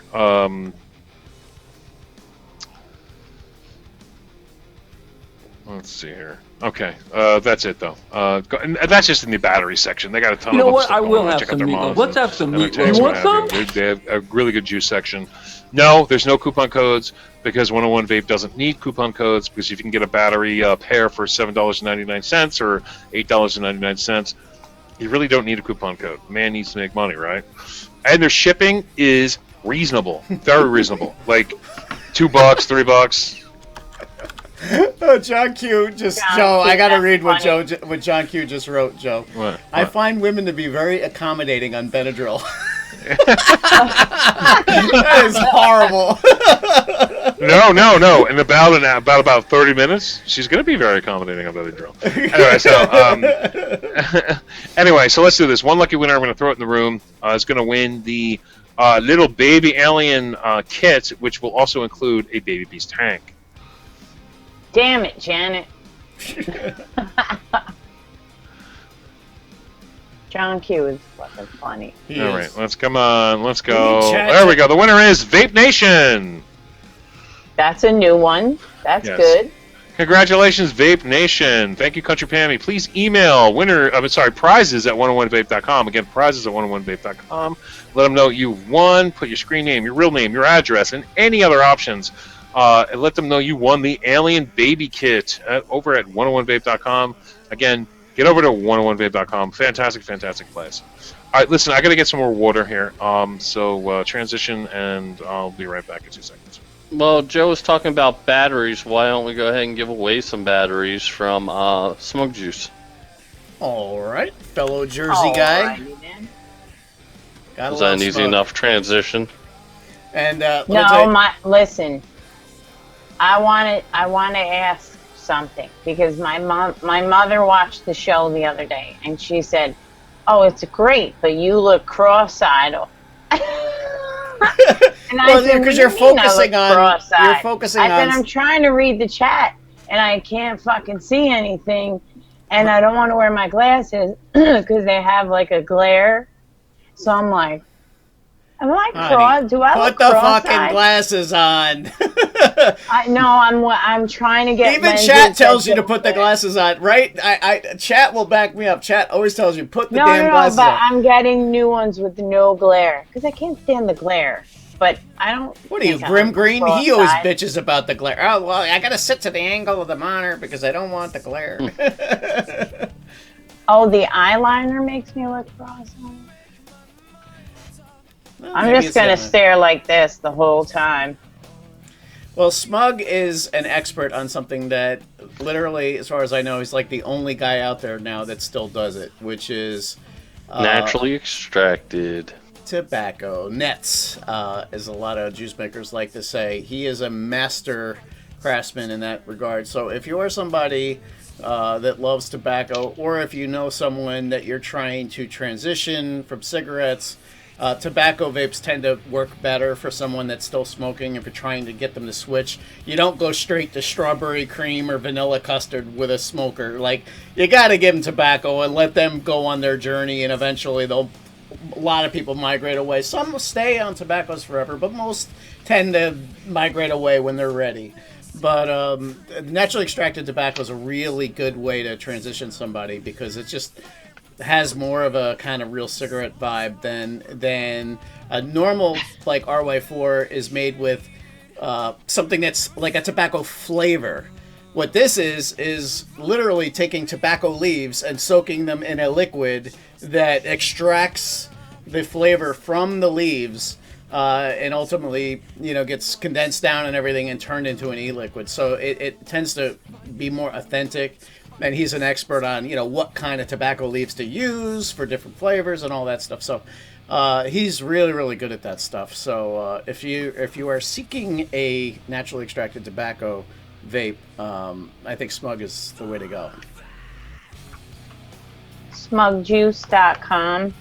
Let's see here. Okay, that's it though. And that's just in the battery section. They got a ton You of know other what? stuff I going will on. have Check out some their meatloaf. mods Let's and have some their meatloaf. tanks You and want what have some? you. They have a really good juice section. No, there's no coupon codes because 101 Vape doesn't need coupon codes because if you can get a battery pair for $7.99 or $8.99, you really don't need a coupon code. Man needs to make money, right? And their shipping is reasonable, very reasonable. Like $2, $3. Oh, John Q. Joe, I gotta read what John Q. just wrote, Joe. What? I find women to be very accommodating on Benadryl. That is horrible. No. In about 30 minutes, she's going to be very accommodating on Benadryl. Anyway, so let's do this. One lucky winner, I'm going to throw it in the room, is going to win the little baby alien kit, which will also include a baby beast tank. Damn it, Janet. John Q is fucking funny. All right, let's go. There we go. The winner is Vape Nation. That's a new one. That's good. Congratulations, Vape Nation. Thank you, Country Pammy. Please email prizes at 101vape.com. Again, prizes at 101vape.com. Let them know you won. Put your screen name, your real name, your address, and any other options. And let them know you won the Alien Baby Kit over at 101vape.com. Again, get over to 101vape.com. Fantastic place. All right, listen, I got to get some more water here. So transition, and I'll be right back in 2 seconds. Well, Joe was talking about batteries. Why don't we go ahead and give away some batteries from Smoke Juice? All right, fellow Jersey guy. Was that an easy enough transition? And listen. I want to ask something because my mother watched the show the other day and she said, "Oh, it's great, but you look cross-eyed." And well, because you're focusing on I said, on. I'm trying to read the chat and I can't fucking see anything, and I don't want to wear my glasses because they have like a glare. So I'm like, am I cross? Do I look put the cross-eyed? fucking glasses on. I'm trying to get. Even chat tells you to put the glasses on, right? Chat will back me up. Chat always tells you put the damn glasses on. But I'm getting new ones with no glare because I can't stand the glare. But I don't. What are you, Grim Green? He always bitches about the glare. Oh well, I gotta sit to the angle of the monitor because I don't want the glare. Oh, the eyeliner makes me look cross-eyed. Well, I'm just gonna stare like this the whole time. Well, Smug is an expert on something that literally, as far as I know, he's like the only guy out there now that still does it, which is naturally extracted tobacco nets, as a lot of juice makers like to say. He is a master craftsman in that regard. So if you are somebody that loves tobacco, or if you know someone that you're trying to transition from cigarettes, tobacco vapes tend to work better for someone that's still smoking. If you're trying to get them to switch, you don't go straight to strawberry cream or vanilla custard with a smoker. Like, you got to give them tobacco and let them go on their journey, and eventually a lot of people migrate away. Some will stay on tobaccos forever, but most tend to migrate away when they're ready. But naturally extracted tobacco is a really good way to transition somebody because it just has more of a kind of real cigarette vibe than a normal, like RY4 is made with something that's like a tobacco flavor. What this is literally taking tobacco leaves and soaking them in a liquid that extracts the flavor from the leaves, and ultimately, gets condensed down and everything and turned into an e-liquid. So it tends to be more authentic. And he's an expert on, what kind of tobacco leaves to use for different flavors and all that stuff. So he's really, really good at that stuff. So if you are seeking a naturally extracted tobacco vape, I think Smug is the way to go. Smugjuice.com.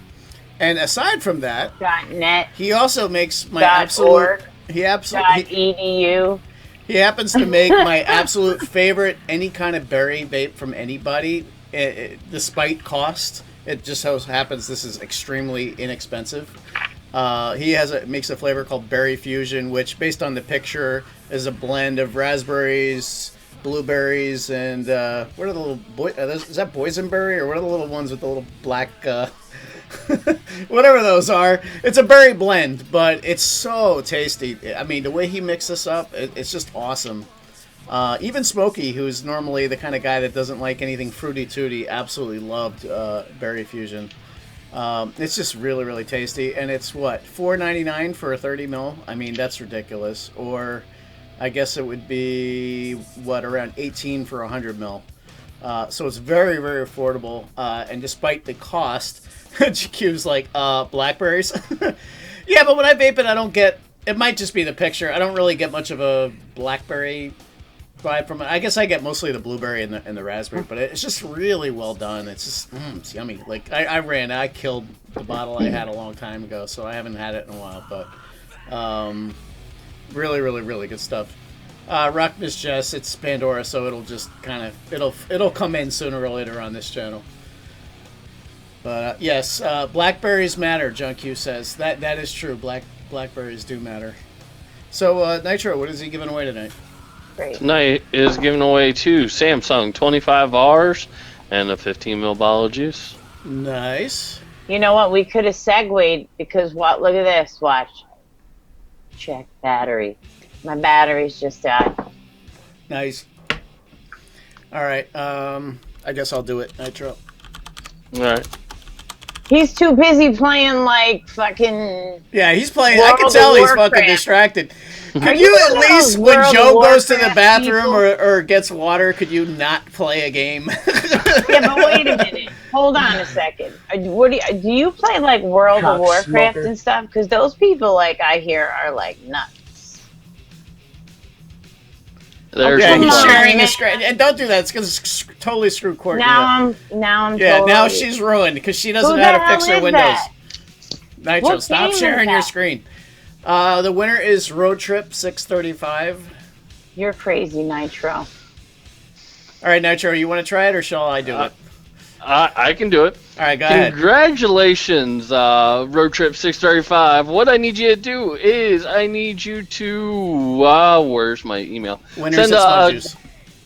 And aside from that, .net. he also makes my absolute. .edu. He happens to make my absolute favorite any kind of berry vape from anybody, despite cost. It just so happens this is extremely inexpensive. He makes a flavor called Berry Fusion, which, based on the picture, is a blend of raspberries, blueberries and what are the little is that boysenberry or what are the little ones with the little black whatever those are? It's a berry blend, but it's so tasty. I mean, the way he mixed this up, it's just awesome. Even Smokey, who's normally the kind of guy that doesn't like anything fruity tooty, absolutely loved Berry Fusion. It's just really, really tasty, and it's what, $4.99 for a 30 mil? I mean, that's ridiculous. Or I guess it would be what, around 18 for 100 mil. So it's very, very affordable. And despite the cost, GQ's like, blackberries. Yeah, but when I vape it, I don't get. It might just be the picture. I don't really get much of a blackberry vibe from it. I guess I get mostly the blueberry and the raspberry, but it's just really well done. It's just it's yummy. Like I killed the bottle I had a long time ago, so I haven't had it in a while. But really, really, really good stuff. Rock Miss Jess, it's Pandora, so it'll just kind of it'll come in sooner or later on this channel. But yes, blackberries matter. John Q says that is true. Blackberries do matter. So Nitro, what is he giving away tonight? Great. Tonight is giving away 2 Samsung 25Rs and a 15 ml bottle of juice. Nice. You know what? We could have segued because what? Look at this. Watch. Check battery. My batteries just died. Nice. All right. I guess I'll do it, Nitro. All right. He's too busy playing like fucking. Yeah, he's playing. I can tell he's fucking distracted. Could you at least, when World Joe of goes to the Warcraft bathroom or gets water, could you not play a game? Yeah, but wait a minute. Hold on a second. What do you play like World of Warcraft and stuff? Because those people, like I hear, are like nuts. Okay, he's sharing the screen, and don't do that. It's going to totally screw Courtney. Now I'm. Yeah, totally... now she's ruined because she doesn't know how to fix her Windows. Nitro, stop sharing your screen. The winner is Road Trip 635. You're crazy, Nitro. All right, Nitro, you want to try it or shall I do it? I can do it. All right, go ahead. Congratulations, Road Trip 635. What I need you to do is I need you to where's my email? Winners at Smug Juice.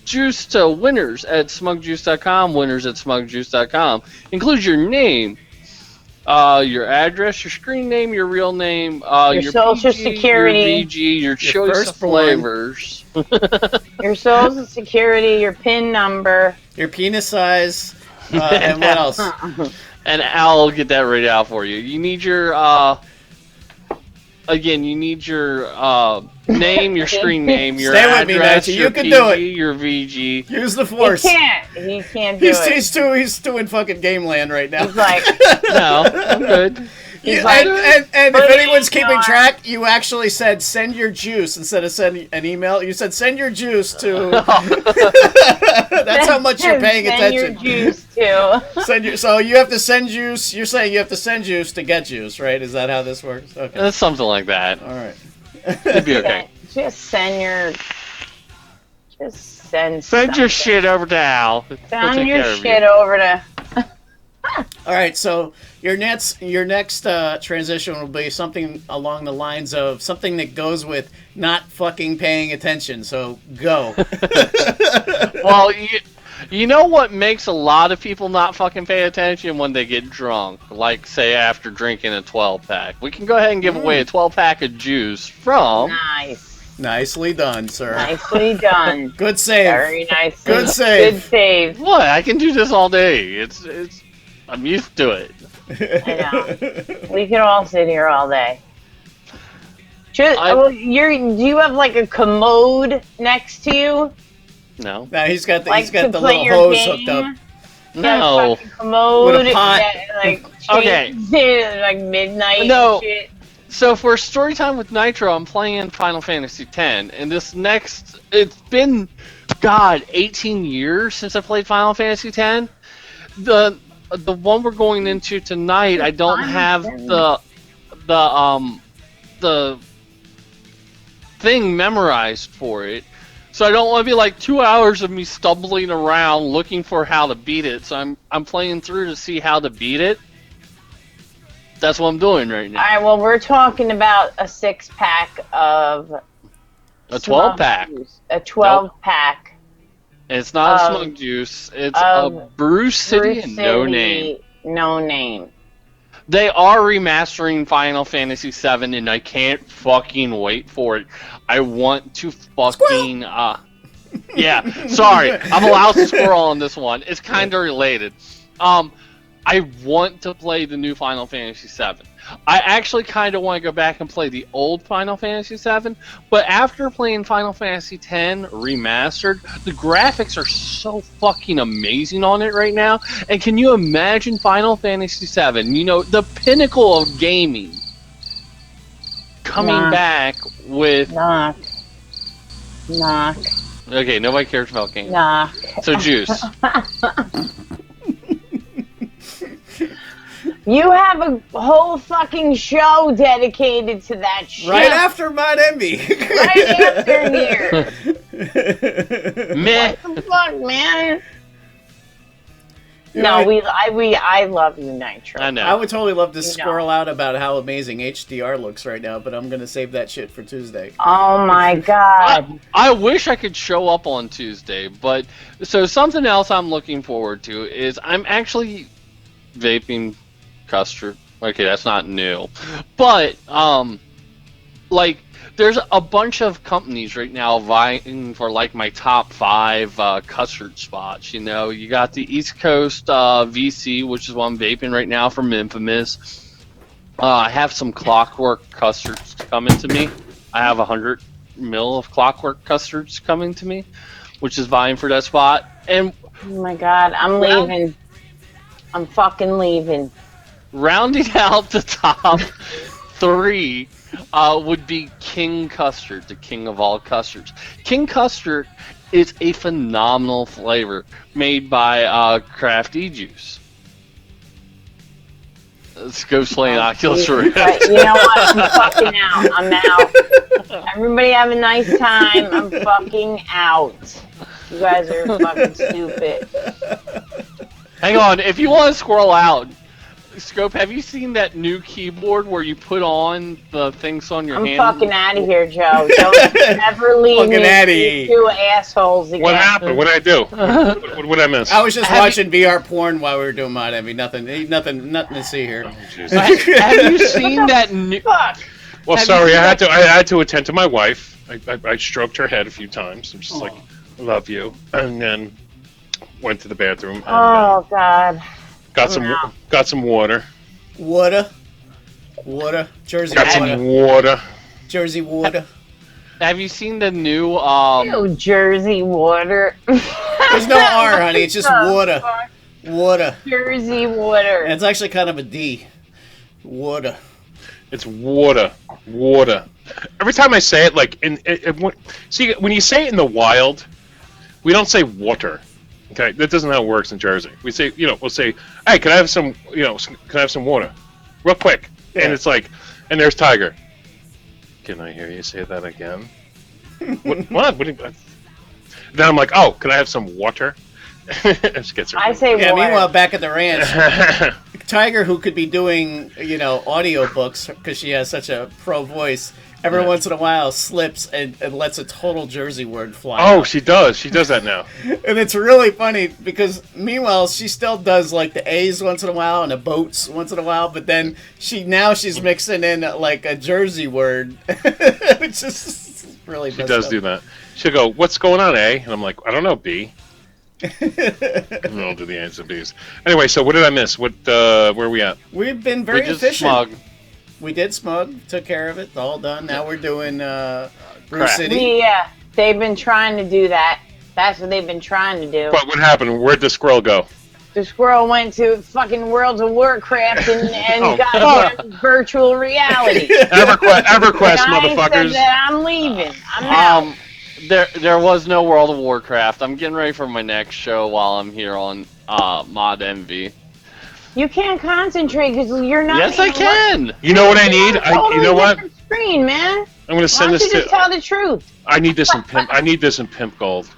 Juice to winners@smugjuice.com. Winners@smugjuice.com. Include your name, your address, your screen name, your real name, your social PG, security, your VG, your choice of flavors, your social security, your PIN number, your penis size, and what else? And I'll get that right out for you. You need your again. You need your name, your screen name, your address, me, your you can PG, do it. your VG. Use the force. He can't do it. He's still in fucking game land right now. He's like, no, I'm good. And if anyone's keeping track, you actually said send your juice instead of send an email. You said send your juice to. That's how much you're paying attention. Send your juice to. So you have to send juice. You're saying you have to send juice to get juice, right? Is that how this works? Okay. That's something like that. All right. It'd be okay. Just send your. Send your shit over to Al. Send your shit over to. All right, so your next transition will be something along the lines of something that goes with not fucking paying attention. So go. Well, you know what makes a lot of people not fucking pay attention when they get drunk, like say after drinking a 12-pack. We can go ahead and give away a 12-pack of juice from. Nice. Nicely done, sir. Nicely done. Good save. Very nice. Good save. Good save. What? I can do this all day. It's. I'm used to it. I know. We could all sit here all day. Do you have like a commode next to you? No. No, he's got the play little your hose game? hooked up. No. Commode With a pot. Okay. Like midnight. No. And shit. So for Storytime with Nitro, I'm playing Final Fantasy X, and it's been 18 years since I played Final Fantasy X. The one we're going into tonight, I don't have the thing memorized for it, so I don't want to be like 2 hours of me stumbling around looking for how to beat it. So I'm playing through to see how to beat it. That's what I'm doing right now. All right. Well, we're talking about a 6-pack of a 12-pack. A 12-pack And it's not a smoke juice. It's a Brew City and No Name. No Name. They are remastering Final Fantasy VII, and I can't fucking wait for it. I want to fucking yeah. Sorry, I'm allowed to squirrel on this one. It's kind of related. I want to play the new Final Fantasy VII. I actually kind of want to go back and play the old Final Fantasy VII, but after playing Final Fantasy X remastered, the graphics are so fucking amazing on it right now. And can you imagine Final Fantasy VII, you know, the pinnacle of gaming, coming back with... Knock. Okay, nobody cares about games. Knock. So, Juice. You have a whole fucking show dedicated to that shit. Right after Mod Envy. Right after here. Meh. What the fuck, man? No, I love you, Nitro. I know. I would totally love to squirrel out about how amazing HDR looks right now, but I'm going to save that shit for Tuesday. Oh my god. I wish I could show up on Tuesday, but so something else I'm looking forward to is I'm actually vaping custard. Okay, that's not new. But like there's a bunch of companies right now vying for like my top 5 custard spots. You know, you got the East Coast VC, which is what I'm vaping right now from Infamous. I have some Clockwork custards coming to me. I have 100 mil of Clockwork custards coming to me, which is vying for that spot. And oh my god, I'm leaving. I'm fucking leaving. Rounding out the top 3 would be King Custard, the king of all custards. King Custard is a phenomenal flavor made by Craft E-Juice. Let's go slay an Oculus Rift. You know what? I'm fucking out. I'm out. Everybody have a nice time. I'm fucking out. You guys are fucking stupid. Hang on, if you want to squirrel out, Scope, have you seen that new keyboard where you put on the things on your hand? I'm fucking out of here, Joe. Don't ever leave me with 2 assholes again. What happened? What did I do? What did I miss? I was just watching VR porn while we were doing Mod Envy. Nothing to see here. Oh, have you seen that new... Well, sorry, I had to attend to my wife. I stroked her head a few times. I'm just like, I love you. And then went to the bathroom. And, God. Got some water. Water. Jersey got water. Some water. Jersey water. Have you seen the new Jersey water? There's no R, honey. It's just water. Water. Jersey water. And it's actually kind of a D. Water. It's water. Water. Every time I say it, like see, when you say it in the wild, we don't say water. Okay, that doesn't how it works in Jersey. We say, we'll say, "Hey, can I have some, can I have some water, real quick?" Yeah. And it's like, and there's Tiger. Can I hear you say that again? What? Then I'm like, "Oh, can I have some water?" I say water. Yeah. Meanwhile, back at the ranch, Tiger, who could be doing, audio books because she has such a pro voice. Every once in a while, slips and lets a total Jersey word fly. Oh, she does. She does that now. And it's really funny because, meanwhile, she still does like the A's once in a while and the boats once in a while. But then she's mixing in like a Jersey word. It's just really. She does do that. She'll go, "What's going on, A?" And I'm like, "I don't know, B." And I'll do the A's and B's. Anyway, so what did I miss? Where are we at? We've been very efficient. Smug. We did Smug, took care of it, all done. Now we're doing Brew City. Yeah, they've been trying to do that. That's what they've been trying to do. What happened? Where'd the squirrel go? The squirrel went to fucking World of Warcraft and got virtual reality. EverQuest, motherfuckers. I said that I'm leaving. I'm out. There was no World of Warcraft. I'm getting ready for my next show while I'm here on Mod Envy. You can't concentrate because you're not. Yes, I can. You know what I need? You know what? Screen, man. I'm gonna send this to. Just tell the truth. I need this in pimp. I need this in pimp gold.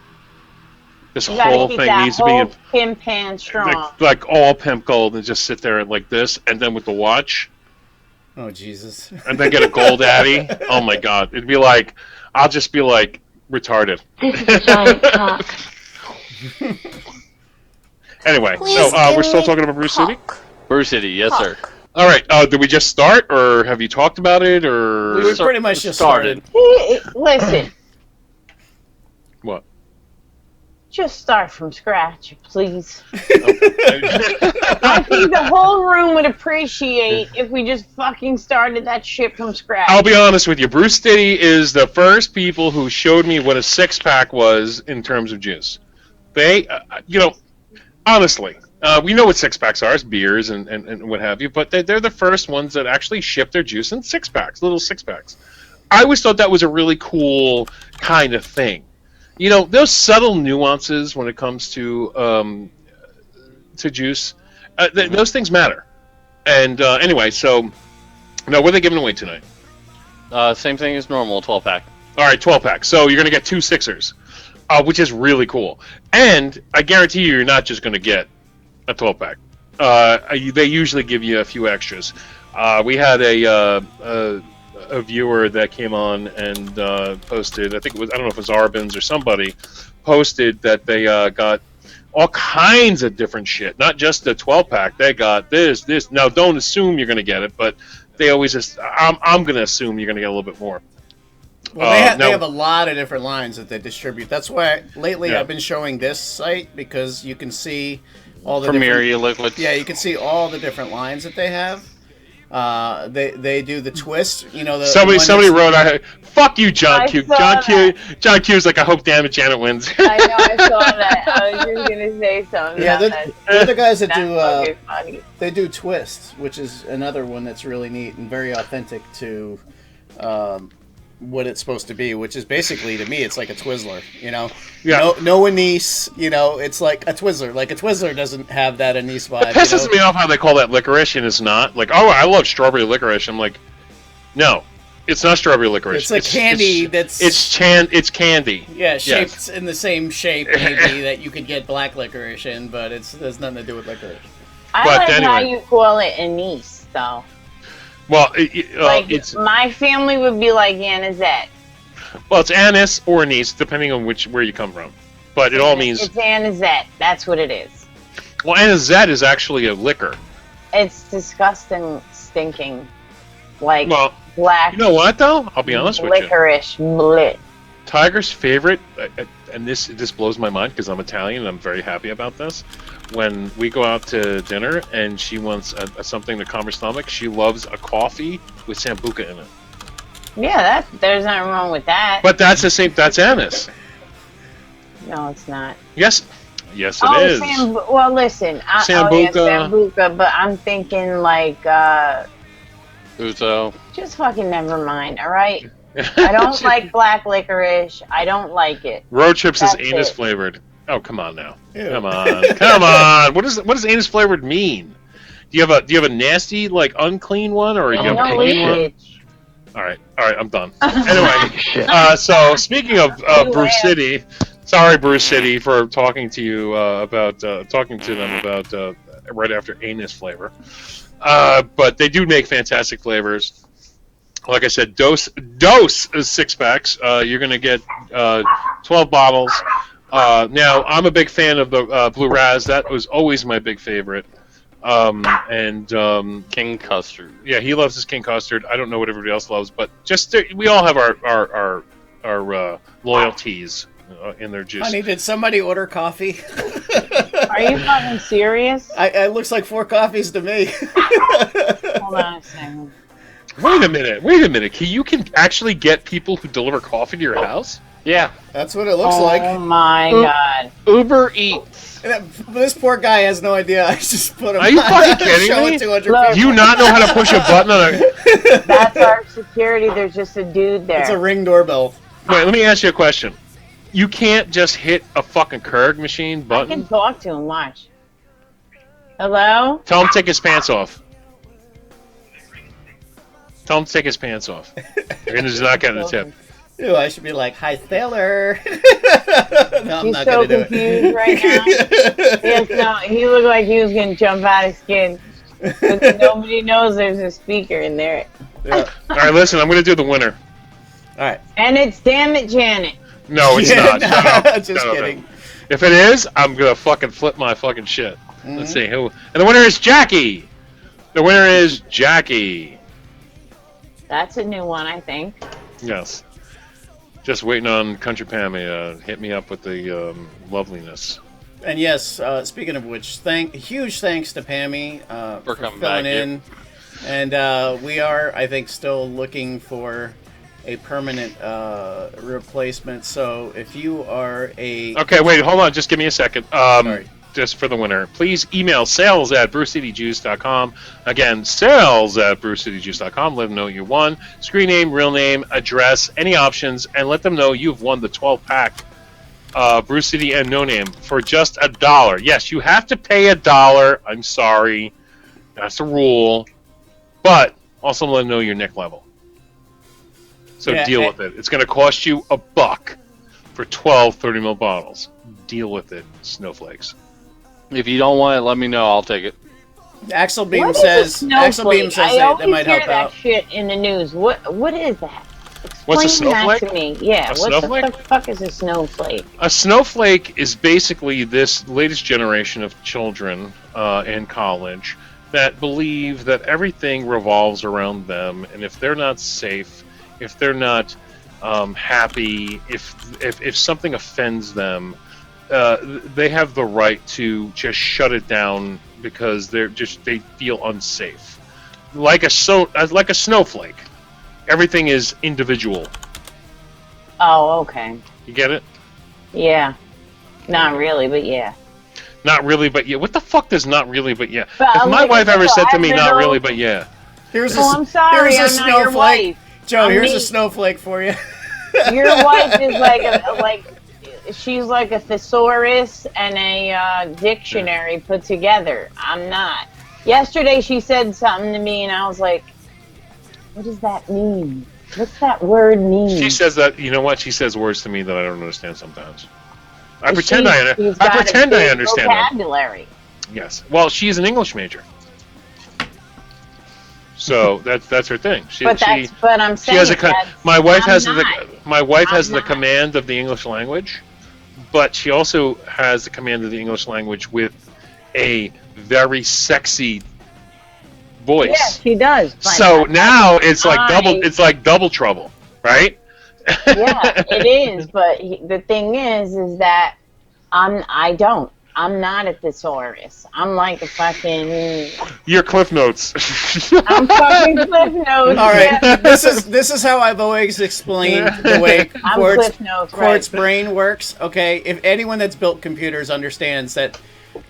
This whole thing needs to be in pimp pan strong. Like all pimp gold, and just sit there like this, and then with the watch. Oh Jesus! And then get a gold Addy. Oh my God! It'd be like, I'll just be like retarded. Anyway, so we're still talking about Bruce City? Bruce City, yes, sir. All right, did we just start, or have you talked about it, or... We pretty much just started. Listen. What? Just start from scratch, please. I think the whole room would appreciate if we just fucking started that shit from scratch. I'll be honest with you. Bruce City is the first people who showed me what a six-pack was in terms of juice. They, honestly, we know what six-packs are. It's beers and what have you, but they're the first ones that actually ship their juice in six-packs, little six-packs. I always thought that was a really cool kind of thing. Those subtle nuances when it comes to juice, those things matter. And anyway, so now what are they giving away tonight? Same thing as normal, 12-pack. All right, 12-pack. So you're going to get 2 sixers, which is really cool. And I guarantee you're not just going to get a 12-pack. They usually give you a few extras. We had a viewer that came on and posted, I don't know if it was Arbins or somebody, posted that they got all kinds of different shit, not just the 12-pack. They got this. Now, don't assume you're going to get it, but they always just, I'm going to assume you're going to get a little bit more. Well, they have a lot of different lines that they distribute. That's why lately I've been showing this site, because you can see all the Premier liquids. Yeah, you can see all the different lines that they have. They do the twist, somebody wrote, "Fuck you, John Q." John Q's like, "I hope damn it, Janet wins." I know, I saw that. I was just gonna say something. Yeah, they're the guys that do. Funny. They do twist, which is another one that's really neat and very authentic to what it's supposed to be, which is basically, to me, it's like a Twizzler. Yeah. No anise. It's like a Twizzler. Like a Twizzler doesn't have that anise vibe. It pisses me off how they call that licorice, and it's not. Like, oh, I love strawberry licorice. I'm like, no, it's not strawberry licorice. It's a candy it's candy. Yeah, shaped in the same shape maybe that you could get black licorice in, but there's nothing to do with licorice. I like how you call it anise, though. Well, it's my family would be like anisette. Well, it's anise or anise, depending on where you come from. But it all means... It's anisette. That's what it is. Well, anisette is actually a liquor. It's disgusting, stinking, black... You know what, though? I'll be honest with you. Licorice blit. Tiger's favorite, and this blows my mind because I'm Italian and I'm very happy about this, when we go out to dinner and she wants something to calm her stomach, she loves a coffee with Sambuca in it. Yeah, there's nothing wrong with that. But that's that's anise. No, it's not. Yes, it is. Well, listen, Sambuca. Sambuca, but I'm thinking like Uzo. Just fucking never mind, all right? I don't like black licorice. I don't like it. Road Trips is anus flavored. Oh, come on now. Ew. Come on. What does anus flavored mean? Do you have a nasty, like, unclean one, or you have a clean one? All right, I'm done. Anyway, so speaking of Bruce City, sorry Bruce City for talking to you about right after anus flavor, but they do make fantastic flavors. Like I said, dose is 6-packs. You're gonna get 12 bottles. Now I'm a big fan of the Blue Raz. That was always my big favorite. King Custard. Yeah, he loves his King Custard. I don't know what everybody else loves, but we all have our loyalties in their juice. Honey, did somebody order coffee? Are you fucking serious? It looks like 4 coffees to me. Hold on a second. Wait a minute. You can actually get people who deliver coffee to your house? Yeah. That's what it looks like. Oh my god. Uber Eats. This poor guy has no idea. I just put him. Are you fucking kidding me? Do you not know how to push a button on a... That's our security. There's just a dude there. It's a Ring doorbell. Wait, let me ask you a question. You can't just hit a fucking Keurig machine button? I can talk to him. Watch. Hello? Tell him to take his pants off. Tell him to take his pants off. You're not getting a tip. Ew, I should be like, "Hi, sailor." No, I'm He's not so gonna do confused right now. Yes, no, he looked like he was gonna jump out of skin. But nobody knows there's a speaker in there. Yeah. All right, listen, I'm gonna do the winner. All right. And it's Damn It, Janet. No, it's not. No, just kidding. If it is, I'm gonna fucking flip my fucking shit. Let's see who. And the winner is Jackie. The winner is Jackie. That's a new one, I think. Yes. Just waiting on Country Pammy. Hit me up with the loveliness. And yes, speaking of which, huge thanks to Pammy for coming filling back in. And we are, I think, still looking for a permanent replacement. So if you are a... Okay, wait, hold on. Just give me a second. Sorry. Just for the winner, please email sales@brewcityjuice.com. Again, sales@brewcityjuice.com. Let them know you won. Screen name, real name, address, any options, and let them know you've won the 12-pack Brew City and No Name for just $1. Yes, you have to pay $1. I'm sorry. That's the rule. But also let them know your Nick level. So deal with it. It's going to cost you $1 for 12 30ml bottles. Deal with it, snowflakes. If you don't want it, let me know. I'll take it. Axel Beam says that might help out. That shit in the news. What is that? What's a Explain snowflake? that to me. Yeah. What the fuck is a snowflake? A snowflake is basically this latest generation of children in college that believe that everything revolves around them, and if they're not safe, if they're not happy, if something offends them, they have the right to just shut it down because they feel unsafe. Like a snowflake, everything is individual. Oh, okay. You get it? Yeah. Not really, but yeah. Not really, but yeah. What the fuck does not really, but yeah? But if my wife ever said to me, not really, but yeah. I'm sorry, I'm not your wife. Joe, here's a snowflake for you. Your wife is she's like a thesaurus and a dictionary put together. I'm not. Yesterday she said something to me and I was like, what does that mean? What's that word mean? She says that, you know what? She says words to me that I don't understand sometimes. I pretend I understand vocabulary. Them. Yes. Well, she's an English major. So that's her thing. But I'm saying my wife has the command of the English language, but she also has the command of the English language with a very sexy voice. Yeah, she does. So now it's like double trouble, right? Yeah, it is. But the thing is that I'm not a thesaurus. I'm like a fucking... Your Cliff Notes. I'm fucking Cliff Notes. All right, yeah. This is how I've always explained the way Quartz brain works. Okay, if anyone that's built computers understands that,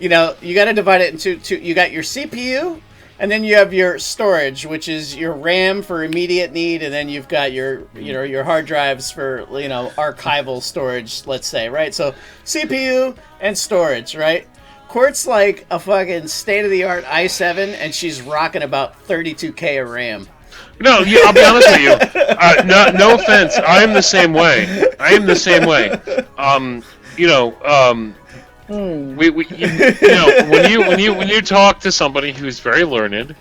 you got to divide it into two. You got your CPU, and then you have your storage, which is your RAM for immediate need, and then you've got your your hard drives for archival storage. Let's say, right? So CPU and storage, right? Quartz like a fucking state-of-the-art i7, and she's rocking about 32K of RAM. No, I'll be honest with you. No offense, I am the same way. When you talk to somebody who's very learned,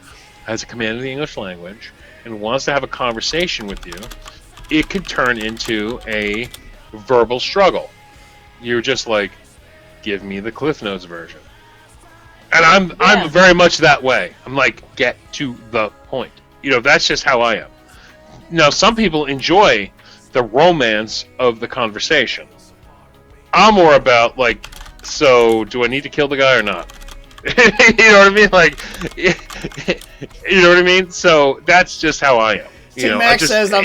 has a command of the English language, and wants to have a conversation with you, it could turn into a verbal struggle. You're just like, give me the Cliff Notes version. And I'm very much that way. I'm like, get to the point. That's just how I am. Now, some people enjoy the romance of the conversation. I'm more about, like, so do I need to kill the guy or not? You know what I mean? Like, you know what I mean? So that's just how I am. Max says I'm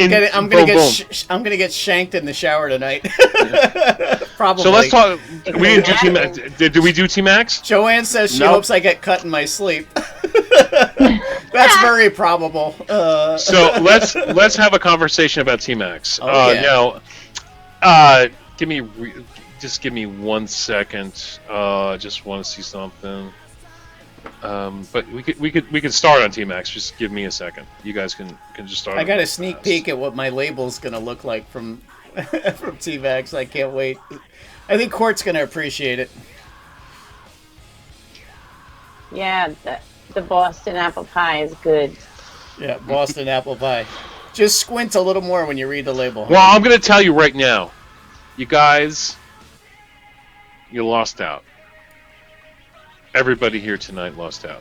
gonna get shanked in the shower tonight. Probably. So let's talk. We didn't do T-Max. Did we do T-Max? Joanne says she hopes I get cut in my sleep. That's very probable. So let's have a conversation about T-Max. Now, give me 1 second. Just want to see something. But we could start on T-Max. Just give me a second. You guys can just start. I got a sneak peek at what my label's gonna look like from T-Max. I can't wait. I think Court's gonna appreciate it. Yeah, the Boston apple pie is good. Yeah, Boston apple pie. Just squint a little more when you read the label. Well, I'm gonna tell you right now, you guys. you lost out. Everybody here tonight lost out.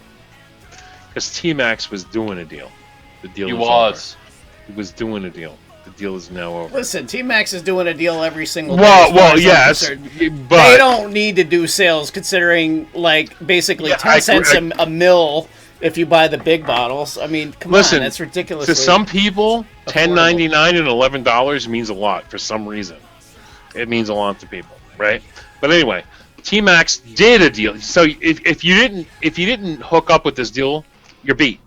Because T-Max was doing a deal. The deal He is was. over. He was doing a deal. The deal is now over. Listen, T-Max is doing a deal every single day. Well, yes, but they don't need to do sales, considering like basically 10 cents a mil if you buy the big bottles. I mean, come on, that's ridiculous. To some people, $10.99 and $11 means a lot for some reason. It means a lot to people, right? But anyway, T-Max did a deal. So if you didn't hook up with this deal, you're beat.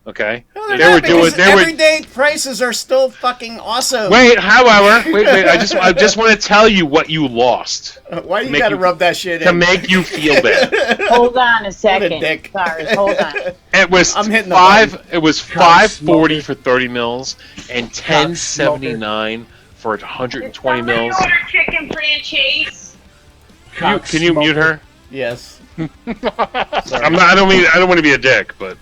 Okay, no, everyday prices are still fucking awesome. However, wait. I just want to tell you what you lost. Why do you got to rub that shit in? To make you feel bad. Hold on a second. Sorry, hold on. It was It was $5.40 for 30 mils and $10.79 for 120 mils. Order chicken franchise. Can you mute her? Yes. I don't want to be a dick, but.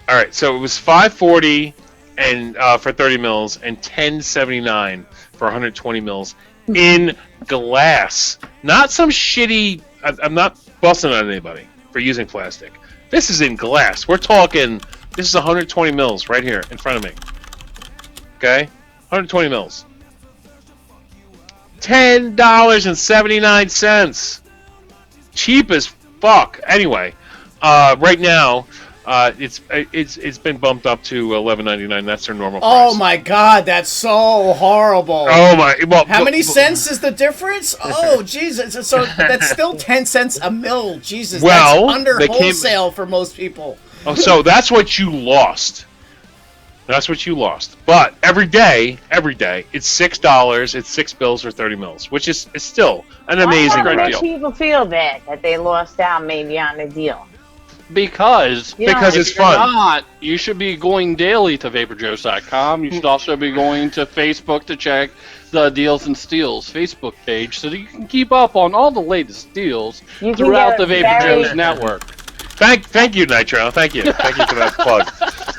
All right, so it was $5.40 and for 30 mils and $10.79 for 120 mils in glass. Not some shitty. I'm not busting on anybody for using plastic. This is in glass. We're talking. This is 120 mils right here in front of me. Okay, 120 mils. $10.79. Cheap as fuck. Anyway, right now. It's been bumped up to $11.99. That's their normal price. Oh my god, that's so horrible. Oh my! Well, how many cents is the difference? Oh Jesus! So that's still 10 cents a mil. Jesus, that's under wholesale for most people. Oh, so that's what you lost. That's what you lost. But every day, it's $6. It's 6 bills for 30 mils, which is still an amazing deal. Why do people feel that they lost out maybe on the deal? Because it's fun. You should be going daily to Vaporjoe.com. You should also be going to Facebook to check the Deals and Steals Facebook page so that you can keep up on all the latest deals throughout the Vaporjoe's network. Thank you, Nitro. Thank you for that plug.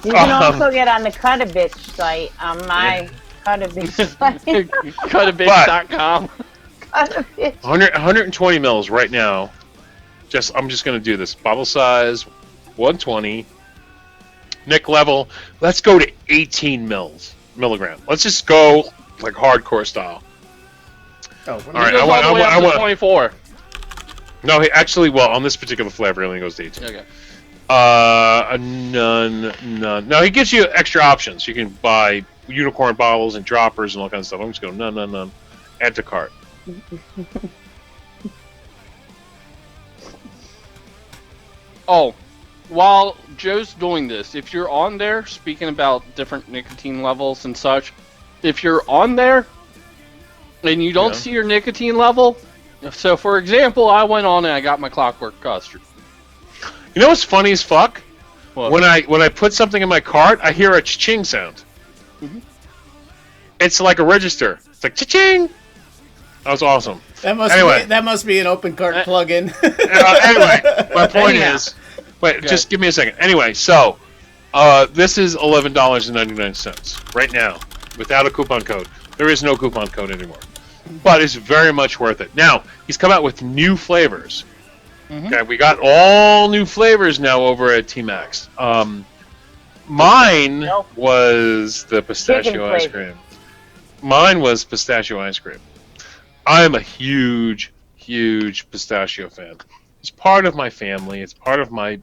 You can also get on the Cut a Bitch site on my Cut a Bitch site. Cutabitch.com. 120 mils right now. I'm just going to do this. Bottle size, 120. Nic level, let's go to 18 milligram. Let's just go like hardcore style. Oh, all right. I want 24. No, actually, on this particular flavor, it only goes to 18. Okay. None. No, he gives you extra options. You can buy unicorn bottles and droppers and all kinds of stuff. I'm just going none. Add to cart. Oh, while Joe's doing this, if you're on there, speaking about different nicotine levels and such, if you're on there and you don't see your nicotine level, so for example, I went on and I got my Clockwork Custard. You know what's funny as fuck? What? When I put something in my cart, I hear a cha-ching sound. Mm-hmm. It's like a register. It's like cha-ching. That was awesome. That must be an open cart plug-in. Anyway, my point is, just give me a second. Anyway, so this is $11.99 right now without a coupon code. There is no coupon code anymore, but it's very much worth it. Now he's come out with new flavors. Mm-hmm. Okay, we got all new flavors now over at T-Max. Mine was the pistachio ice cream. Mine was pistachio ice cream. I'm a huge pistachio fan. It's part of my family. It's part of my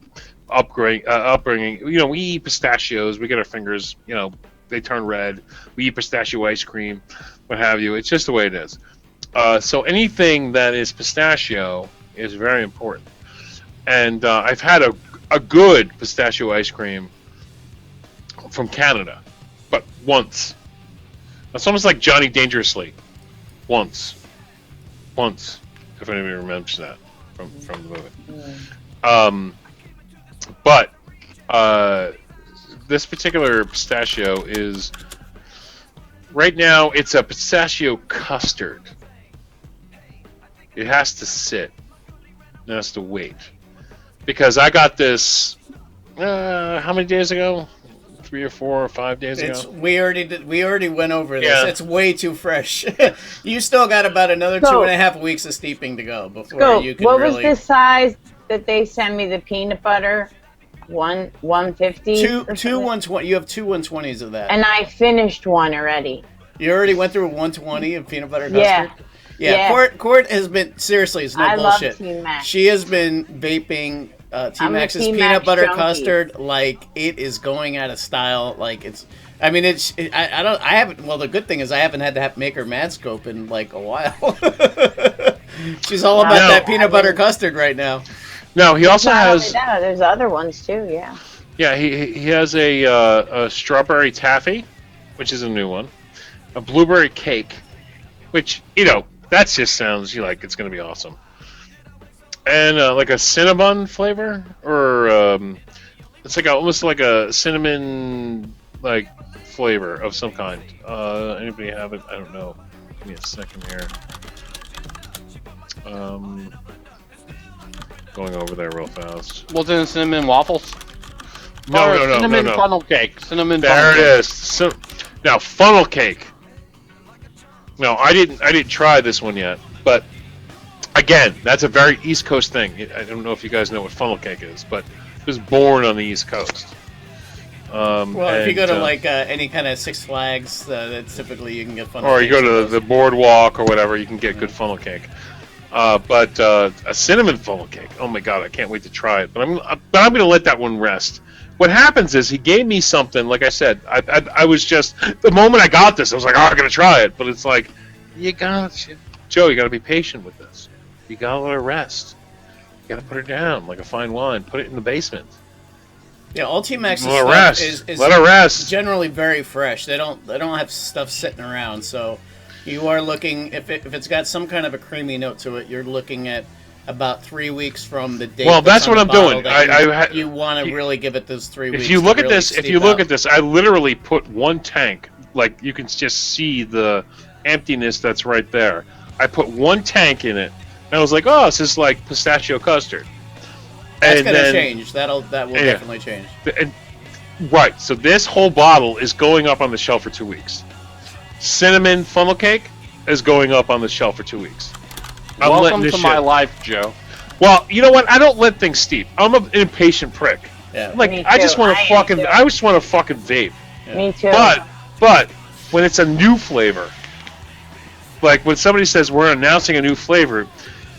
upbringing. You know, we eat pistachios. We get our fingers, they turn red. We eat pistachio ice cream, what have you. It's just the way it is. So anything that is pistachio is very important. And I've had a good pistachio ice cream from Canada, but once. It's almost like Johnny Dangerously. Once, if anybody remembers that from the movie. But this particular pistachio is right now. It's a pistachio custard. It has to sit. It has to wait because I got this. How many days ago? 3 or 4 or 5 days ago. We already went over this. Yeah. It's way too fresh. You still got about another 2.5 weeks of steeping to go before you can what really... was the size that they sent me, the peanut butter? 150? Two 120. You have two 120s of that. And I finished one already. You already went through a 120 of peanut butter Yeah. custard? Yeah. Court has been, seriously, it's no I bullshit. love T-Max. She has been vaping T-Max's peanut butter custard like it is going out of style. Like it's, I mean, I haven't, well, the good thing is I haven't had to make her mad scope in like a while. She's all about that peanut butter custard right now. No, he also has... There's other ones too, yeah. Yeah, he has a strawberry taffy, which is a new one. A blueberry cake, which, you know, that just sounds like it's going to be awesome. And like a cinnamon flavor, or it's like almost like a cinnamon like flavor of some kind. Anybody have it? I don't know. Give me a second here. Going over there real fast. Wasn't it cinnamon waffles? No. Cinnamon funnel cake. Cinnamon. There it is. Now funnel cake. No, I didn't try this one yet, but again, that's a very East Coast thing. I don't know if you guys know what funnel cake is, but it was born on the East Coast. Well, if you go to like any kind of Six Flags, that's typically you can get funnel. Or you go to the boardwalk or whatever, you can get good funnel cake. But a cinnamon funnel cake. Oh my god, I can't wait to try it. But I'm going to let that one rest. What happens is he gave me something. Like I said, I was just, the moment I got this, I was like, oh, I'm going to try it. But it's like, Joe, you got to be patient with this. You got to let it rest. You got to put it down like a fine wine. Put it in the basement. Yeah, all T-Max's Let stuff is let it rest. Generally very fresh. They don't have stuff sitting around. So you are looking, if it's got some kind of a creamy note to it, you're looking at about 3 weeks from the date. Well, that's what I'm doing. You want to really give it those 3 weeks. If you look at really this, I literally put one tank. Like you can just see the emptiness that's right there. I put one tank in it, and I was like, "Oh, this is like pistachio custard." That's gonna change. That will definitely change. Right. So this whole bottle is going up on the shelf for 2 weeks. Cinnamon funnel cake is going up on the shelf for 2 weeks. Welcome to my life, Joe. Well, you know what? I don't let things steep. I'm an impatient prick. Yeah. Like I just want to fucking vape. Yeah. Me too. But when it's a new flavor, like when somebody says we're announcing a new flavor,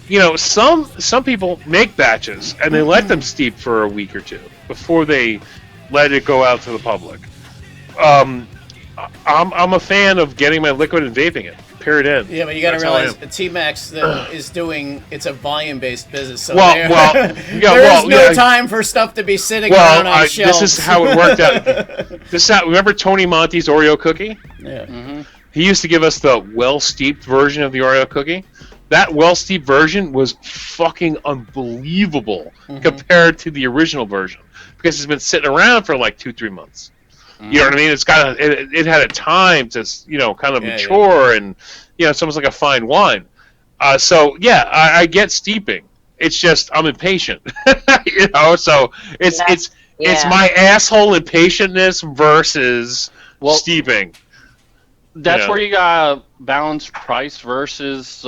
you know, some people make batches and they let them steep for a week or two before they let it go out to the public. I'm a fan of getting my liquid and vaping it. Period. End. Yeah, but you got to realize T-Max is doing, it's a volume-based business, so there's no time for stuff to be sitting around on shelves. This is how it worked out. Remember Tony Monte's Oreo cookie? Yeah. Mm-hmm. He used to give us the well-steeped version of the Oreo cookie. That well-steeped version was fucking unbelievable compared to the original version because it's been sitting around for like 2-3 months. You know what I mean? It had a time to, you know, kind of mature and, you know, it's almost like a fine wine. So yeah, I get steeping. It's just I'm impatient, you know. So it's my asshole impatientness versus steeping. That's where you got balance price versus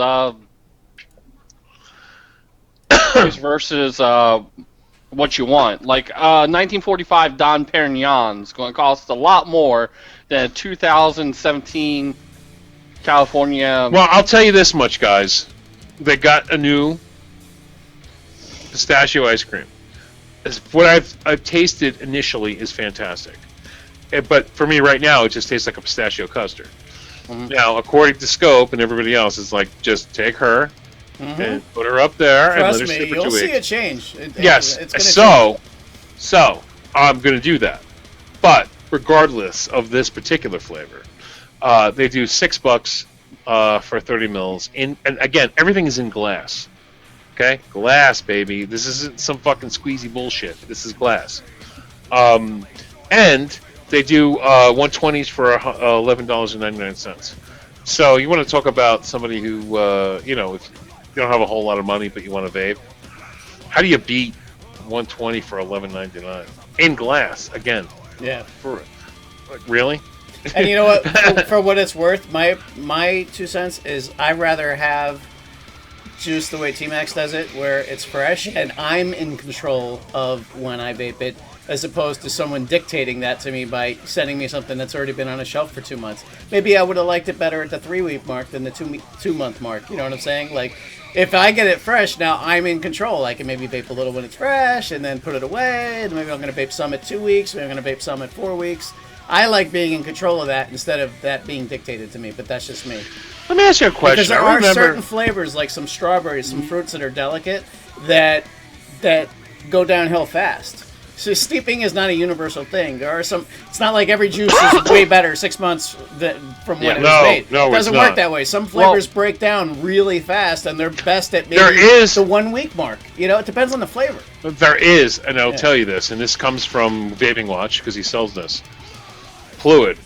what you want. Like 1945 Don Perignon is going to cost a lot more than a 2017 California. Well, I'll tell you this much, guys. They got a new pistachio ice cream. What I've tasted initially is fantastic. But for me right now, it just tastes like a pistachio custard. Now, according to Scope and everybody else, it's like, just take her and put her up there and let her sit for 2 weeks. You'll see a change. Yes. So I'm going to do that. But regardless of this particular flavor, they do $6 for 30 mils. And again, everything is in glass. Okay? Glass, baby. This isn't some fucking squeezy bullshit. This is glass. And they do 120s for $11.99. So you want to talk about somebody who, you know, if you don't have a whole lot of money but you want to vape, how do you beat 120 for $11.99 in glass again? Yeah. Like, really? And you know what? For what it's worth, my 2 cents is I'd rather have juice the way T-Max does it, where it's fresh and I'm in control of when I vape it, as opposed to someone dictating that to me by sending me something that's already been on a shelf for 2 months. Maybe I would have liked it better at the 3-week mark than the 2-month mark. You know what I'm saying? Like, if I get it fresh, now I'm in control. I can maybe vape a little when it's fresh and then put it away. And maybe I'm going to vape some at 2 weeks. Maybe I'm going to vape some at 4 weeks. I like being in control of that instead of that being dictated to me, but that's just me. Let me ask you a question. Because there are certain flavors, like some strawberries, some fruits that are delicate, that go downhill fast. So steeping is not a universal thing. There are some. It's not like every juice is way better 6 months from when it was made. No, it doesn't work that way. Some flavors break down really fast, and they're best at maybe the 1 week mark. You know, it depends on the flavor. There is, and I'll tell you this, and this comes from Vaping Watch because he sells this. Fluid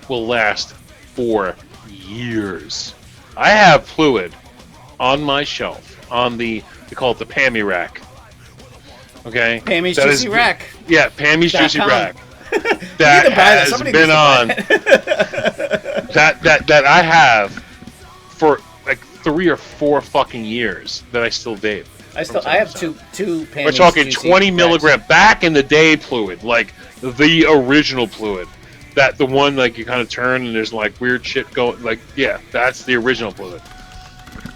will last for years. I have fluid on my shelf on they call it the Pammy rack. Okay, Pammy's Juicy Rack. Yeah, Pammy's Juicy Rack. That has been on. that I have for like 3 or 4 fucking years that I still vape. I have two Pammy's. We're talking 20 milligram back in the day fluid, like the original fluid. That the one like you kind of turn and there's like weird shit going. Like that's the original fluid.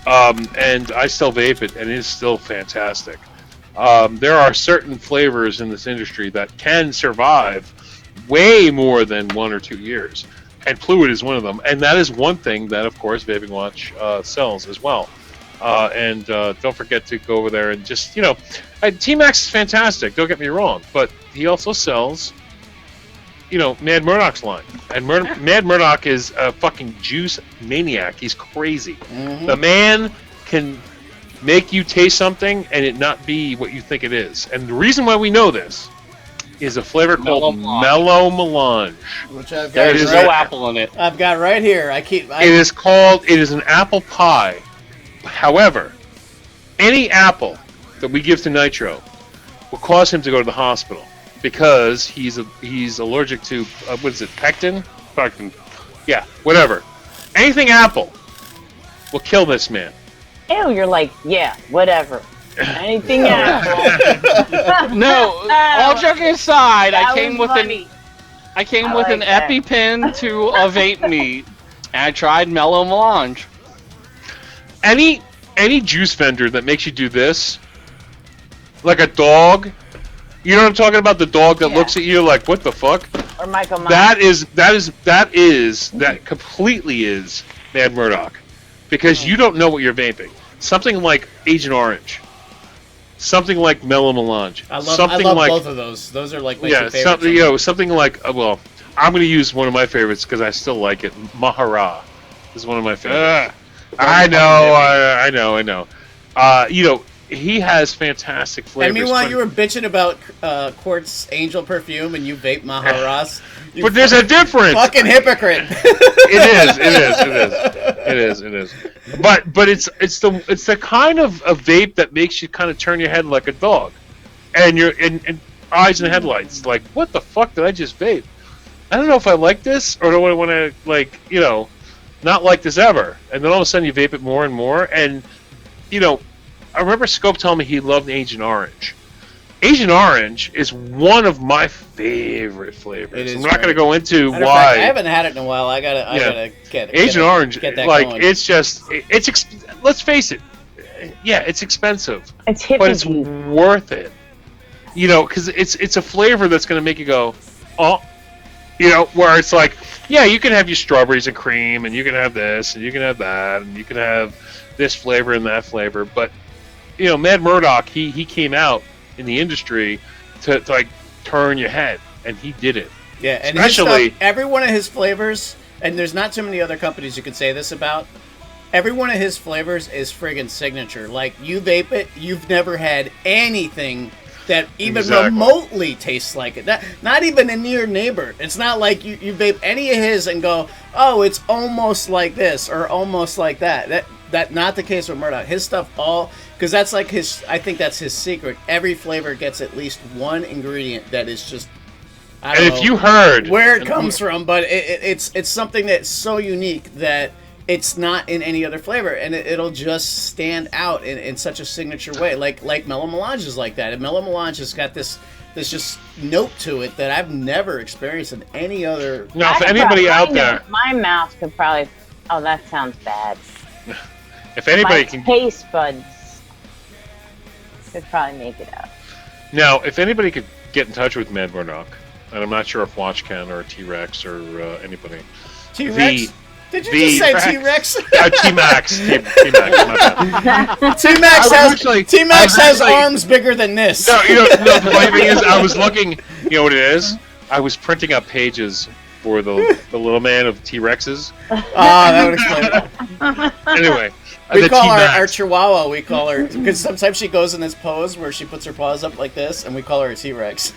And I still vape it, and it is still fantastic. There are certain flavors in this industry that can survive way more than 1 or 2 years, and fluid is one of them. And that is one thing that, of course, Vaping Watch sells as well. And don't forget to go over there and just, T-Max is fantastic, don't get me wrong, but he also sells, Mad Murdoch's line. And Mad Murdoch is a fucking juice maniac. He's crazy. Mm-hmm. The man can make you taste something and it not be what you think it is. And the reason why we know this is a flavor called Mellow Melange. Which I've got. There's no apple in it. I've got right here. It is an apple pie. However, any apple that we give to Nitro will cause him to go to the hospital because he's allergic to what is it, pectin? Pectin. Yeah, whatever. Anything apple will kill this man. Ew, you're like, yeah, whatever. Anything apple. No, all joking aside, I came with an that. EpiPen to a vape meet, and I tried Mellow Melange. Any juice vendor that makes you do this, like a dog, you know what I'm talking about? The dog that looks at you like, what the fuck? Or Michael Myers. That completely is Mad Murdoch, because you don't know what you're vaping. Something like Agent Orange, something like Mellow Melange. I love both of those. Those are like my two favorites. Something like I'm going to use one of my favorites because I still like it. Mahara is one of my favorites. I know. He has fantastic flavors. And meanwhile, you were bitching about Quartz Angel perfume, and you vape Maharas. But there's a difference. Fucking hypocrite. It is. But it's the kind of a vape that makes you kind of turn your head like a dog, and you're in eyes and headlights. Like, what the fuck did I just vape? I don't know if I like this or do I want to not like this ever. And then all of a sudden you vape it more and more, and I remember Scope telling me he loved Agent Orange. Agent Orange is one of my favorite flavors. I'm not going to go into why. I haven't had it in a while. I gotta get it. Agent Orange, get that like going. Let's face it. Yeah, it's expensive, but it's worth it. Because it's a flavor that's going to make you go, oh. Where it's like, yeah, you can have your strawberries and cream, and you can have this, and you can have that, and you can have this flavor and that flavor. But, Mad Murdoch, he came out in the industry to like turn your head, and he did it. Yeah, and especially every one of his flavors, and there's not too many other companies you could say this about. Every one of his flavors is friggin' signature. Like, you vape it, you've never had anything that even remotely tastes like it. Not even a near neighbor. It's not like you vape any of his and go, oh, it's almost like this or almost like that. That not the case with Murdoch. His stuff because that's like I think that's his secret. Every flavor gets at least one ingredient that is just I don't know if you heard where it comes from, but it's something that's so unique that it's not in any other flavor, and it'll just stand out in such a signature way. Like Mellow Melange is like that. And Mellow Melange has got this just note to it that I've never experienced in any other. Now, if anybody out there, my mouth could probably. Oh, that sounds bad. If anybody my can, taste buds could probably make it out. now, if anybody could get in touch with Mad Murdock, and I'm not sure if Watch can or T-Rex or anybody. T-Rex? Did you just say T-Rex? T-Max. T-Max, my bad. T-Max has arms bigger than this. No, the funny thing is, I was looking, you know what it is? I was printing out pages for the little man of T-Rexes. That would explain it. Anyway. We call our Chihuahua, we call her, because sometimes she goes in this pose where she puts her paws up like this, and we call her a T-Rex.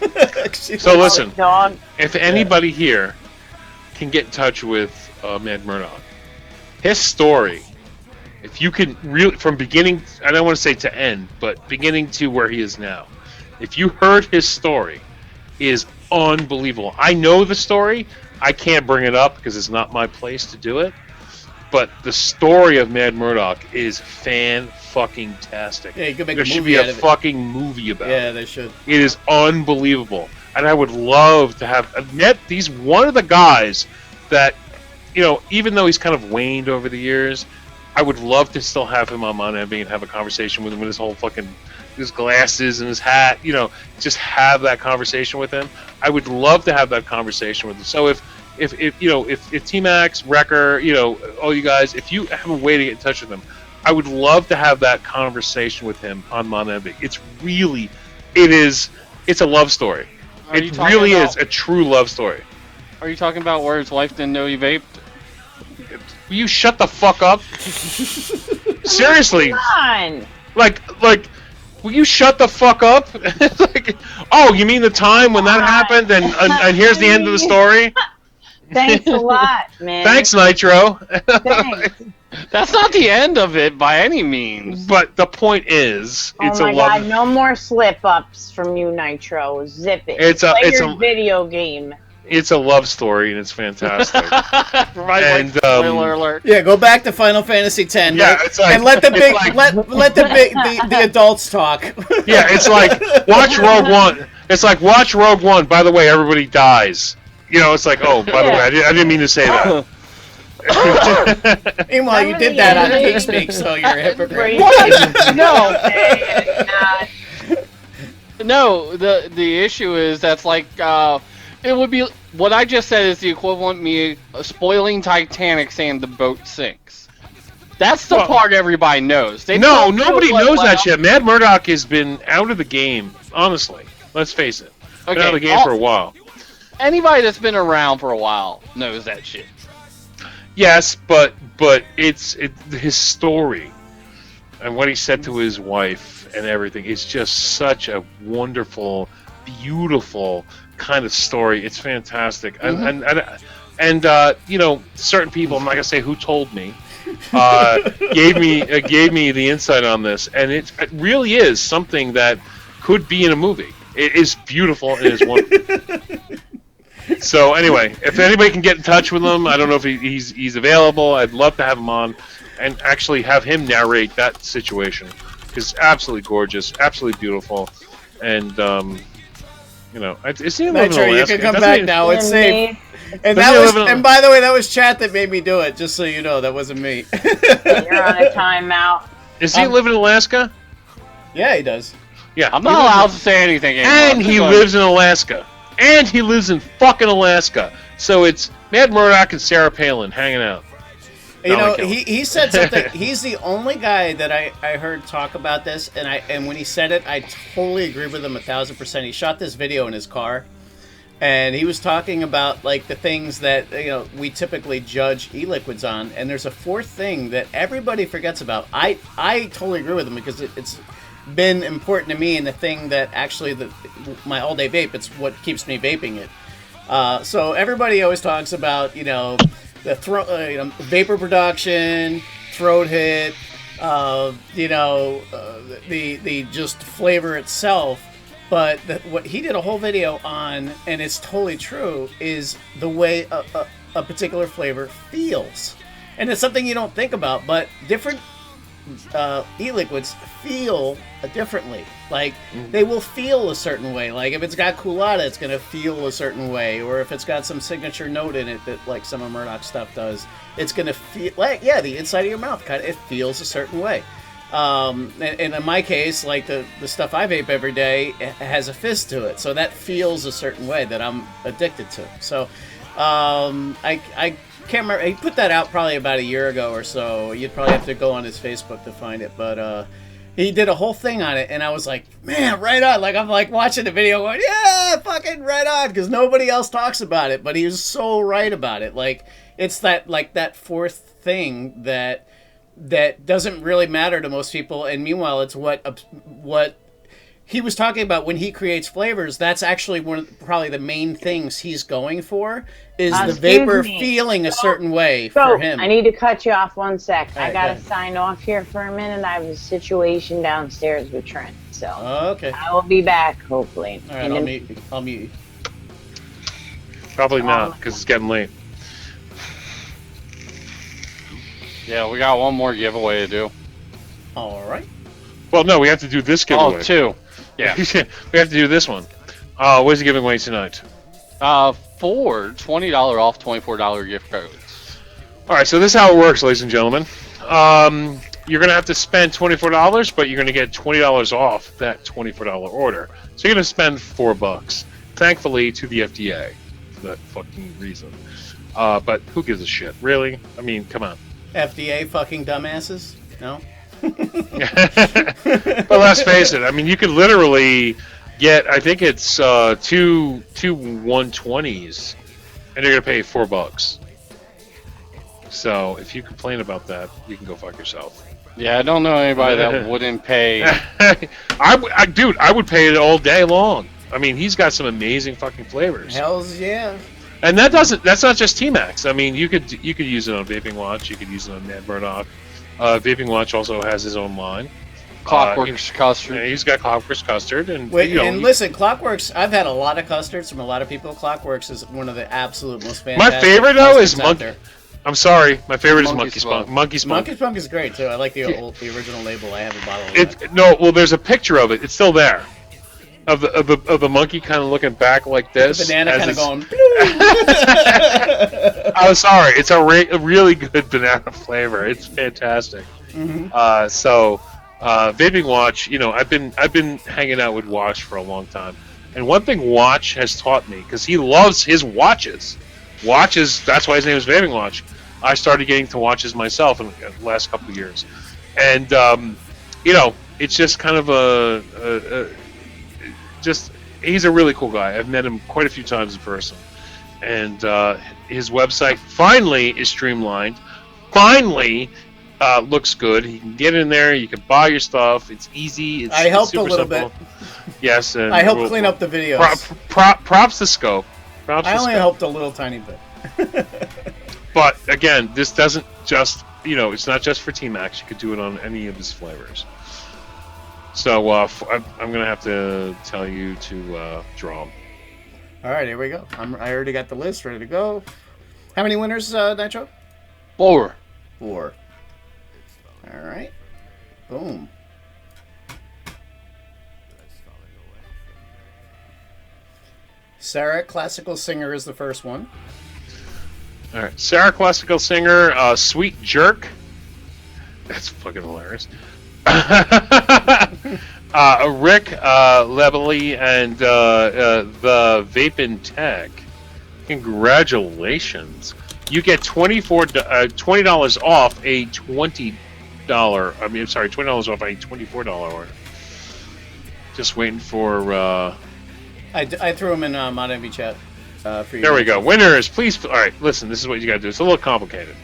So listen, if anybody here can get in touch with Mad Murdock, his story, if you can really, from beginning, I don't want to say to end, but beginning to where he is now, if you heard his story, is unbelievable. I know the story, I can't bring it up because it's not my place to do it. But the story of Mad Murdock is fan-fucking-tastic. Yeah, you could make there a should movie be out a of it. fucking movie about it. Yeah, they should. It is unbelievable. And I would love to have met he's one of the guys that, even though he's kind of waned over the years, I would love to still have him on Monenvy and have a conversation with him with his whole fucking his glasses and his hat, just have that conversation with him. I would love to have that conversation with him. So if T-Max, Wrecker, all you guys, if you have a way to get in touch with him, I would love to have that conversation with him on Monenvy. It's a love story. It really is a true love story. Are you talking about where his wife didn't know he vaped? Will you shut the fuck up? Seriously. Come on. Like, will you shut the fuck up? Oh, you mean the time when that happened and here's the end of the story? Thanks a lot, man. Thanks, Nitro. Thanks. That's not the end of it by any means. But the point is, it's oh my a love. God, no more slip-ups from you, Nitro. Zip it. Play your video game. It's a love story, and it's fantastic. And spoiler alert. Yeah, go back to Final Fantasy X. Yeah, it's like, and let the adults talk. Yeah, it's like watch Rogue One. It's like watch Rogue One. By the way, everybody dies. It's like, oh, by the way, I didn't mean to say that. Meanwhile, you did that on Geek Speak, so you're a hypocrite. What? No, the issue is that's like it would be what I just said is the equivalent of me spoiling Titanic saying the boat sinks. That's the part everybody knows. Nobody knows that shit. Mad Murdock has been out of the game, honestly. Let's face it. Been out of the game for a while. Anybody that's been around for a while knows that shit. Yes, but it's his story and what he said to his wife and everything is just such a wonderful, beautiful kind of story. It's fantastic. And certain people, I'm not gonna say who told me, gave me the insight on this, and it really is something that could be in a movie. It is beautiful and it is wonderful. So anyway, if anybody can get in touch with him, I don't know if he's available. I'd love to have him on and actually have him narrate that situation. It's absolutely gorgeous, absolutely beautiful, and it's in Alaska. You can come back now. It's safe. And by the way, that was chat that made me do it. Just so you know, that wasn't me. You're on a timeout. Does he live in Alaska? Yeah, he does. Yeah, I'm not allowed to say anything anymore. And he lives in Alaska. And he lives in fucking Alaska. So it's Mad Murdock and Sarah Palin hanging out. He said something. He's the only guy that I heard talk about this, and when he said it, I totally agree with him 1,000%. He shot this video in his car, and he was talking about like the things that we typically judge e-liquids on, and there's a fourth thing that everybody forgets about. I totally agree with him because it's been important to me, and the thing that actually my all-day vape, it's what keeps me vaping it. So everybody always talks about the vapor production, throat hit, the just flavor itself. But what he did a whole video on, and it's totally true, is the way a particular flavor feels. And it's something you don't think about, but different e-liquids feel differently. Like, they will feel a certain way. Like, if it's got Coolada, it's going to feel a certain way. Or if it's got some signature note in it that, like, some of Murdoch's stuff does, it's going to feel, like, yeah, the inside of your mouth, kind of, it feels a certain way. And in my case, like, the stuff I vape every day has a fizz to it. So that feels a certain way that I'm addicted to. So, I can't remember. He put that out probably about a year ago or so. You'd probably have to go on his Facebook to find it. But he did a whole thing on it, and I was like, man, right on. Like, I'm like watching the video going, yeah, fucking right on, because nobody else talks about it. But he was so right about it. Like, it's that, like, that fourth thing that doesn't really matter to most people, and meanwhile, it's what he was talking about when he creates flavors. That's actually probably the main things he's going for, is the vapor feeling a certain way for him. I need to cut you off 1 sec. Right, I gotta sign off here for a minute. I have a situation downstairs with Trent, so okay. I will be back hopefully. All right, I'll mute you. Probably not, because it's getting late. Yeah, we got one more giveaway to do. All right. Well, no, we have to do this giveaway. Oh, two. Yeah. We have to do this one. What is he giving away tonight? 4 $20 off $24 gift codes. All right, so this is how it works, ladies and gentlemen. You're going to have to spend $24, but you're going to get $20 off that $24 order. So you're going to spend $4. Thankfully, to the FDA, for that fucking reason. But who gives a shit, really? I mean, come on. FDA fucking dumbasses? No? But let's face it, I mean, you could literally get, I think it's two 120s, and you're going to pay $4. So if you complain about that, you can go fuck yourself. Yeah, I don't know anybody that wouldn't pay. Dude, I would pay it all day long. I mean, he's got some amazing fucking flavors. Hells yeah. And that's not just T-Max. I mean, you could use it on Vaping Watch. You could use it on Mad Murdoch. Vaping Watch also has his own line. Clockworks Custard. Yeah, he's got Clockworks Custard. And, listen, Clockworks, I've had a lot of custards from a lot of people. Clockworks is one of the absolute most fantastic. My favorite, though, is Monkey. I'm sorry. My favorite is Monkey Spunk. Monkey Spunk. Monkey Spunk is great, too. I like the original label. I have a bottle of that. No, well, there's a picture of it. It's still there. Of the monkey kind of looking back like this. The banana kind of going. I'm sorry. It's a really good banana flavor. It's fantastic. Mm-hmm. Vaping Watch. You know, I've been hanging out with Watch for a long time, and one thing Watch has taught me, because he loves his watches. Watches. That's why his name is Vaping Watch. I started getting to watches myself in the last couple of years, and you know, it's just kind of he's a really cool guy. I've met him quite a few times in person, and his website finally is streamlined. Finally, looks good. You can get in there. You can buy your stuff. It's easy. I helped a little simple. Bit. Yes, and I helped clean up the videos. Props to Scope. I only helped a little tiny bit. But again, this doesn't just, you know, it's not just for T-Max. You could do it on any of his flavors. So I'm going to have to tell you to draw them. All right, here we go. I already got the list ready to go. How many winners, Nitro? 4. 4. All right. Boom. Sarah, Classical Singer, is the first one. All right. Sarah, Classical Singer, Sweet Jerk. That's fucking hilarious. Rick Lebely and the Vapin Tech. Congratulations! You get $20 off a $20. $20 off a $24 order. Just waiting for. I threw them in Mod Envy chat for you. There we go. Winners, please. All right, listen. This is what you got to do. It's a little complicated.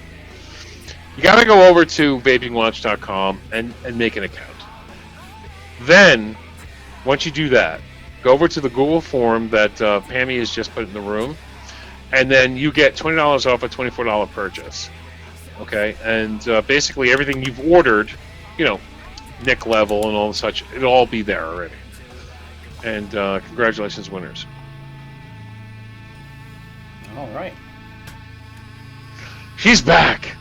You got to go over to vapingwatch.com and make an account. Then, once you do that, go over to the Google form that Pammy has just put in the room, and then you get $20 off a $24 purchase. Okay, and basically everything you've ordered, you know, Nick level and all such, it'll all be there already. And congratulations, winners. All right. She's back.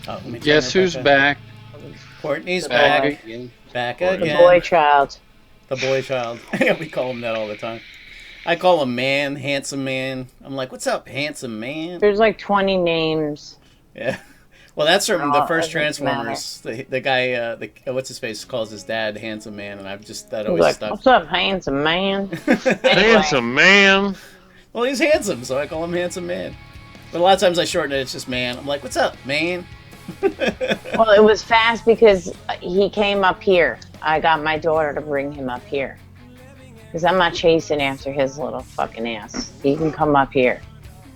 Oh, let me turn Guess her who's back back? Courtney's Back back. again. Back The again. boy child. The boy child. Yeah, we call him that all the time. I call him man, handsome man. I'm like, what's up, handsome man? There's like 20 names. Yeah. Well, that's from the Oh, first doesn't Transformers. The guy, what's his face, calls his dad handsome man, and that He's always like, stuck. what's up, handsome man? Handsome man. Well, he's handsome, so I call him handsome man. But a lot of times I shorten it, it's just man. I'm like, what's up, man? Well, it was fast because he came up here. I got my daughter to bring him up here. Because I'm not chasing after his little fucking ass. He can come up here.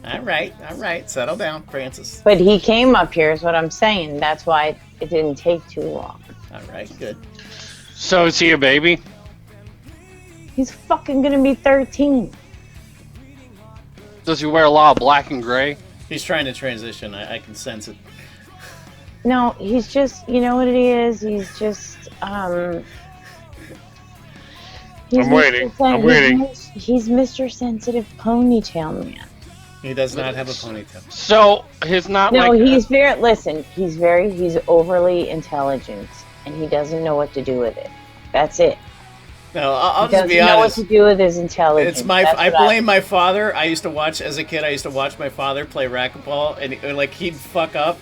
All right. Settle down, Francis. But he came up here is what I'm saying. That's why it didn't take too long. All right, good. So is he a baby? He's fucking gonna be 13. Does he wear a lot of black and gray? He's trying to transition. I can sense it. No, he's just, you know what it is? He's just, I'm waiting. He's Mr. Sensitive Ponytail Man. He does not have a ponytail. So he's not No, like... he's he's overly intelligent, and he doesn't know what to do with it. That's it. No, I'll He just be doesn't know what honest. to do with his intelligence. I blame my father. I used to watch, as a kid, my father play racquetball, and he'd fuck up.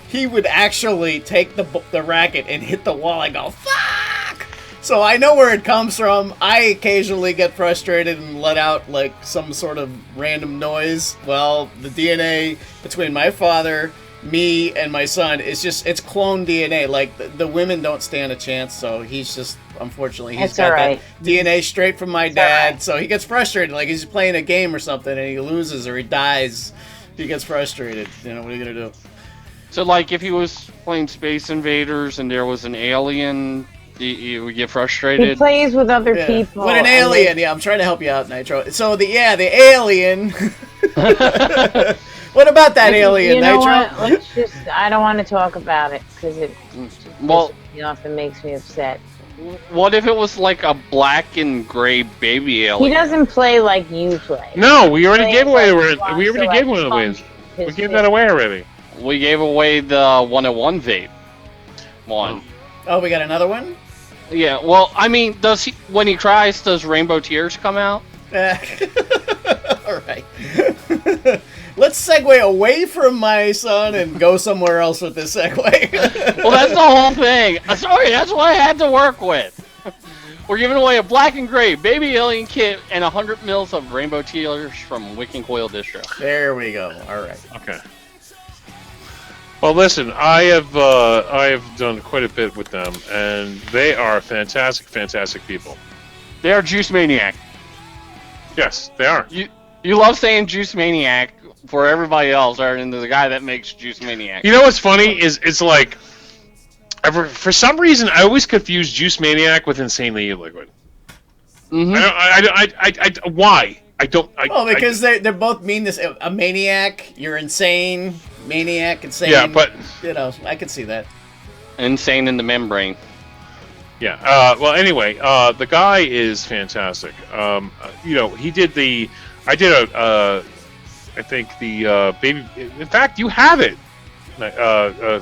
He would actually take the racket and hit the wall and go, fuck! So I know where it comes from. I occasionally get frustrated and let out like some sort of random noise. Well, the DNA between my father, me, and my son is it's clone DNA. Like the women don't stand a chance, so he's just, unfortunately, he's got that DNA straight from my dad. So he gets frustrated, like he's playing a game or something and he loses or he dies. He gets frustrated. You know, what are you gonna do? So like if he was playing Space Invaders and there was an alien, you would get frustrated? He plays with other people. With an alien, yeah, I'm trying to help you out, Nitro. So the alien. What about that alien, you know Nitro? What? Let's just, I don't want to talk about it because it pisses me off and makes me upset. What if it was like a black and gray baby alien? He doesn't play like you play. No, we already gave away. like We already gave one of the wins. We gave that away already. We gave away the 101 vape one. Oh, we got another one? Yeah, well, I mean, does he, when he cries, does rainbow tears come out? All right. Let's segue away from my son and go somewhere else with this segue. Well, that's the whole thing. Sorry, that's what I had to work with. We're giving away a black and gray baby alien kit and 100 mils of rainbow tears from Wick & Coil Distro. There we go. All right. Okay. Well, listen, I have done quite a bit with them, and they are fantastic, fantastic people. They are Juice Maniac. Yes, they are. You love saying Juice Maniac for everybody else, other than the guy that makes Juice Maniac. You know what's funny is it's like, for some reason, I always confuse Juice Maniac with Insanely Liquid. Mm-hmm. Why? I don't. Because they both mean this. A maniac, you're insane. Maniac, insane. Yeah, but you know, I can see that. Insane in the membrane. Yeah. Well, anyway, the guy is fantastic. You know, he did the. I did I think the baby. In fact, you have it.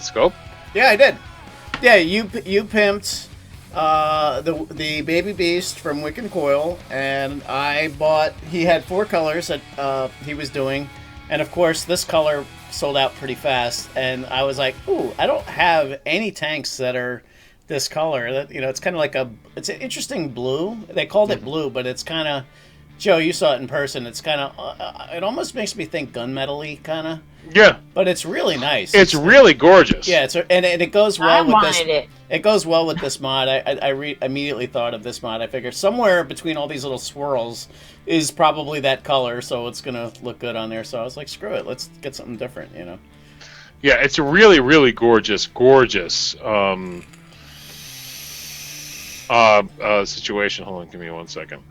Scope. Yeah, I did. Yeah, you pimped the Baby Beast from Wick & Coil, and I bought. He had 4 colors that he was doing, and of course this color sold out pretty fast. And I was like, ooh, I don't have any tanks that are this color. That, you know, it's kind of like it's an interesting blue. They called it blue, but it's kind of. Joe, you saw it in person. It's kind of. It almost makes me think gunmetal-y, kind of. Yeah. But it's really nice. It's really gorgeous. Yeah, and it goes well with this. It. It goes well with this mod. I immediately thought of this mod. I figured somewhere between all these little swirls is probably that color, so it's gonna look good on there. So I was like, screw it, let's get something different, you know. Yeah, it's a really, really gorgeous situation. Hold on, give me 1 second.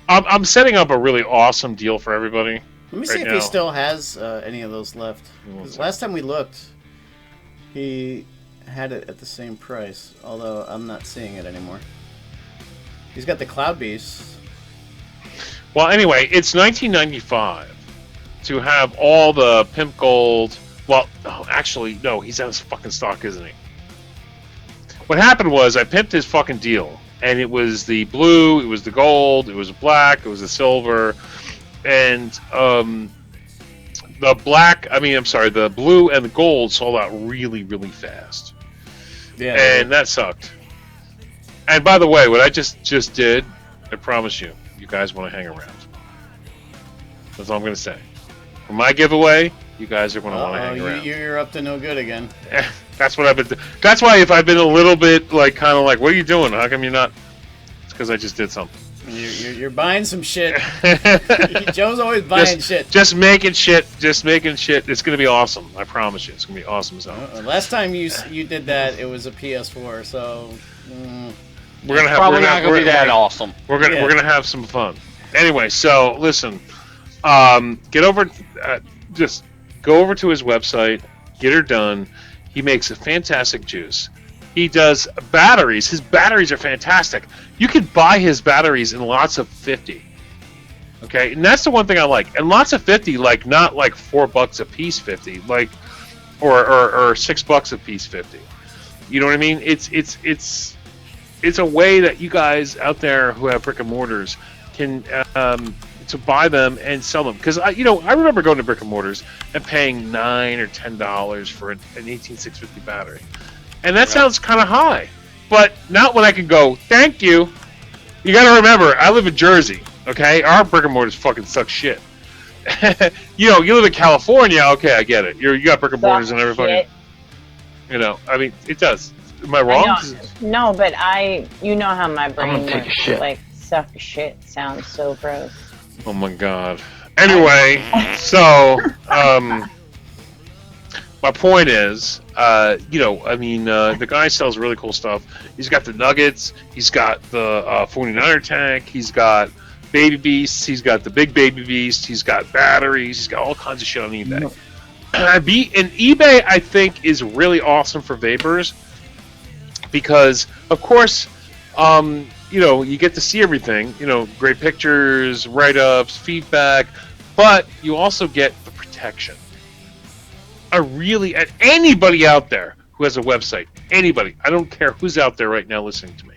I'm setting up a really awesome deal for everybody. Let me see if he still has any of those left. Last time we looked, he had it at the same price, although I'm not seeing it anymore. He's got the Cloud Beast. Well, anyway, it's 1995 to have all the Pimp Gold. Well, actually, no, he's out of fucking stock, isn't he? What happened was I pimped his fucking deal, and it was the blue, it was the gold, it was the black, it was the silver, and the blue and the gold sold out really, really fast. Yeah. And that sucked. And by the way, what I just did, I promise you, you guys want to hang around. That's all I'm going to say. For my giveaway, you guys are going to want to hang around. You're up to no good again. That's what I've been doing. That's why if I've been a little bit like, kind of like, what are you doing? How come you're not? It's because I just did something. You're buying some shit. Joe's always buying shit. Just making shit. Just making shit. It's going to be awesome. I promise you. It's going to be awesome as hell. Last time you did that, it was a PS4, so... We're gonna have probably not gonna be that awesome. We're gonna have some fun. Anyway, so listen, get over, just go over to his website, get her done. He makes a fantastic juice. He does batteries. His batteries are fantastic. You can buy his batteries in lots of 50. Okay, and that's the one thing I like. And lots of 50, like not like $4 a piece 50, like or $6 a piece 50. You know what I mean? It's a way that you guys out there who have brick and mortars can to buy them and sell them. Because I remember going to brick and mortars and paying $9 or $10 for an 18650 battery, and that sounds kind of high. But not when I can go. Thank you. You got to remember, I live in Jersey. Okay, our brick and mortars fucking suck shit. You live in California. Okay, I get it. You got brick and mortars and everybody. I mean, it does. Am I wrong? No, but you know how my brain works. Like, suck shit sounds so gross. Oh my god. Anyway, so, my point is, the guy sells really cool stuff. He's got the nuggets, he's got the 49er tank, he's got baby beasts, he's got the big baby beast, he's got batteries, he's got all kinds of shit on eBay. And eBay, I think, is really awesome for vapors. Because, of course, you get to see everything, great pictures, write-ups, feedback, but you also get the protection. Anybody out there who has a website, anybody, I don't care who's out there right now listening to me,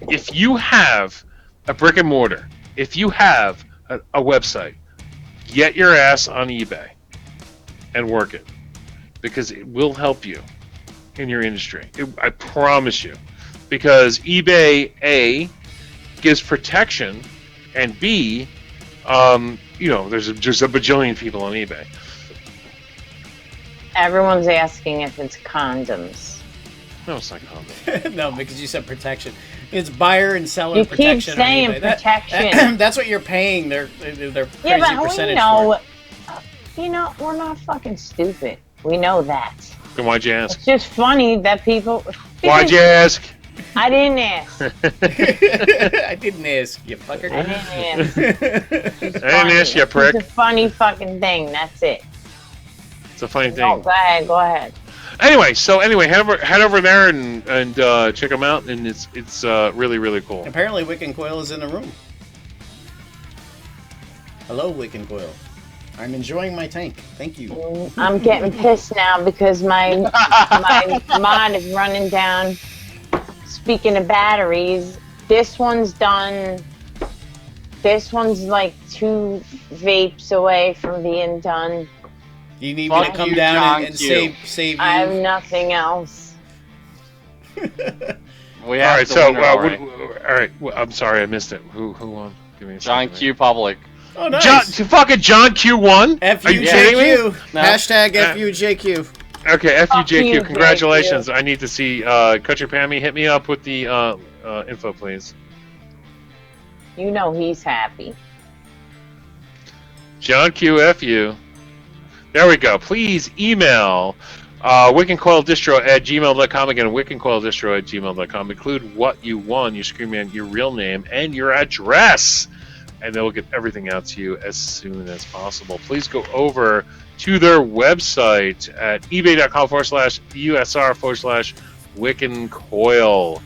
if you have a brick and mortar, if you have a website, get your ass on eBay and work it, because it will help you in your industry. I promise you. Because eBay, A, gives protection, and B, there's a bajillion people on eBay. Everyone's asking if it's condoms. No, it's not condoms. No, because you said protection. It's buyer and seller protection. You keep saying protection. That's what you're paying. They're crazy percentage for. We're not fucking stupid. We know that. Then why'd you ask? It's just funny that people... Why'd you ask? I didn't ask. I didn't ask, you fucker. I didn't ask. I didn't ask you, prick. It's a funny fucking thing. That's it. It's a funny thing. Oh, go ahead. Anyway, head over there and check them out, and it's really, really cool. Apparently, Wick and Coil is in the room. Hello, Wick and Coil. I'm enjoying my tank. Thank you. I'm getting pissed now because my mod is running down. Speaking of batteries, this one's done. This one's like 2 vapes away from being done. You need me to come down and save you? I have nothing else. All right, I'm sorry, I missed it. Who won? Give me a John second. Q Public. Oh, nice. Fucking John Q won? FUJQ. No. Hashtag FUJQ. Okay, FUJQ. Congratulations. I need to see Country Pammy. Hit me up with the info, please. You know he's happy. John Q FU. There we go. Please email wickandcoildistro@gmail.com. Again, wickandcoildistro@gmail.com. Include what you won, your screen name, your real name, and your address. And they'll get everything out to you as soon as possible. Please go over to their website at ebay.com/USR/wickandcoil.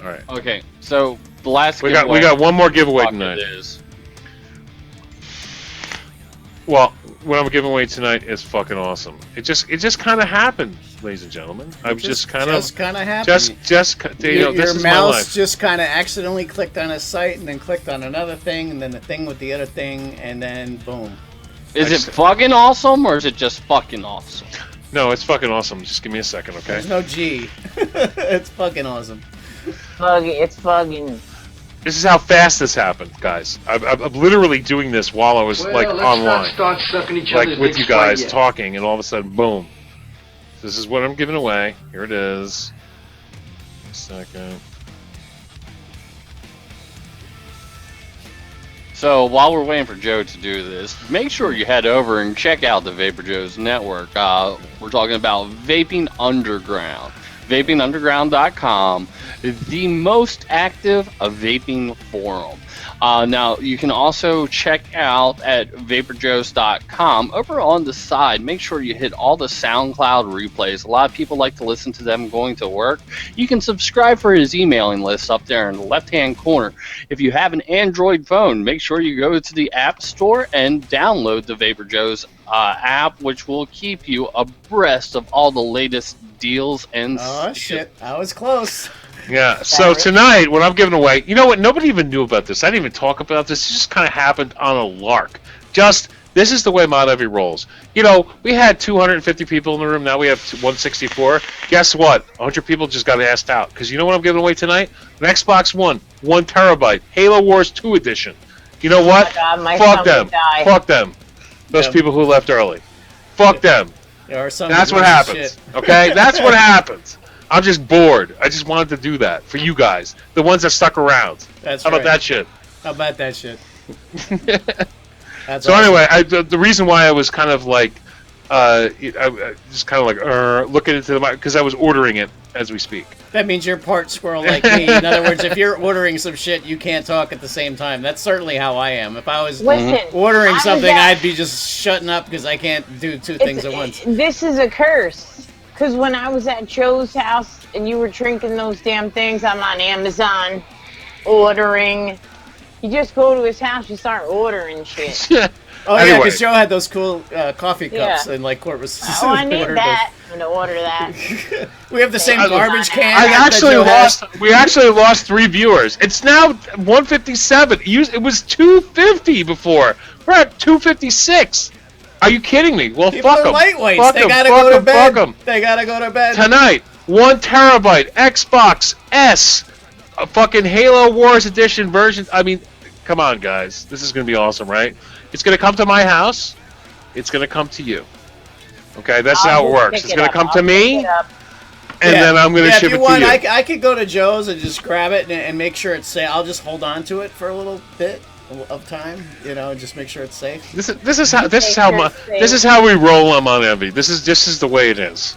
All right. Okay, so the last We got one more giveaway fuck tonight. it is. Well, what I'm giving away tonight is fucking awesome. It just kind of happened, ladies and gentlemen. I was just kind of happened. Just you know, this your is my life. mouse just kind of accidentally clicked on a site and then clicked on another thing and then the thing with the other thing and then boom. Is it fucking awesome or is it just fucking awesome? No, it's fucking awesome. Just give me a second, okay? There's no G. It's fucking awesome. It's fucking. This is how fast this happened, guys. I'm literally doing this while I was like online, Start sucking each like other's with you dicks right guys yet. talking, and all of a sudden, boom. This is what I'm giving away. Here it is. A second. So while we're waiting for Joe to do this, make sure you head over and check out the Vaporjoe's network. We're talking about Vaping Underground. VapingUnderground.com, the most active vaping forum. Now, you can also check out at Vaporjoes.com. Over on the side, make sure you hit all the SoundCloud replays. A lot of people like to listen to them going to work. You can subscribe for his emailing list up there in the left-hand corner. If you have an Android phone, make sure you go to the App Store and download the Vaporjoes app, which will keep you abreast of all the latest deals and shit, I was close. Yeah, so tonight, what I'm giving away, you know what, nobody even knew about this. I didn't even talk about this. It just kind of happened on a lark. This is the way Mod Heavy rolls. You know, we had 250 people in the room, now we have 164. Guess what? 100 people just got asked out. Because you know what I'm giving away tonight? An Xbox One, 1 terabyte, Halo Wars 2 edition. You know what? Fuck them. Fuck them. Those people who left early. Fuck them. That's what happens. Okay? That's what happens. I'm just bored. I just wanted to do that for you guys. The ones that stuck around. That's How about that shit? How about that shit? So anyway, the reason why I was kind of like, I just kind of like looking into the because I was ordering it as we speak. That means you're part squirrel like me. In other words, if you're ordering some shit, you can't talk at the same time. That's certainly how I am. If I was ordering something, I'd be just shutting up because I can't do two things at once. This is a curse. Because when I was at Joe's house and you were drinking those damn things, I'm on Amazon ordering. You just go to his house, you start ordering shit. Oh anyway. Yeah, because Joe had those cool coffee cups, and like Court was. Oh, I need that. I'm gonna order that. We have the same garbage can. We actually lost 3 viewers. It's now 157. It was 250 before. We're at 256. Are you kidding me? Well, people fuck them. Lightweights. They gotta go to bed. They gotta go to bed tonight. 1 terabyte Xbox S, a fucking Halo Wars edition version. I mean, come on, guys. This is gonna be awesome, right? It's gonna come to my house. It's gonna come to you. Okay, that's how it works. It's gonna come to me, and then I'm gonna ship it to you. I could go to Joe's and just grab it and make sure it's safe. I'll just hold on to it for a little bit of time, you know, and just make sure it's safe. This is how we roll on Envy. This is the way it is.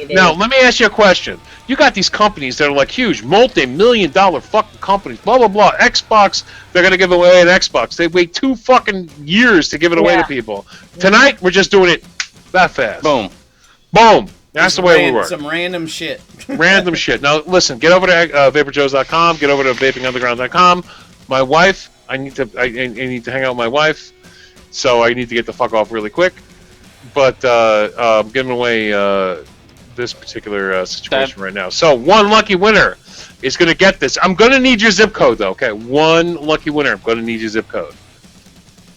Now let me ask you a question. You got these companies that are like huge, multi-million-dollar fucking companies, blah blah blah. Xbox, they're gonna give away an Xbox. They wait 2 fucking years to give it away to people. Tonight we're just doing it that fast. Boom, boom. That's the way we work. Some random shit. Random shit. Now listen, get over to Vaporjoes.com. Get over to VapingUnderground.com. My wife. I need to hang out with my wife, so I need to get the fuck off really quick. But I'm giving away this particular situation right now. So 1 lucky winner is going to get this. I'm going to need your zip code, though. Okay, 1 lucky winner. I'm going to need your zip code.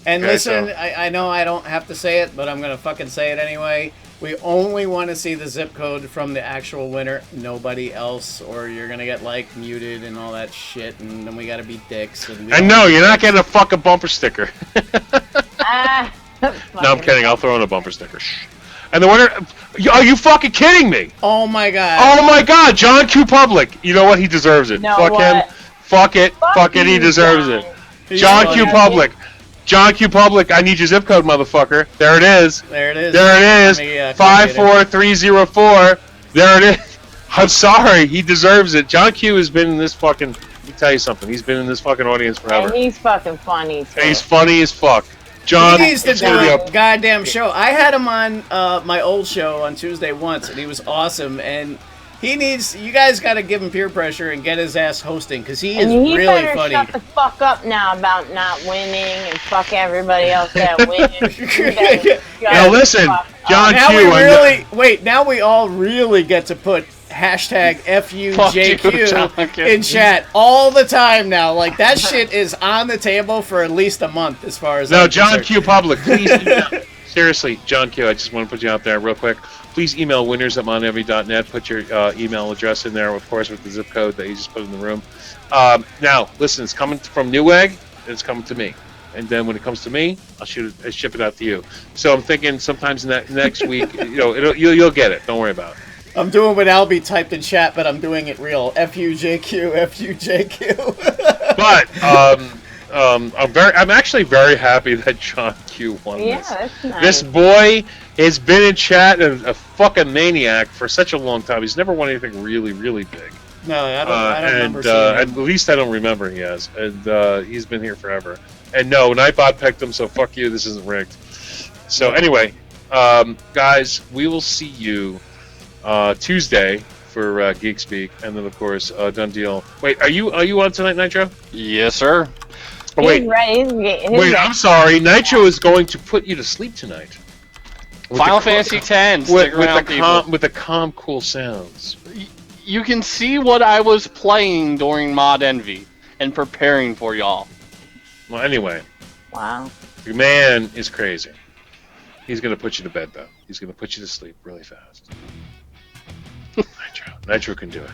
And okay, listen, I know I don't have to say it, but I'm going to fucking say it anyway. We only want to see the zip code from the actual winner, nobody else, or you're gonna get like muted and all that shit, and then we gotta be dicks. And no, you're not getting a fucking bumper sticker. No, I'm kidding. I'll throw in a bumper sticker. Shh. And the winner, are you fucking kidding me? Oh my god. Oh my god, John Q. Public. You know what? He deserves it. No, fuck him. Fuck it. Fuck it. He deserves it. John Q. Public. John Q. Public, I need your zip code, motherfucker. There it is. There it is. There it is. 54304. There it is. I'm sorry. He deserves it. John Q. has been in this fucking... Let me tell you something. He's been in this fucking audience forever. And he's fucking funny, too. He's funny as fuck. John, he needs to do a goddamn show. I had him on my old show on Tuesday once, and he was awesome. And He needs. You guys got to give him peer pressure and get his ass hosting because he is And he really better funny. shut the fuck up now about not winning and fuck everybody else that wins. Now listen, John now Q. we really wait. Now we all really get to put hashtag FUJQ in chat all the time now. Like that shit is on the table for at least a month, as far as I'm John concerned. Q. Public, please email. Seriously, John Q. I just want to put you out there real quick. Please email winners@monenvy.net. Put your email address in there, of course, with the zip code that you just put in the room. Now, listen, it's coming from Newegg, and it's coming to me. And then when it comes to me, I'll ship it out to you. So I'm thinking sometimes next week, you'll get it. Don't worry about it. I'm doing what Albie typed in chat, but I'm doing it real. FUJQ, FUJQ. But I'm actually very happy that John Q won this. That's nice. This boy has been in chat and a fucking maniac for such a long time. He's never won anything really, really big. No, I don't remember seeing him. At least I don't remember he has. And he's been here forever. And no, Nightbot picked him, so fuck you. This isn't rigged. So anyway, guys, we will see you Tuesday for Geek Speak, and then of course Done Deal. Wait, are you on tonight, Nitro? Yes, sir. Oh, wait, He's right. wait. I'm sorry. Nitro is going to put you to sleep tonight. Final Fantasy X. With the calm, cool sounds. You can see what I was playing during Mod Envy and preparing for y'all. Well, anyway. Wow. The man is crazy. He's going to put you to bed, though. He's going to put you to sleep really fast. Nitro can do it.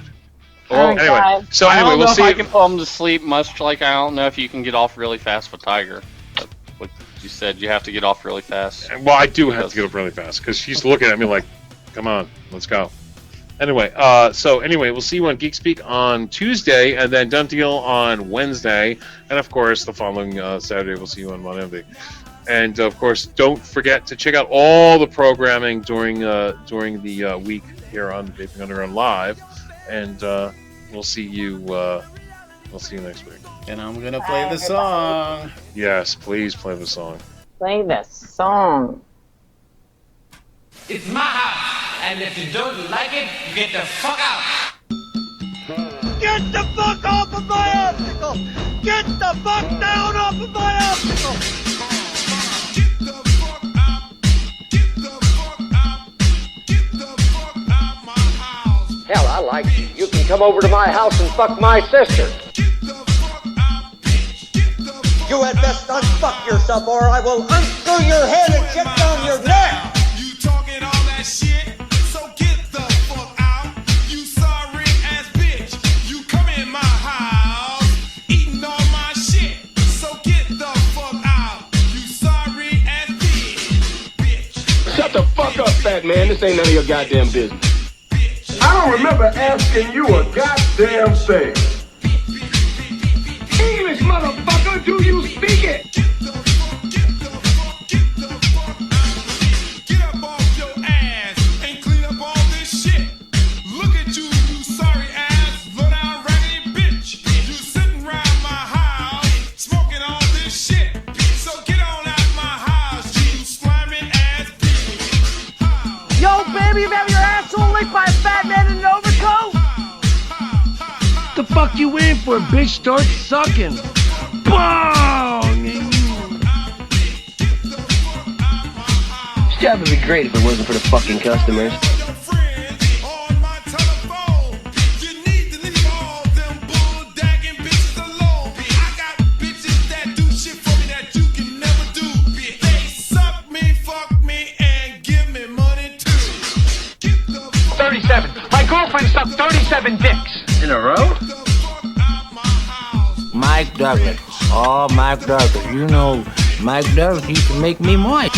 Well, anyway, I don't we'll know see. if I can put him to sleep, much like I don't know if you can get off really fast with Tiger. But what you said, you have to get off really fast. Well, I do have to get up really fast because she's looking at me like, "Come on, let's go." Anyway, we'll see you on Geek Speak on Tuesday, and then Done Deal on Wednesday, and of course the following Saturday we'll see you on Monday. And of course, don't forget to check out all the programming during the week here on Vaping Underground Live, and we'll see you next week. And I'm gonna play the song. Yes, please play the song. Play the song. It's my house, and if you don't like it, you get the fuck out. Get the fuck off of my obstacle! Get the fuck down off of my obstacle! Get the fuck out! Get the fuck out! Get the fuck out my house! Hell, I like you. You can come over to my house and fuck my sister. You had best unfuck yourself, or I will unscrew your head and chip down your neck. You talking all that shit? So get the fuck out. You sorry ass bitch. You come in my house, eating all my shit. So get the fuck out. You sorry ass bitch. Shut the fuck up, fat man. This ain't none of your goddamn business. I don't remember asking you a goddamn thing. English, motherfucker, do you speak it? Get up off your ass and clean up all this shit. Look at you, you sorry ass, low down raggedy bitch. You sitting around my house, smoking all this shit. So get on out my house, you slimy ass bitch. Yo, baby, you have your asshole licked by a fat man in an overcoat? The fuck you in for, bitch? Start sucking. Bong! This job would be great if it wasn't for the fucking customers. My girlfriend sucked 37 dicks. In a row? Mike Douglas. Oh, Mike Douglas. You know, Mike Douglas used to make me moist.